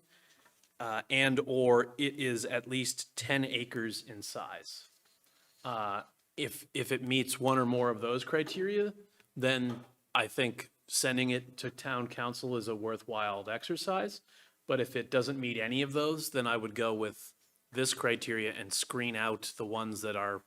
And/or it is at least 10 acres in size. If it meets one or more of those criteria, then I think sending it to town council is a worthwhile exercise. But if it doesn't meet any of those, then I would go with this criteria and screen out the ones that are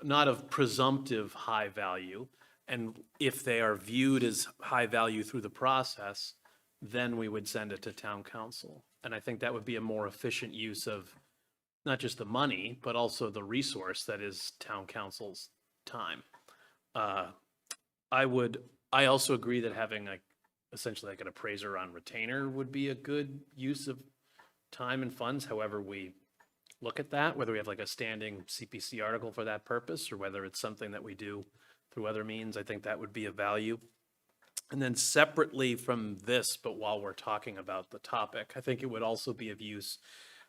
not of presumptive high value. And if they are viewed as high value through the process, then we would send it to town council. And I think that would be a more efficient use of not just the money, but also the resource that is town council's time. I also agree that having essentially an appraiser on retainer would be a good use of time and funds, however we look at that, whether we have a standing CPC article for that purpose or whether it's something that we do through other means. I think that would be of value. And then separately from this, but while we're talking about the topic, I think it would also be of use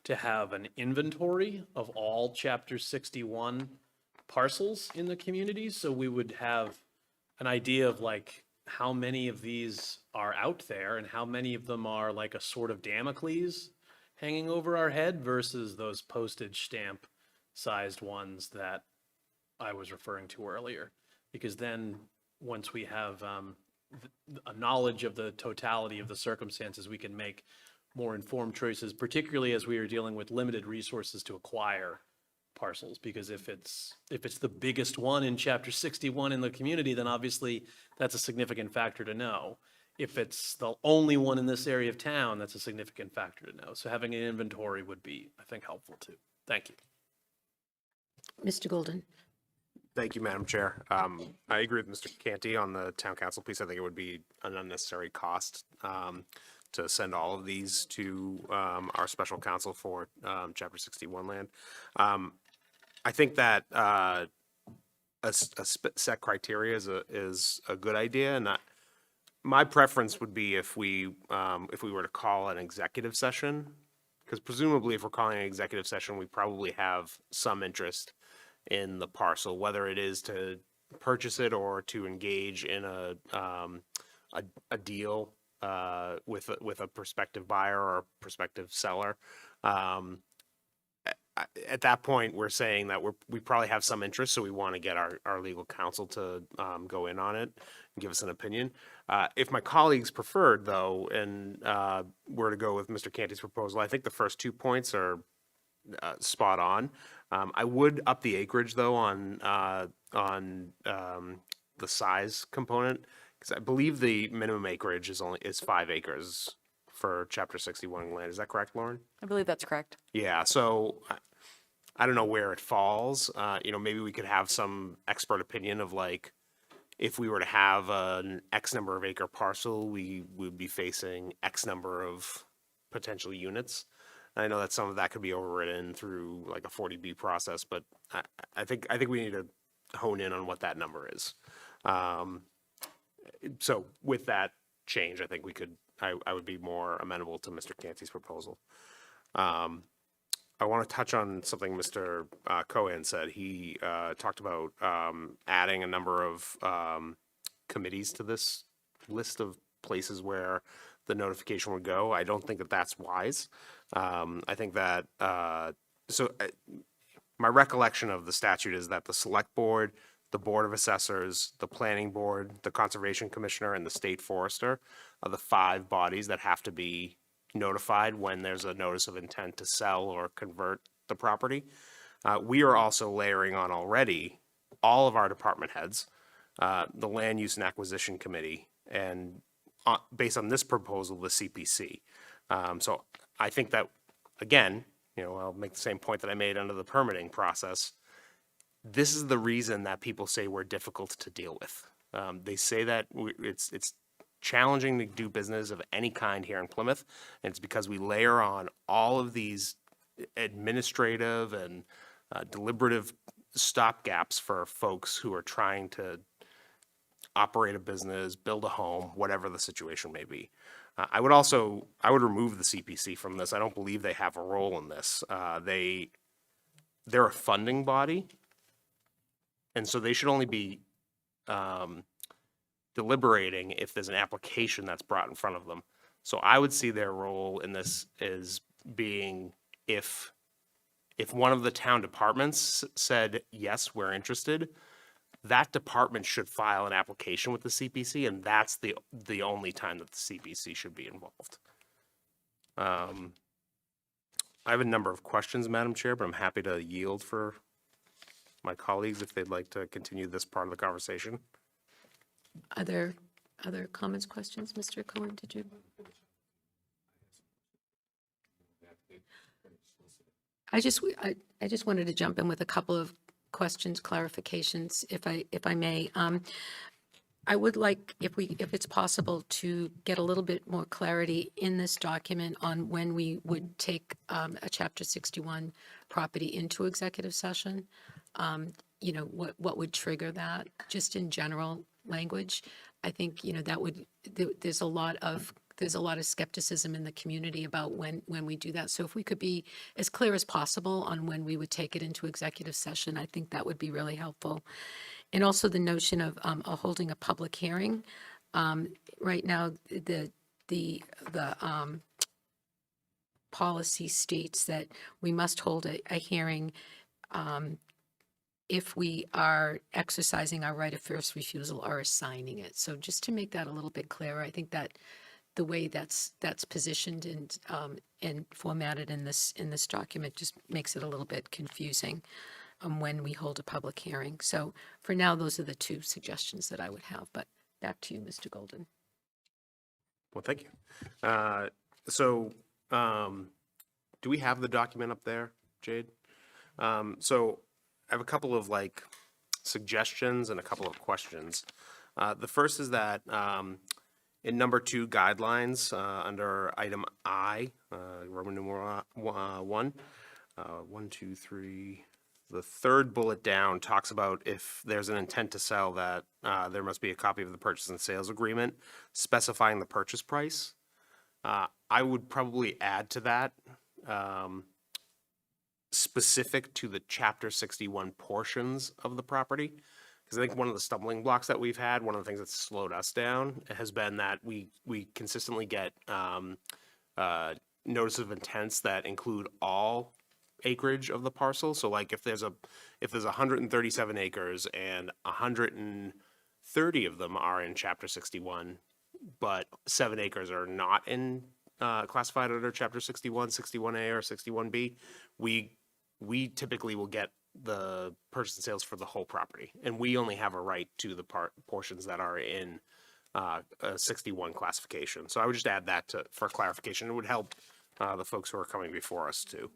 to have an inventory of all Chapter 61 parcels in the community. So we would have an idea of how many of these are out there and how many of them are a sort of Damocles hanging over our head versus those postage stamp sized ones that I was referring to earlier. because then, once we have a knowledge of the totality of the circumstances, we can make more informed choices, particularly as we are dealing with limited resources to acquire parcels. Because if it's the biggest one in Chapter 61 in the community, then obviously that's a significant factor to know. If it's the only one in this area of town, that's a significant factor to know. So having an inventory would be, I think, helpful too. Thank you. Mr. Golden? Thank you, Madam Chair. I agree with Mr. Canty on the town council piece. I think it would be an unnecessary cost to send all of these to our special counsel for Chapter 61 land. I think that a set criteria is a good idea, and my preference would be if we were to call an executive session, because presumably if we're calling an executive session, we probably have some interest in the parcel, whether it is to purchase it or to engage in a deal with a prospective buyer or prospective seller. At that point, we're saying that we probably have some interest, so we want to get our legal counsel to go in on it and give us an opinion. If my colleagues preferred, though, and were to go with Mr. Canty's proposal, I think the first 2 points are spot on. I would up the acreage, though, on the size component, because I believe the minimum acreage is 5 acres for Chapter 61 land. Is that correct, Lauren? I believe that's correct. Yeah, so I don't know where it falls. Maybe we could have some expert opinion of, like, if we were to have an X number of acre parcel, we would be facing X number of potential units. I know that some of that could be overridden through like a 40B process, but I think we need to hone in on what that number is. So with that change, I think I would be more amenable to Mr. Canty's proposal. I want to touch on something Mr. Cohen said. He talked about adding a number of committees to this list of places where the notification would go. I don't think that that's wise. I think that, my recollection of the statute is that the Select Board, the Board of Assessors, the Planning Board, the Conservation Commissioner, and the State Forester are the 5 bodies that have to be notified when there's a notice of intent to sell or convert the property. We are also layering on already all of our department heads, the Land Use and Acquisition Committee, and based on this proposal, the CPC. So I think that, again, I'll make the same point that I made under the permitting process. This is the reason that people say we're difficult to deal with. They say that it's challenging to do business of any kind here in Plymouth, and it's because we layer on all of these administrative and deliberative stopgaps for folks who are trying to operate a business, build a home, whatever the situation may be. I would remove the CPC from this. I don't believe they have a role in this. They're a funding body, and so they should only be deliberating if there's an application that's brought in front of them. So I would see their role in this as being if one of the town departments said, yes, we're interested, that department should file an application with the CPC, and that's the only time that the CPC should be involved. I have a number of questions, Madam Chair, but I'm happy to yield for my colleagues if they'd like to continue this part of the conversation. Other comments, questions? Mr. Cohen, did you? I just wanted to jump in with a couple of questions, clarifications, if I may. I would like, if it's possible, to get a little bit more clarity in this document on when we would take a Chapter 61 property into executive session. What would trigger that, just in general language. I think, that would, there's a lot of skepticism in the community about when we do that. So if we could be as clear as possible on when we would take it into executive session, I think that would be really helpful. And also the notion of holding a public hearing. Right now, the policy states that we must hold a hearing if we are exercising our right of first refusal or assigning it. So just to make that a little bit clearer, I think that the way that's positioned and formatted in this document just makes it a little bit confusing when we hold a public hearing. So for now, those are the two suggestions that I would have, but back to you, Mr. Golden. Well, thank you. Do we have the document up there, Jade? So I have a couple of like suggestions and a couple of questions. The first is that in number 2 guidelines, under item I, Roman numeral 1, 1, 2, 3, the third bullet down talks about if there's an intent to sell that there must be a copy of the purchase and sales agreement specifying the purchase price. I would probably add to that specific to the Chapter 61 portions of the property. Because I think one of the stumbling blocks that we've had, one of the things that's slowed us down, has been that we consistently get notice of intents that include all acreage of the parcel. So like if there's 137 acres and 130 of them are in Chapter 61, but 7 acres are not in classified under Chapter 61, 61A, or 61B, we typically will get the purchase and sales for the whole property, and we only have a right to the portions that are in a 61 classification. So I would just add that for clarification. It would help the folks who are coming before us too.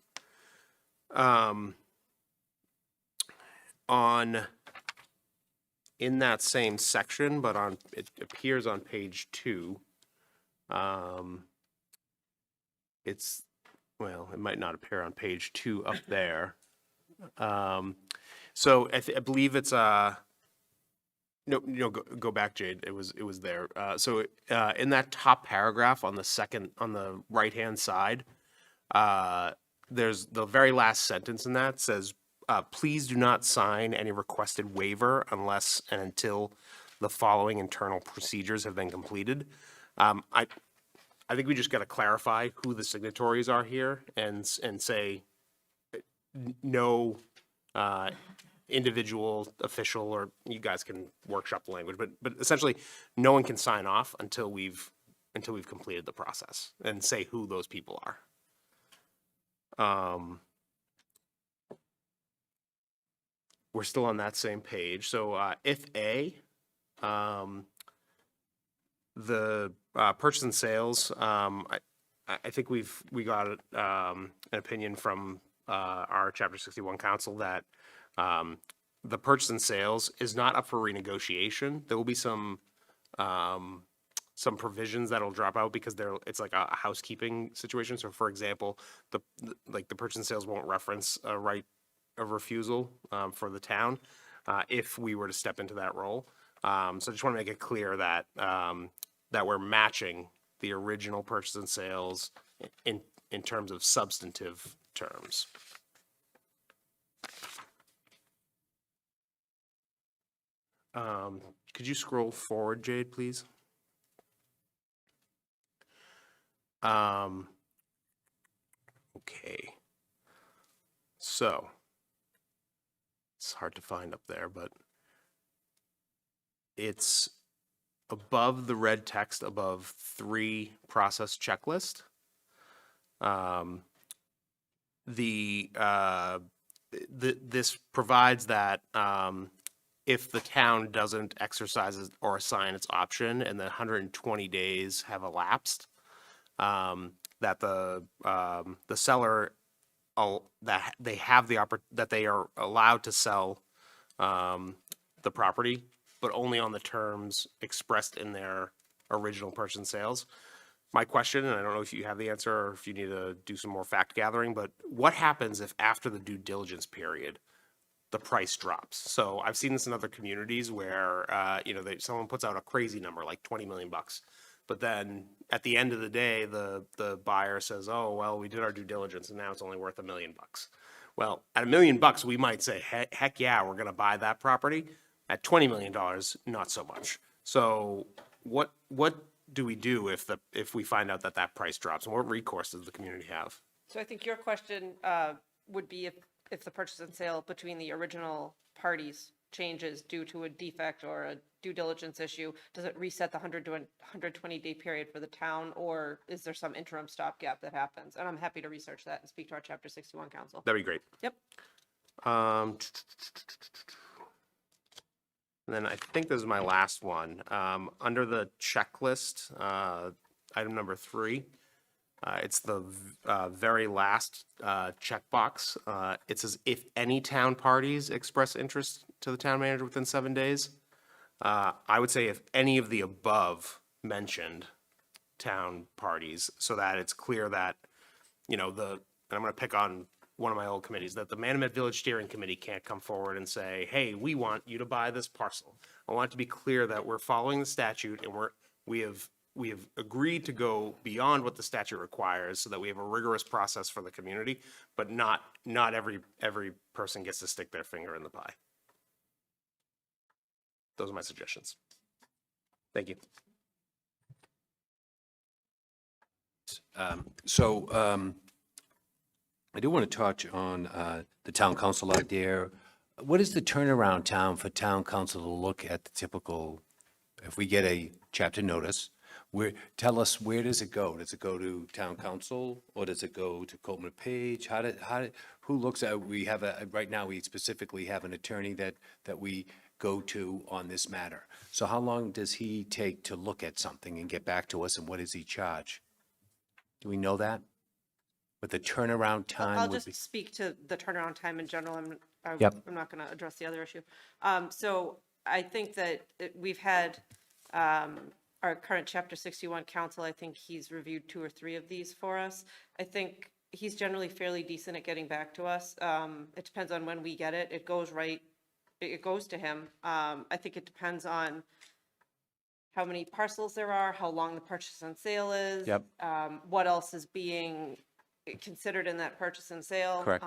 In that same section, but it appears on page 2. It might not appear on page 2 up there. So I believe it's no, go back, Jade. It was there. So in that top paragraph on the right-hand side, there's the very last sentence in that says, please do not sign any requested waiver unless and until the following internal procedures have been completed. I think we just got to clarify who the signatories are here and say no individual official, or you guys can workshop the language, but essentially no one can sign off until we've completed the process, and say who those people are. We're still on that same page. So if A, the purchase and sales, I think we got an opinion from our Chapter 61 council that the purchase and sales is not up for renegotiation. There will be some provisions that'll drop out because it's like a housekeeping situation. So for example, the purchase and sales won't reference a right of refusal for the town if we were to step into that role. So I just want to make it clear that that we're matching the original purchase and sales in terms of substantive terms. Could you scroll forward, Jade, please? Okay. So it's hard to find up there, but it's above the red text above 3 process checklist. This provides that if the town doesn't exercise or assign its option and the 120 days have elapsed, that the seller that they are allowed to sell the property, but only on the terms expressed in their original purchase and sales. My question, and I don't know if you have the answer or if you need to do some more fact gathering, but what happens if after the due diligence period, the price drops? So I've seen this in other communities where, someone puts out a crazy number, like 20 million bucks. But then at the end of the day, the buyer says, oh, well, we did our due diligence and now it's only worth $1 million. Well, at $1 million, we might say, heck yeah, we're going to buy that property. At $20 million, not so much. So what do we do if we find out that price drops, and what recourse does the community have? So I think your question would be if the purchase and sale between the original parties changes due to a defect or a due diligence issue, does it reset the 100 to 120-day period for the town, or is there some interim stopgap that happens? And I'm happy to research that and speak to our Chapter 61 council. That'd be great. Yep. And then I think this is my last one. Under the checklist, item number 3, it's the very last checkbox. It says, if any town parties express interest to the town manager within 7 days. I would say if any of the above mentioned town parties, so that it's clear that, and I'm going to pick on one of my old committees, that the Manamet Village Steering Committee can't come forward and say, hey, we want you to buy this parcel. I want it to be clear that we're following the statute and we have agreed to go beyond what the statute requires so that we have a rigorous process for the community, but not every person gets to stick their finger in the pie. Those are my suggestions. Thank you. I do want to touch on the town council idea. What is the turnaround time for town council to look at the typical, if we get a chapter notice, tell us, where does it go? Does it go to town council, or does it go to Coleman Page? Who looks at, right now, we specifically have an attorney that we go to on this matter. So how long does he take to look at something and get back to us, and what does he charge? Do we know that? What the turnaround time I'll would be? just speak to the turnaround time in general. I'm not going to address the other issue. So I think that we've had our current Chapter 61 counsel, I think he's reviewed 2 or 3 of these for us. I think he's generally fairly decent at getting back to us. It depends on when we get it. It goes to him. I think it depends on how many parcels there are, how long the purchase and sale is. Yep. What else is being considered in that purchase and sale. Correct.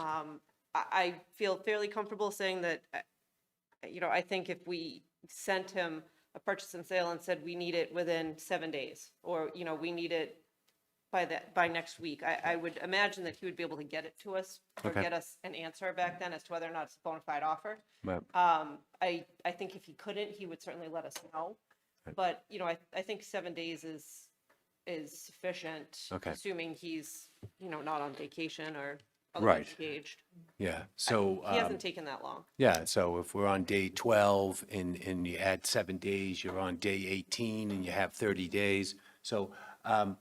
I feel fairly comfortable saying that, I think if we sent him a purchase and sale and said, we need it within 7 days, or, we need it by next week, I would imagine that he would be able to get it to us, or Okay. get us an answer back then as to whether or not it's a bona fide offer. Right. I think if he couldn't, he would certainly let us know. But, I think 7 days is sufficient. Okay. Assuming he's, not on vacation or Right. otherwise engaged. Yeah, so. He hasn't taken that long. Yeah, so if we're on day 12 and you add 7 days, you're on day 18 and you have 30 days. So, I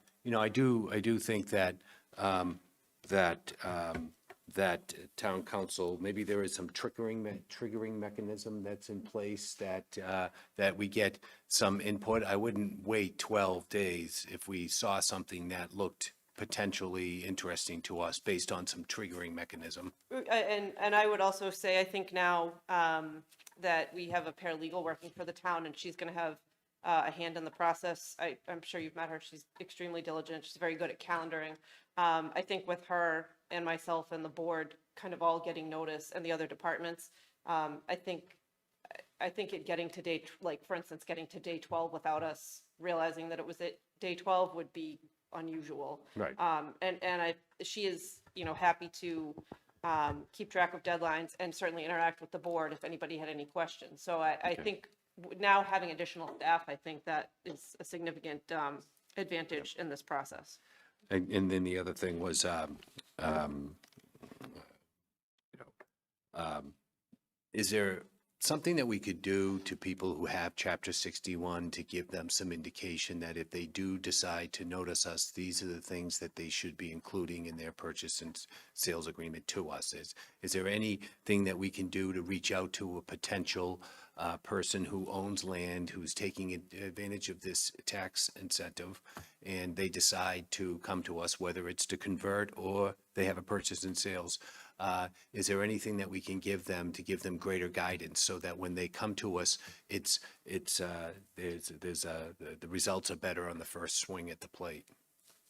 do think that, that town council, maybe there is some triggering mechanism that's in place that we get some input. I wouldn't wait 12 days if we saw something that looked potentially interesting to us based on some triggering mechanism. And I would also say, I think now that we have a paralegal working for the town, and she's going to have a hand in the process. I'm sure you've met her. She's extremely diligent. She's very good at calendaring. I think with her and myself and the board kind of all getting notice, and the other departments, I think it getting to for instance, getting to day 12 without us realizing that it was at day 12 would be unusual. Right. She is, happy to keep track of deadlines and certainly interact with the board if anybody had any questions. So I think now having additional staff, I think that is a significant advantage in this process. And then the other thing was, is there something that we could do to people who have Chapter 61 to give them some indication that if they do decide to notice us, these are the things that they should be including in their purchase and sales agreement to us? Is there anything that we can do to reach out to a potential person who owns land, who's taking advantage of this tax incentive, and they decide to come to us, whether it's to convert or they have a purchase and sales? Is there anything that we can give them to give them greater guidance so that when they come to us, the results are better on the first swing at the plate?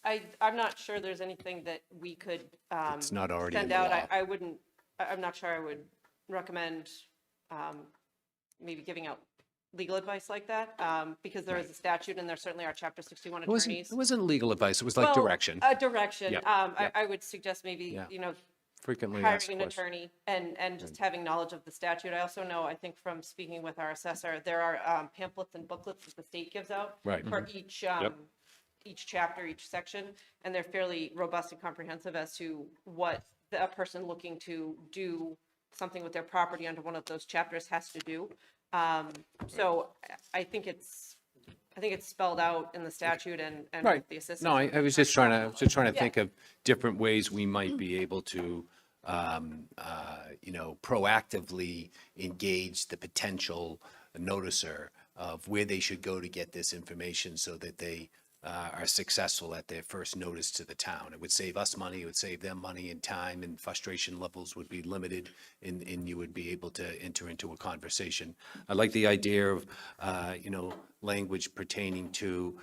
I'm not sure there's anything that we could It's not already send in the out. law. I'm not sure I would recommend maybe giving out legal advice like that, because there is a statute and there certainly are Chapter 61 attorneys. It wasn't legal advice, it was like Well, direction. Direction. Yep, I would suggest maybe, Yeah. Frequently asked hiring an questions. attorney and just having knowledge of the statute. I also know, I think from speaking with our assessor, there are pamphlets and booklets that the state gives out Right. for each, each chapter, each section, and they're fairly robust and comprehensive as to what a person looking to do something with their property under one of those chapters has to do. So I think it's spelled out in the statute and Right. with the assistance. No, I was just trying to Yeah. think of different ways we might be able to, proactively engage the potential noticer of where they should go to get this information so that they are successful at their first notice to the town. It would save us money, it would save them money and time, and frustration levels would be limited, and you would be able to enter into a conversation. I like the idea of, language pertaining to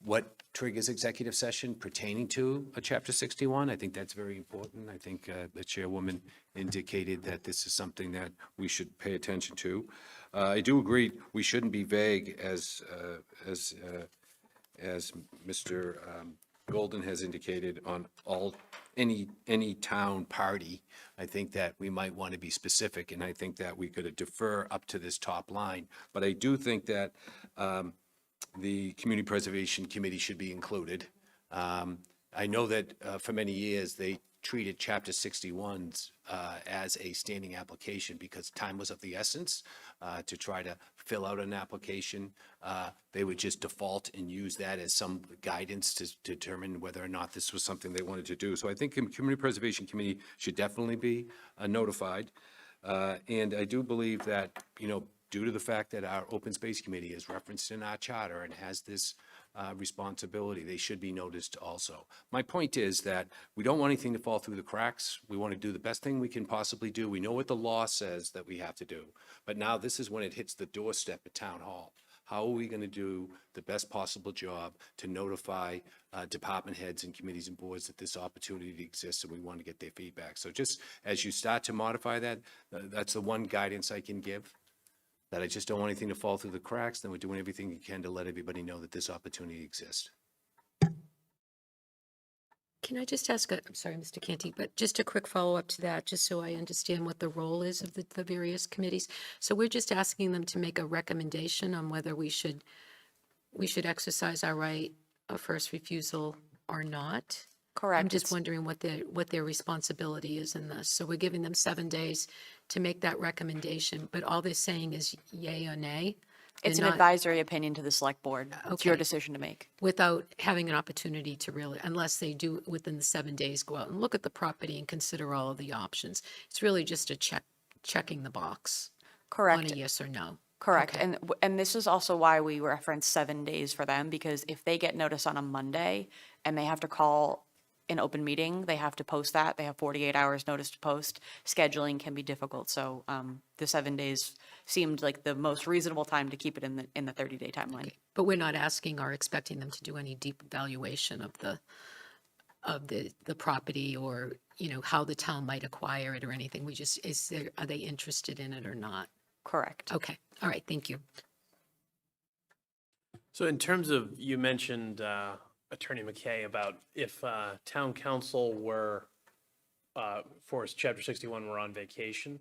what triggers executive session pertaining to a Chapter 61. I think that's very important. I think the chairwoman indicated that this is something that we should pay attention to. I do agree, we shouldn't be vague as Mr. Golden has indicated on any town party. I think that we might want to be specific, and I think that we could defer up to this top line. But I do think that the Community Preservation Committee should be included. I know that for many years, they treated Chapter 61s as a standing application because time was of the essence to try to fill out an application. They would just default and use that as some guidance to determine whether or not this was something they wanted to do. So I think the Community Preservation Committee should definitely be notified. And I do believe that, due to the fact that our Open Space Committee is referenced in our charter and has this responsibility, they should be noticed also. My point is that we don't want anything to fall through the cracks. We want to do the best thing we can possibly do. We know what the law says that we have to do, but now this is when it hits the doorstep at Town Hall. How are we going to do the best possible job to notify department heads and committees and boards that this opportunity exists and we want to get their feedback? So just as you start to modify that, that's the one guidance I can give. That I just don't want anything to fall through the cracks, then we're doing everything we can to let everybody know that this opportunity exists. Can I just ask, I'm sorry, Mr. Canty, but just a quick follow-up to that, just so I understand what the role is of the various committees. So we're just asking them to make a recommendation on whether we should exercise our right of first refusal or not? Correct. I'm just wondering what their responsibility is in this. So we're giving them 7 days to make that recommendation, but all they're saying is yay or nay? It's They're an not- advisory opinion to the select board. It's your Okay. decision to make. Without having an opportunity to really, unless they do within the 7 days, go out and look at the property and consider all of the options. It's really just checking the box on Correct. a yes or no. Correct. Okay. And this is also why we reference 7 days for them, because if they get notice on a Monday and they have to call an open meeting, they have to post that. They have 48 hours notice to post. Scheduling can be difficult. So the 7 days seemed like the most reasonable time to keep it in the 30-day timeline. But we're not asking or expecting them to do any deep evaluation of the property or, how the town might acquire it or anything. We just, are they interested in it or not? Correct. Okay, all right, thank you. So in terms of, you mentioned Attorney McKay about if town council were, for Chapter 61, were on vacation,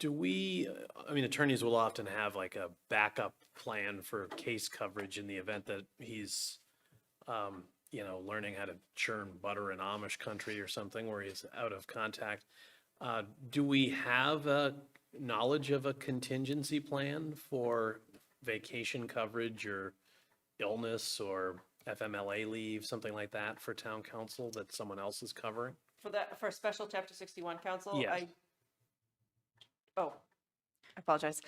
attorneys will often have like a backup plan for case coverage in the event that he's, learning how to churn butter in Amish country or something where he's out of contact. Do we have a knowledge of a contingency plan for vacation coverage or illness or FMLA leave, something like that for town council that someone else is covering? For special Chapter 61 council, Yes. I apologize.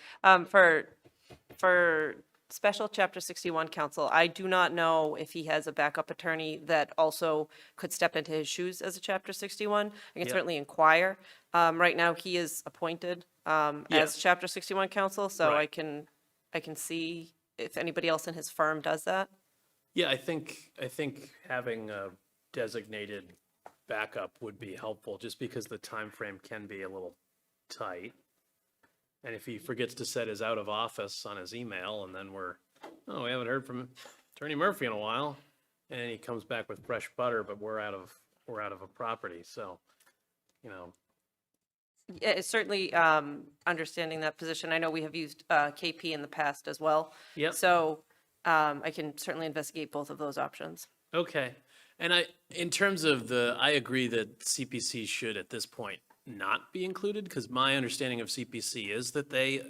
For special Chapter 61 council, I do not know if he has a backup attorney that also could step into his shoes as a Chapter 61. I can Yep. certainly inquire. Right now, he is appointed as Chapter 61 council, so Right. I can see if anybody else in his firm does that. Yeah, I think having a designated backup would be helpful, just because the time frame can be a little tight. And if he forgets to set his out of office on his email, and then we haven't heard from Attorney Murphy in a while, and he comes back with fresh butter, but we're out of a property. So you know, Yeah, it's certainly understanding that position. I know we have used KP in the past as well. Yep. So I can certainly investigate both of those options. okay. And in terms of I agree that CPC should at this point not be included, because my understanding of CPC is that they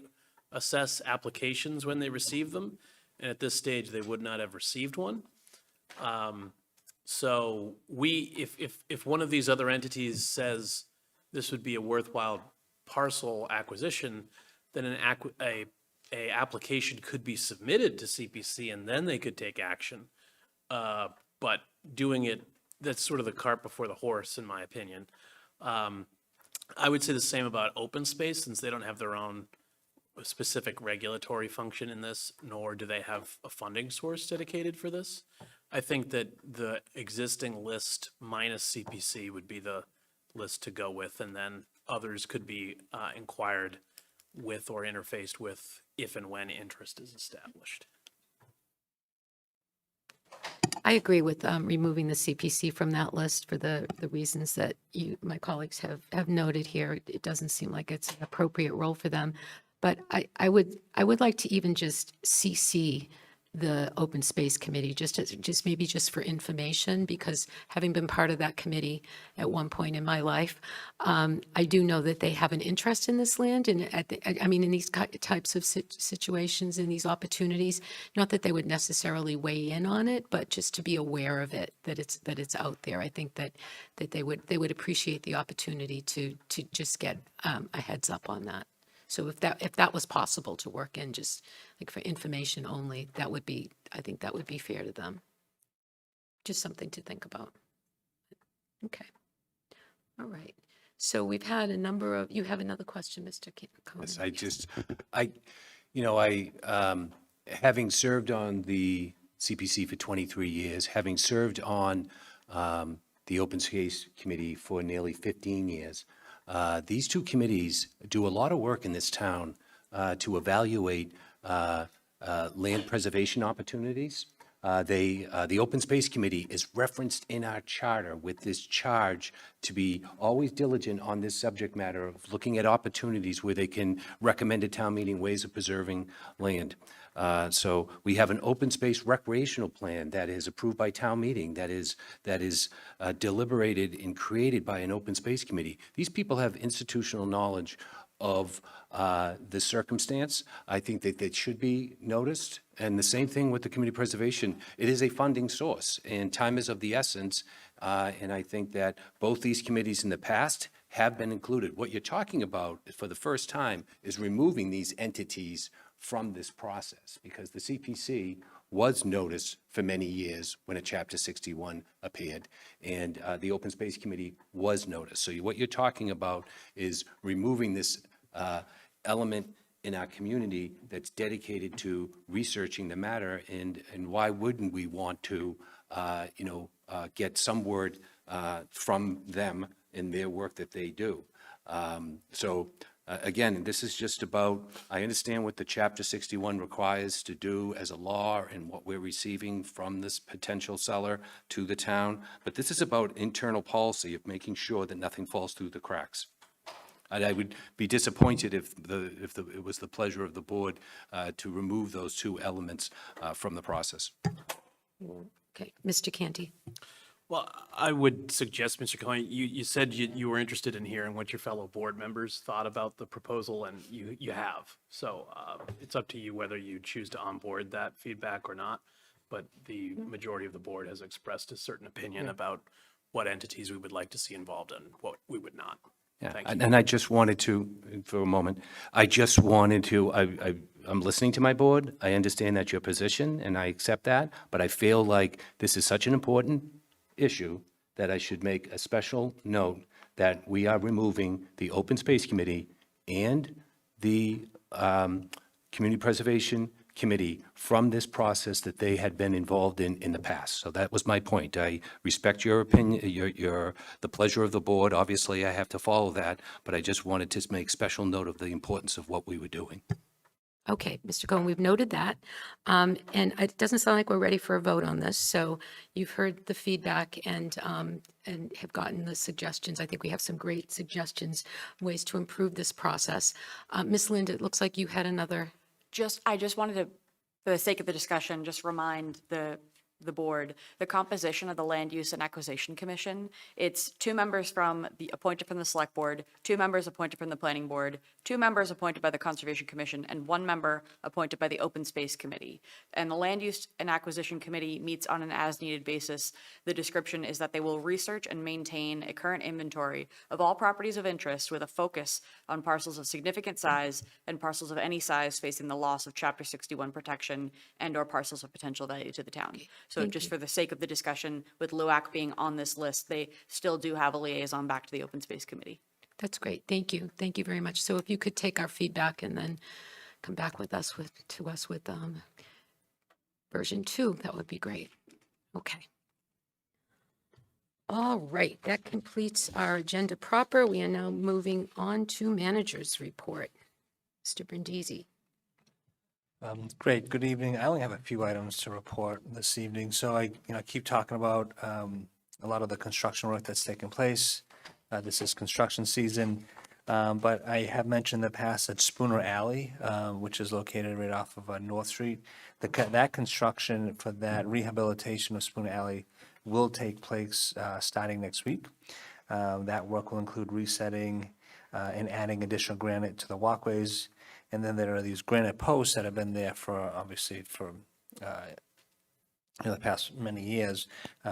assess applications when they receive them. And at this stage, they would not have received one. So if one of these other entities says this would be a worthwhile parcel acquisition, then a application could be submitted to CPC and then they could take action. But doing it, that's sort of the cart before the horse, in my opinion. I would say the same about open space, since they don't have their own specific regulatory function in this, nor do they have a funding source dedicated for this. I think that the existing list minus CPC would be the list to go with, and then others could be inquired with or interfaced with if and when interest is established. I agree with removing the CPC from that list for the reasons that my colleagues have noted here. It doesn't seem like it's an appropriate role for them. But I would like to even just CC the Open Space Committee, just maybe just for information, because having been part of that committee at one point in my life, I do know that they have an interest in this land and in these types of situations and these opportunities. Not that they would necessarily weigh in on it, but just to be aware of it, that it's out there. I think that they would appreciate the opportunity to just get a heads up on that. So if that was possible to work in just like for information only, I think that would be fair to them. Just something to think about. Okay. All right. So we've had a number of, you have another question, Mr. Cohen? Yes, having served on the CPC for 23 years, having served on the Open Space Committee for nearly 15 years, these two committees do a lot of work in this town to evaluate land preservation opportunities. The Open Space Committee is referenced in our charter with this charge to be always diligent on this subject matter of looking at opportunities where they can recommend at town meeting ways of preserving land. So we have an open space recreational plan that is approved by town meeting, that is deliberated and created by an open space committee. These people have institutional knowledge of the circumstance. I think that they should be noticed. And the same thing with the community preservation. It is a funding source, and time is of the essence. And I think that both these committees in the past have been included. What you're talking about for the first time is removing these entities from this process, because the CPC was noticed for many years when a Chapter 61 appeared, and the Open Space Committee was noticed. So what you're talking about is removing this element in our community that's dedicated to researching the matter, and why wouldn't we want to, get some word from them in their work that they do. Again, this is just about, I understand what the Chapter 61 requires to do as a law and what we're receiving from this potential seller to the town, but this is about internal policy of making sure that nothing falls through the cracks. And I would be disappointed if it was the pleasure of the board to remove those two elements from the process. Okay, Mr. Canty. Well, I would suggest, Mr. Cohen, you said you were interested in hearing what your fellow board members thought about the proposal, and you have. So it's up to you whether you choose to onboard that feedback or not. But the majority of the board has expressed a certain opinion about what entities we would like to see involved and what we would not. Yeah, Thank you. and I just wanted to, for a moment, I'm listening to my board. I understand that's your position, and I accept that, but I feel like this is such an important issue that I should make a special note that we are removing the Open Space Committee and the Community Preservation Committee from this process that they had been involved in the past. So that was my point. I respect your opinion, the pleasure of the board. Obviously, I have to follow that, but I just wanted to make special note of the importance of what we were doing. Okay, Mr. Cohen, we've noted that. And it doesn't sound like we're ready for a vote on this. So you've heard the feedback and have gotten the suggestions. I think we have some great suggestions, ways to improve this process. Ms. Lind, it looks like you had another. I just wanted to, for the sake of the discussion, just remind the board, the composition of the Land Use and Acquisition Commission. It's 2 members appointed from the Select Board, 2 members appointed from the Planning Board, 2 members appointed by the Conservation Commission, and 1 member appointed by the Open Space Committee. And the Land Use and Acquisition Committee meets on an as-needed basis. The description is that they will research and maintain a current inventory of all properties of interest with a focus on parcels of significant size and parcels of any size facing the loss of Chapter 61 protection and/or parcels of potential value to the town. So Thank just you. for the sake of the discussion, with LUAC being on this list, they still do have a liaison back to the Open Space Committee. That's great. Thank you. Thank you very much. So if you could take our feedback and then come back with us with version 2, that would be great. Okay. All right, that completes our agenda proper. We are now moving on to manager's report. Mr. Brindisi. Great, good evening. I only have a few items to report this evening. So I keep talking about a lot of the construction work that's taking place. This is construction season, but I have mentioned in the past that Spooner Alley, which is located right off of North Street, that construction for that rehabilitation of Spooner Alley will take place starting next week. That work will include resetting and adding additional granite to the walkways. And then there are these granite posts that have been there for the past many years.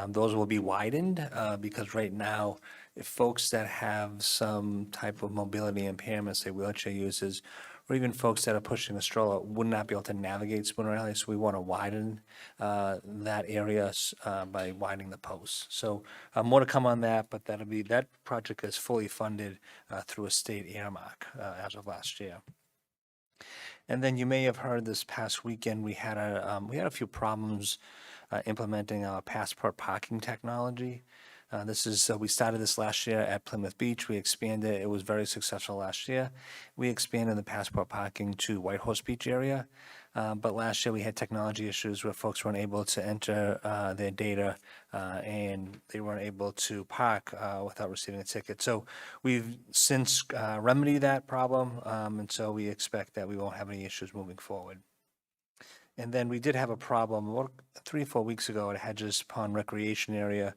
Those will be widened because right now, if folks that have some type of mobility impairments, say wheelchair users, or even folks that are pushing a stroller, would not be able to navigate Spooner Alley. So we want to widen that area by widening the posts. So more to come on that, but that project is fully funded through a state earmark as of last year. And then you may have heard this past weekend, we had a few problems implementing our passport parking technology. We started this last year at Plymouth Beach. We expanded. It was very successful last year. We expanded the passport parking to White Horse Beach area. But last year we had technology issues where folks weren't able to enter their data and they weren't able to park without receiving a ticket. So we've since remedied that problem, and so we expect that we won't have any issues moving forward. And then we did have a problem 3 or 4 weeks ago at Hedges Pond Recreation Area.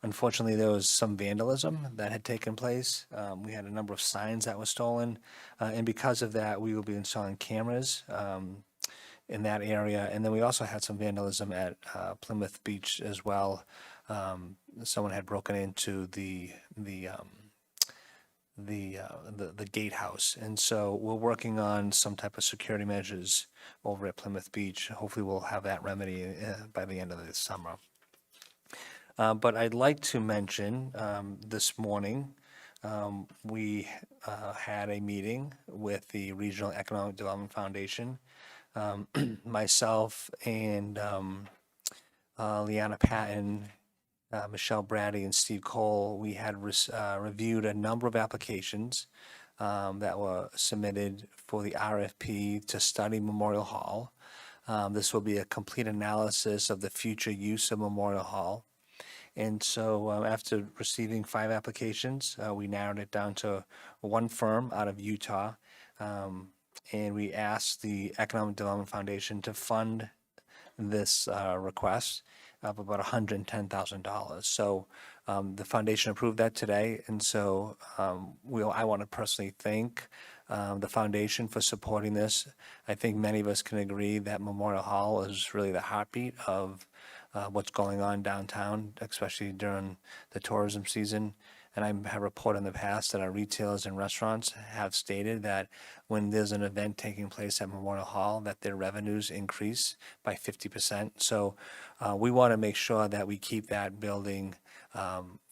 Unfortunately, there was some vandalism that had taken place. We had a number of signs that were stolen, and because of that, we will be installing cameras in that area. And then we also had some vandalism at Plymouth Beach as well. Someone had broken into the gatehouse, and so we're working on some type of security measures over at Plymouth Beach. Hopefully, we'll have that remedy by the end of this summer. But I'd like to mention this morning we had a meeting with the Regional Economic Development Foundation. Myself and Leanna Patton, Michelle Brady, and Steve Cole, we had reviewed a number of applications that were submitted for the RFP to study Memorial Hall. This will be a complete analysis of the future use of Memorial Hall. And so after receiving 5 applications, we narrowed it down to one firm out of Utah. And we asked the Economic Development Foundation to fund this request of about $110,000. So the foundation approved that today. And so I want to personally thank the foundation for supporting this. I think many of us can agree that Memorial Hall is really the heartbeat of what's going on downtown, especially during the tourism season. And I have reported in the past that our retailers and restaurants have stated that when there's an event taking place at Memorial Hall, that their revenues increase by 50%. So we want to make sure that we keep that building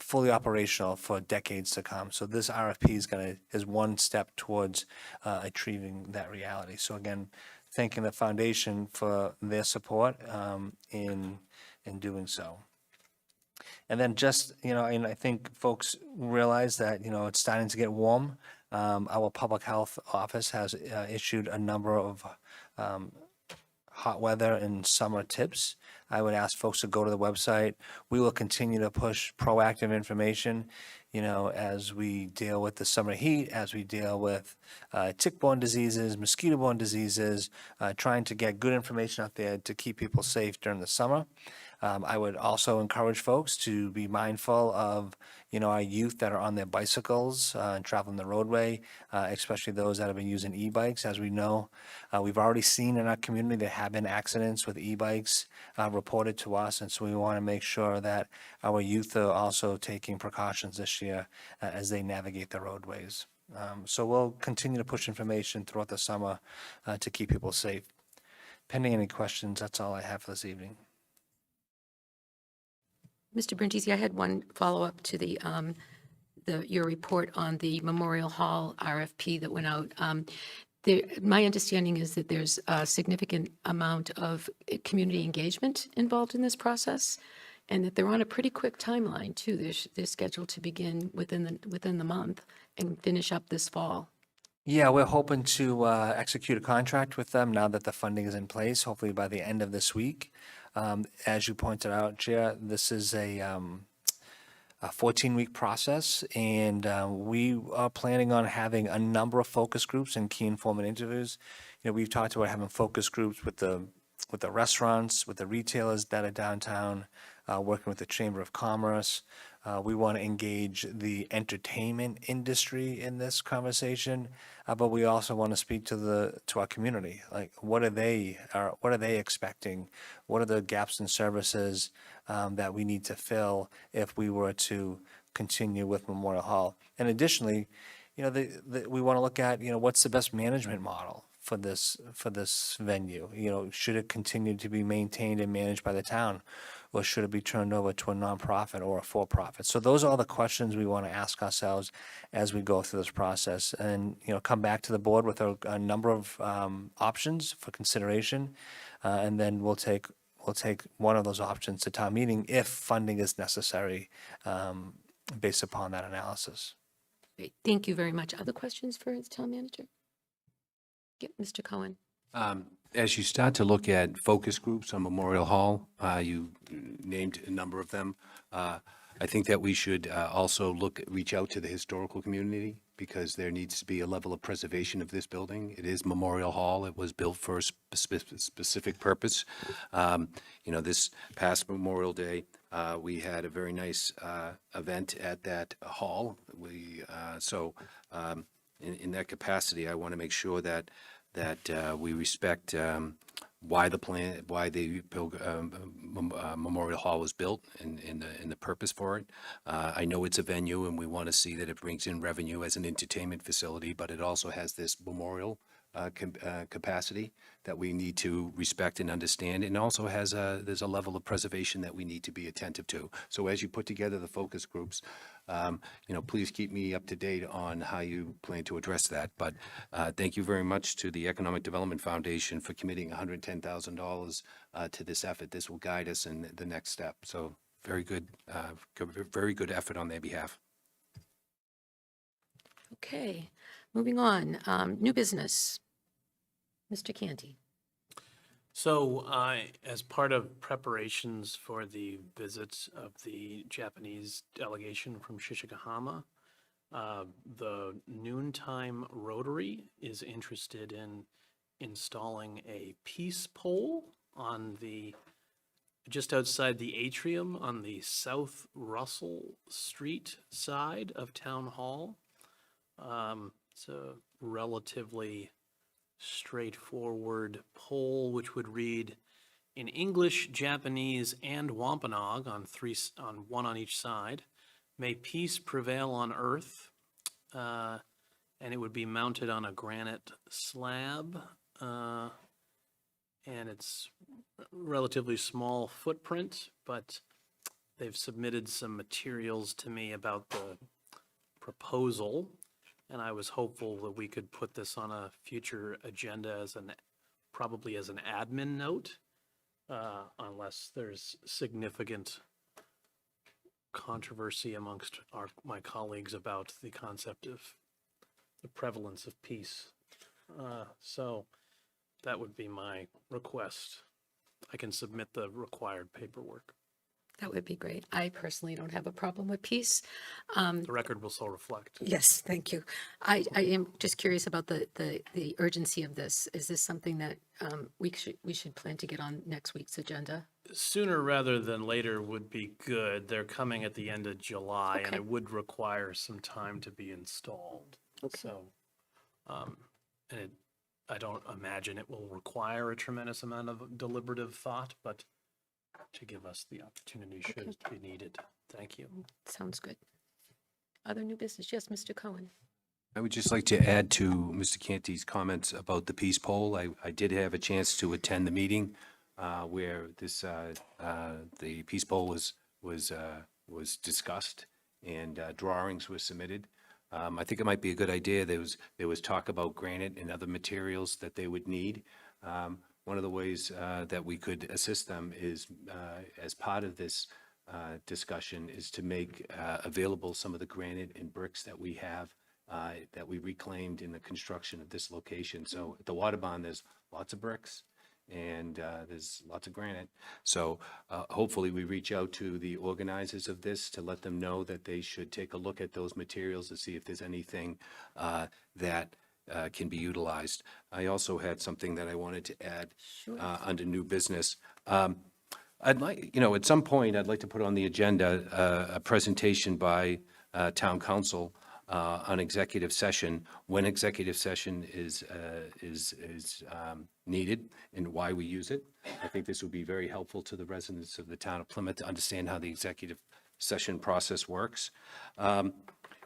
fully operational for decades to come. So this RFP is one step towards achieving that reality. So again, thanking the foundation for their support in doing so. And then just, and I think folks realize that, it's starting to get warm. Our public health office has issued a number of hot weather and summer tips. I would ask folks to go to the website. We will continue to push proactive information, as we deal with the summer heat, as we deal with tick-borne diseases, mosquito-borne diseases, trying to get good information out there to keep people safe during the summer. I would also encourage folks to be mindful of, our youth that are on their bicycles and traveling the roadway, especially those that have been using e-bikes. As we know, we've already seen in our community there have been accidents with e-bikes reported to us, and so we want to make sure that our youth are also taking precautions this year as they navigate the roadways. So we'll continue to push information throughout the summer to keep people safe. Pending any questions, that's all I have for this evening. Mr. Brindisi, I had one follow-up to your report on the Memorial Hall RFP that went out. My understanding is that there's a significant amount of community engagement involved in this process, and that they're on a pretty quick timeline, too. They're scheduled to begin within the month and finish up this fall. Yeah, we're hoping to execute a contract with them now that the funding is in place, hopefully by the end of this week. As you pointed out, Chair, this is a 14-week process, and we are planning on having a number of focus groups and key informant interviews. We've talked about having focus groups with the restaurants, with the retailers that are downtown, working with the Chamber of Commerce. We want to engage the entertainment industry in this conversation, but we also want to speak to our community. Like, what are they expecting? What are the gaps in services that we need to fill if we were to continue with Memorial Hall? And additionally, we want to look at what's the best management model for this venue. Should it continue to be maintained and managed by the town, or should it be turned over to a nonprofit or a for-profit? So those are all the questions we want to ask ourselves as we go through this process, and come back to the board with a number of options for consideration, and then we'll take one of those options to town meeting if funding is necessary, based upon that analysis. Great. Thank you very much. Other questions for the town manager? Yep, Mr. Cohen. As you start to look at focus groups on Memorial Hall, you named a number of them. I think that we should also reach out to the historical community, because there needs to be a level of preservation of this building. It is Memorial Hall. It was built for a specific purpose. This past Memorial Day, we had a very nice event at that hall. In that capacity, I want to make sure that we respect why the Memorial Hall was built and the purpose for it. I know it's a venue, and we want to see that it brings in revenue as an entertainment facility, but it also has this memorial capacity that we need to respect and understand, and also there's a level of preservation that we need to be attentive to. So as you put together the focus groups, please keep me up to date on how you plan to address that. But thank you very much to the Economic Development Foundation for committing $110,000 to this effort. This will guide us in the next step. So very good effort on their behalf. Okay, moving on. New business. Mr. Canty. So, as part of preparations for the visit of the Japanese delegation from Shishigahama, the Noontime Rotary is interested in installing a peace pole on just outside the atrium on the South Russell Street side of Town Hall. It's a relatively straightforward poll, which would read in English, Japanese, and Wampanoag on one on each side. May peace prevail on earth. And it would be mounted on a granite slab. And it's relatively small footprint, but they've submitted some materials to me about the proposal. And I was hopeful that we could put this on a future agenda probably as an admin note, unless there's significant controversy amongst my colleagues about the concept of the prevalence of peace. So That would be my request. I can submit the required paperwork. That would be great. I personally don't have a problem with peace. The record will so reflect. Yes, thank you. I am just curious about the urgency of this. Is this something that we should plan to get on next week's agenda? Sooner rather than later would be good. They're coming at the end of July, and Okay. it would require some time to be installed. So, I don't imagine it will require a tremendous amount of deliberative thought, but to give us the opportunity should it be needed. Thank you. Sounds good. Other new business? Yes, Mr. Cohen. I would just like to add to Mr. Canty's comments about the peace poll. I did have a chance to attend the meeting where the peace poll was discussed and drawings were submitted. I think it might be a good idea. There was talk about granite and other materials that they would need. One of the ways that we could assist them is, as part of this discussion, is to make available some of the granite and bricks that we have that we reclaimed in the construction of this location. So at the water barn, there's lots of bricks and there's lots of granite. So hopefully we reach out to the organizers of this to let them know that they should take a look at those materials to see if there's anything that can be utilized. I also had something that I wanted to add under new business. I'd like, at some point, I'd like to put on the agenda a presentation by town council on executive session, when executive session is needed and why we use it. I think this would be very helpful to the residents of the town of Plymouth to understand how the executive session process works.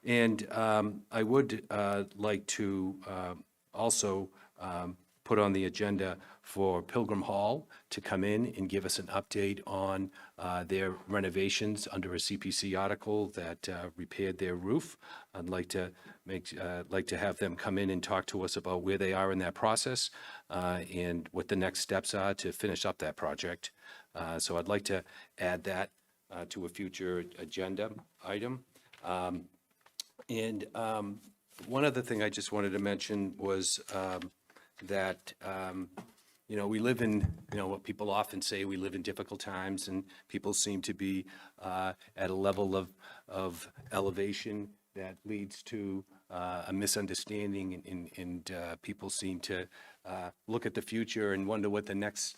And I would like to also put on the agenda for Pilgrim Hall to come in and give us an update on their renovations under a CPC article that repaired their roof. I'd like to have them come in and talk to us about where they are in that process and what the next steps are to finish up that project. So I'd like to add that to a future agenda item. And one other thing I just wanted to mention was that, we live in, what people often say, we live in difficult times, and people seem to be at a level of elevation that leads to a misunderstanding, and people seem to look at the future and wonder what the next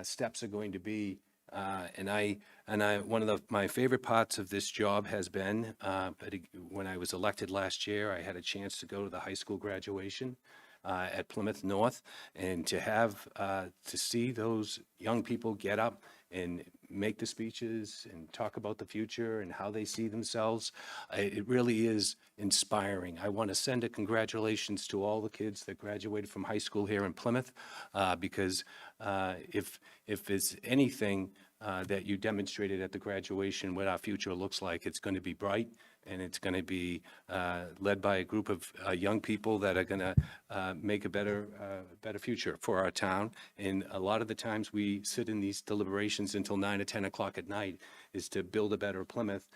steps are going to be. One of my favorite parts of this job has been, when I was elected last year, I had a chance to go to the high school graduation at Plymouth North, and to see those young people get up and make the speeches and talk about the future and how they see themselves. It really is inspiring. I want to send a congratulations to all the kids that graduated from high school here in Plymouth, because if there's anything that you demonstrated at the graduation, what our future looks like, it's going to be bright, and it's going to be led by a group of young people that are going to make a better future for our town. And a lot of the times we sit in these deliberations until 9 or 10 o'clock at night is to build a better Plymouth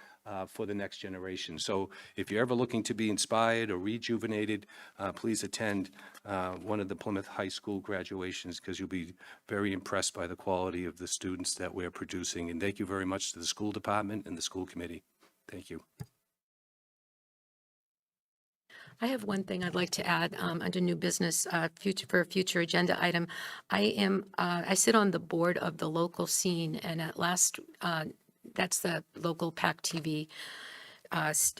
for the next generation. So if you're ever looking to be inspired or rejuvenated, please attend one of the Plymouth High School graduations, because you'll be very impressed by the quality of the students that we're producing. And thank you very much to the school department and the school committee. Thank you. I have one thing I'd like to add under new business, for a future agenda item. I sit on the board of the local scene, and that's the local PAC TV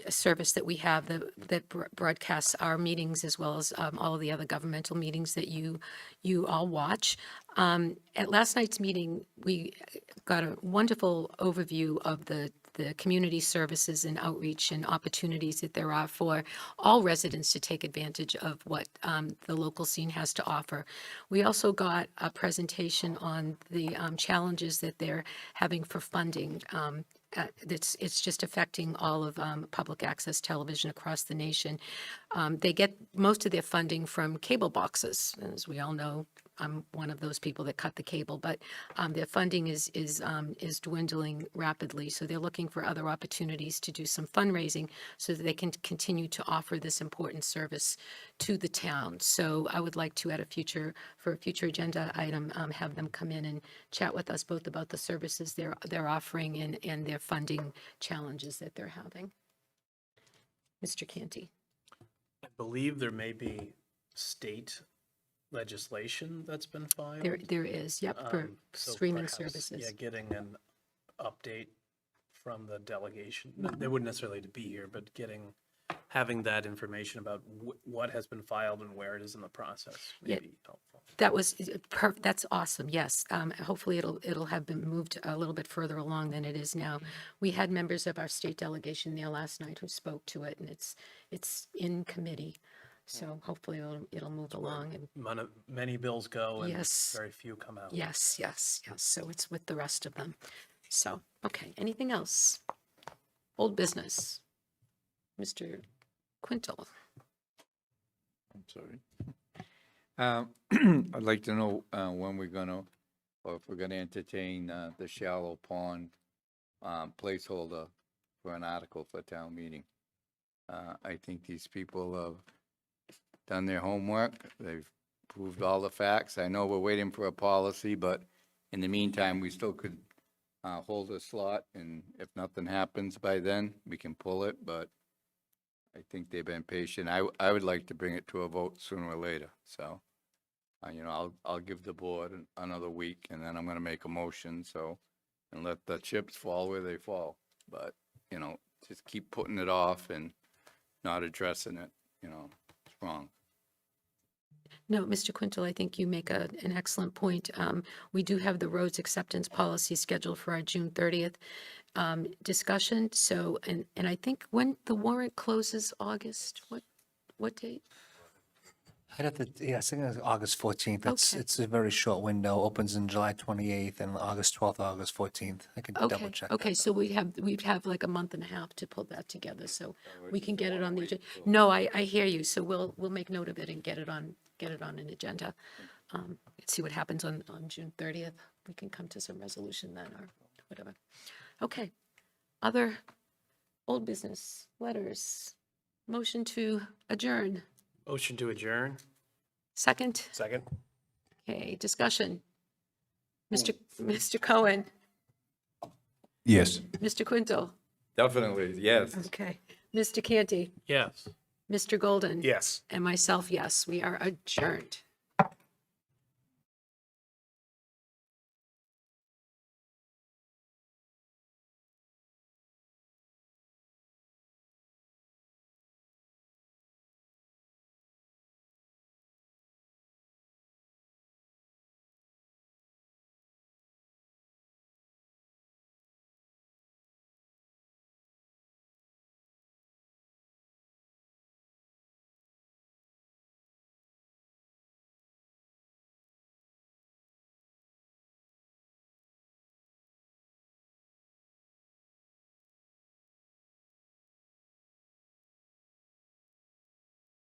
service that we have that broadcasts our meetings as well as all of the other governmental meetings that you all watch. At last night's meeting, we got a wonderful overview of the community services and outreach and opportunities that there are for all residents to take advantage of what the local scene has to offer. We also got a presentation on the challenges that they're having for funding. It's just affecting all of public access television across the nation. They get most of their funding from cable boxes. As we all know, I'm one of those people that cut the cable, but their funding is dwindling rapidly. So they're looking for other opportunities to do some fundraising so that they can continue to offer this important service to the town. So I would like to, for a future agenda item, have them come in and chat with us both about the services they're offering and their funding challenges that they're having. Mr. Canty. I believe there may be state legislation that's been filed. There is, yep, for So streaming perhaps, services. Yeah, getting an update from the delegation. They wouldn't necessarily to be here, but having that information about what has been filed and where it is in the process may Yeah. be helpful. That's awesome, yes. Hopefully it'll have been moved a little bit further along than it is now. We had members of our state delegation there last night who spoke to it, and it's in committee. So hopefully it'll move along. And Many bills go and Yes. very few come out. yes. So it's with the rest of them. So, okay, anything else? Old business. Mr. Quintel. I'm sorry. I'd like to know when we're gonna, or if we're gonna entertain the shallow pond placeholder for an article for town meeting. I think these people have done their homework. They've proved all the facts. I know we're waiting for a policy, but in the meantime, we still could hold a slot, and if nothing happens by then, we can pull it, but I think they've been patient. I would like to bring it to a vote sooner or later, so, I'll give the board another week, and then I'm gonna make a motion, so, and let the chips fall where they fall. But, just keep putting it off and not addressing it, it's wrong. No, Mr. Quintel, I think you make an excellent point. We do have the roads acceptance policy scheduled for our June 30th discussion. So, and I think when the warrant closes, August, what date? I'd have to, I think it's August 14th. Okay. It's a very short window, opens in July 28th and August 12th, August 14th. I could double check that. Okay, so we'd have like a month and a half to pull that together, so we can get it on the agenda. No, I hear you, so we'll make note of it and get it on an agenda. See what happens on June 30th. We can come to some resolution then, or whatever. Okay. Other old business, letters, motion to adjourn. Motion to adjourn. Second? Second. Okay, discussion. Mr. Cohen, Yes. Mr. Quintel. Definitely, yes. Okay. Mr. Canty, Yes. Mr. Golden. Yes. And myself, yes, we are adjourned.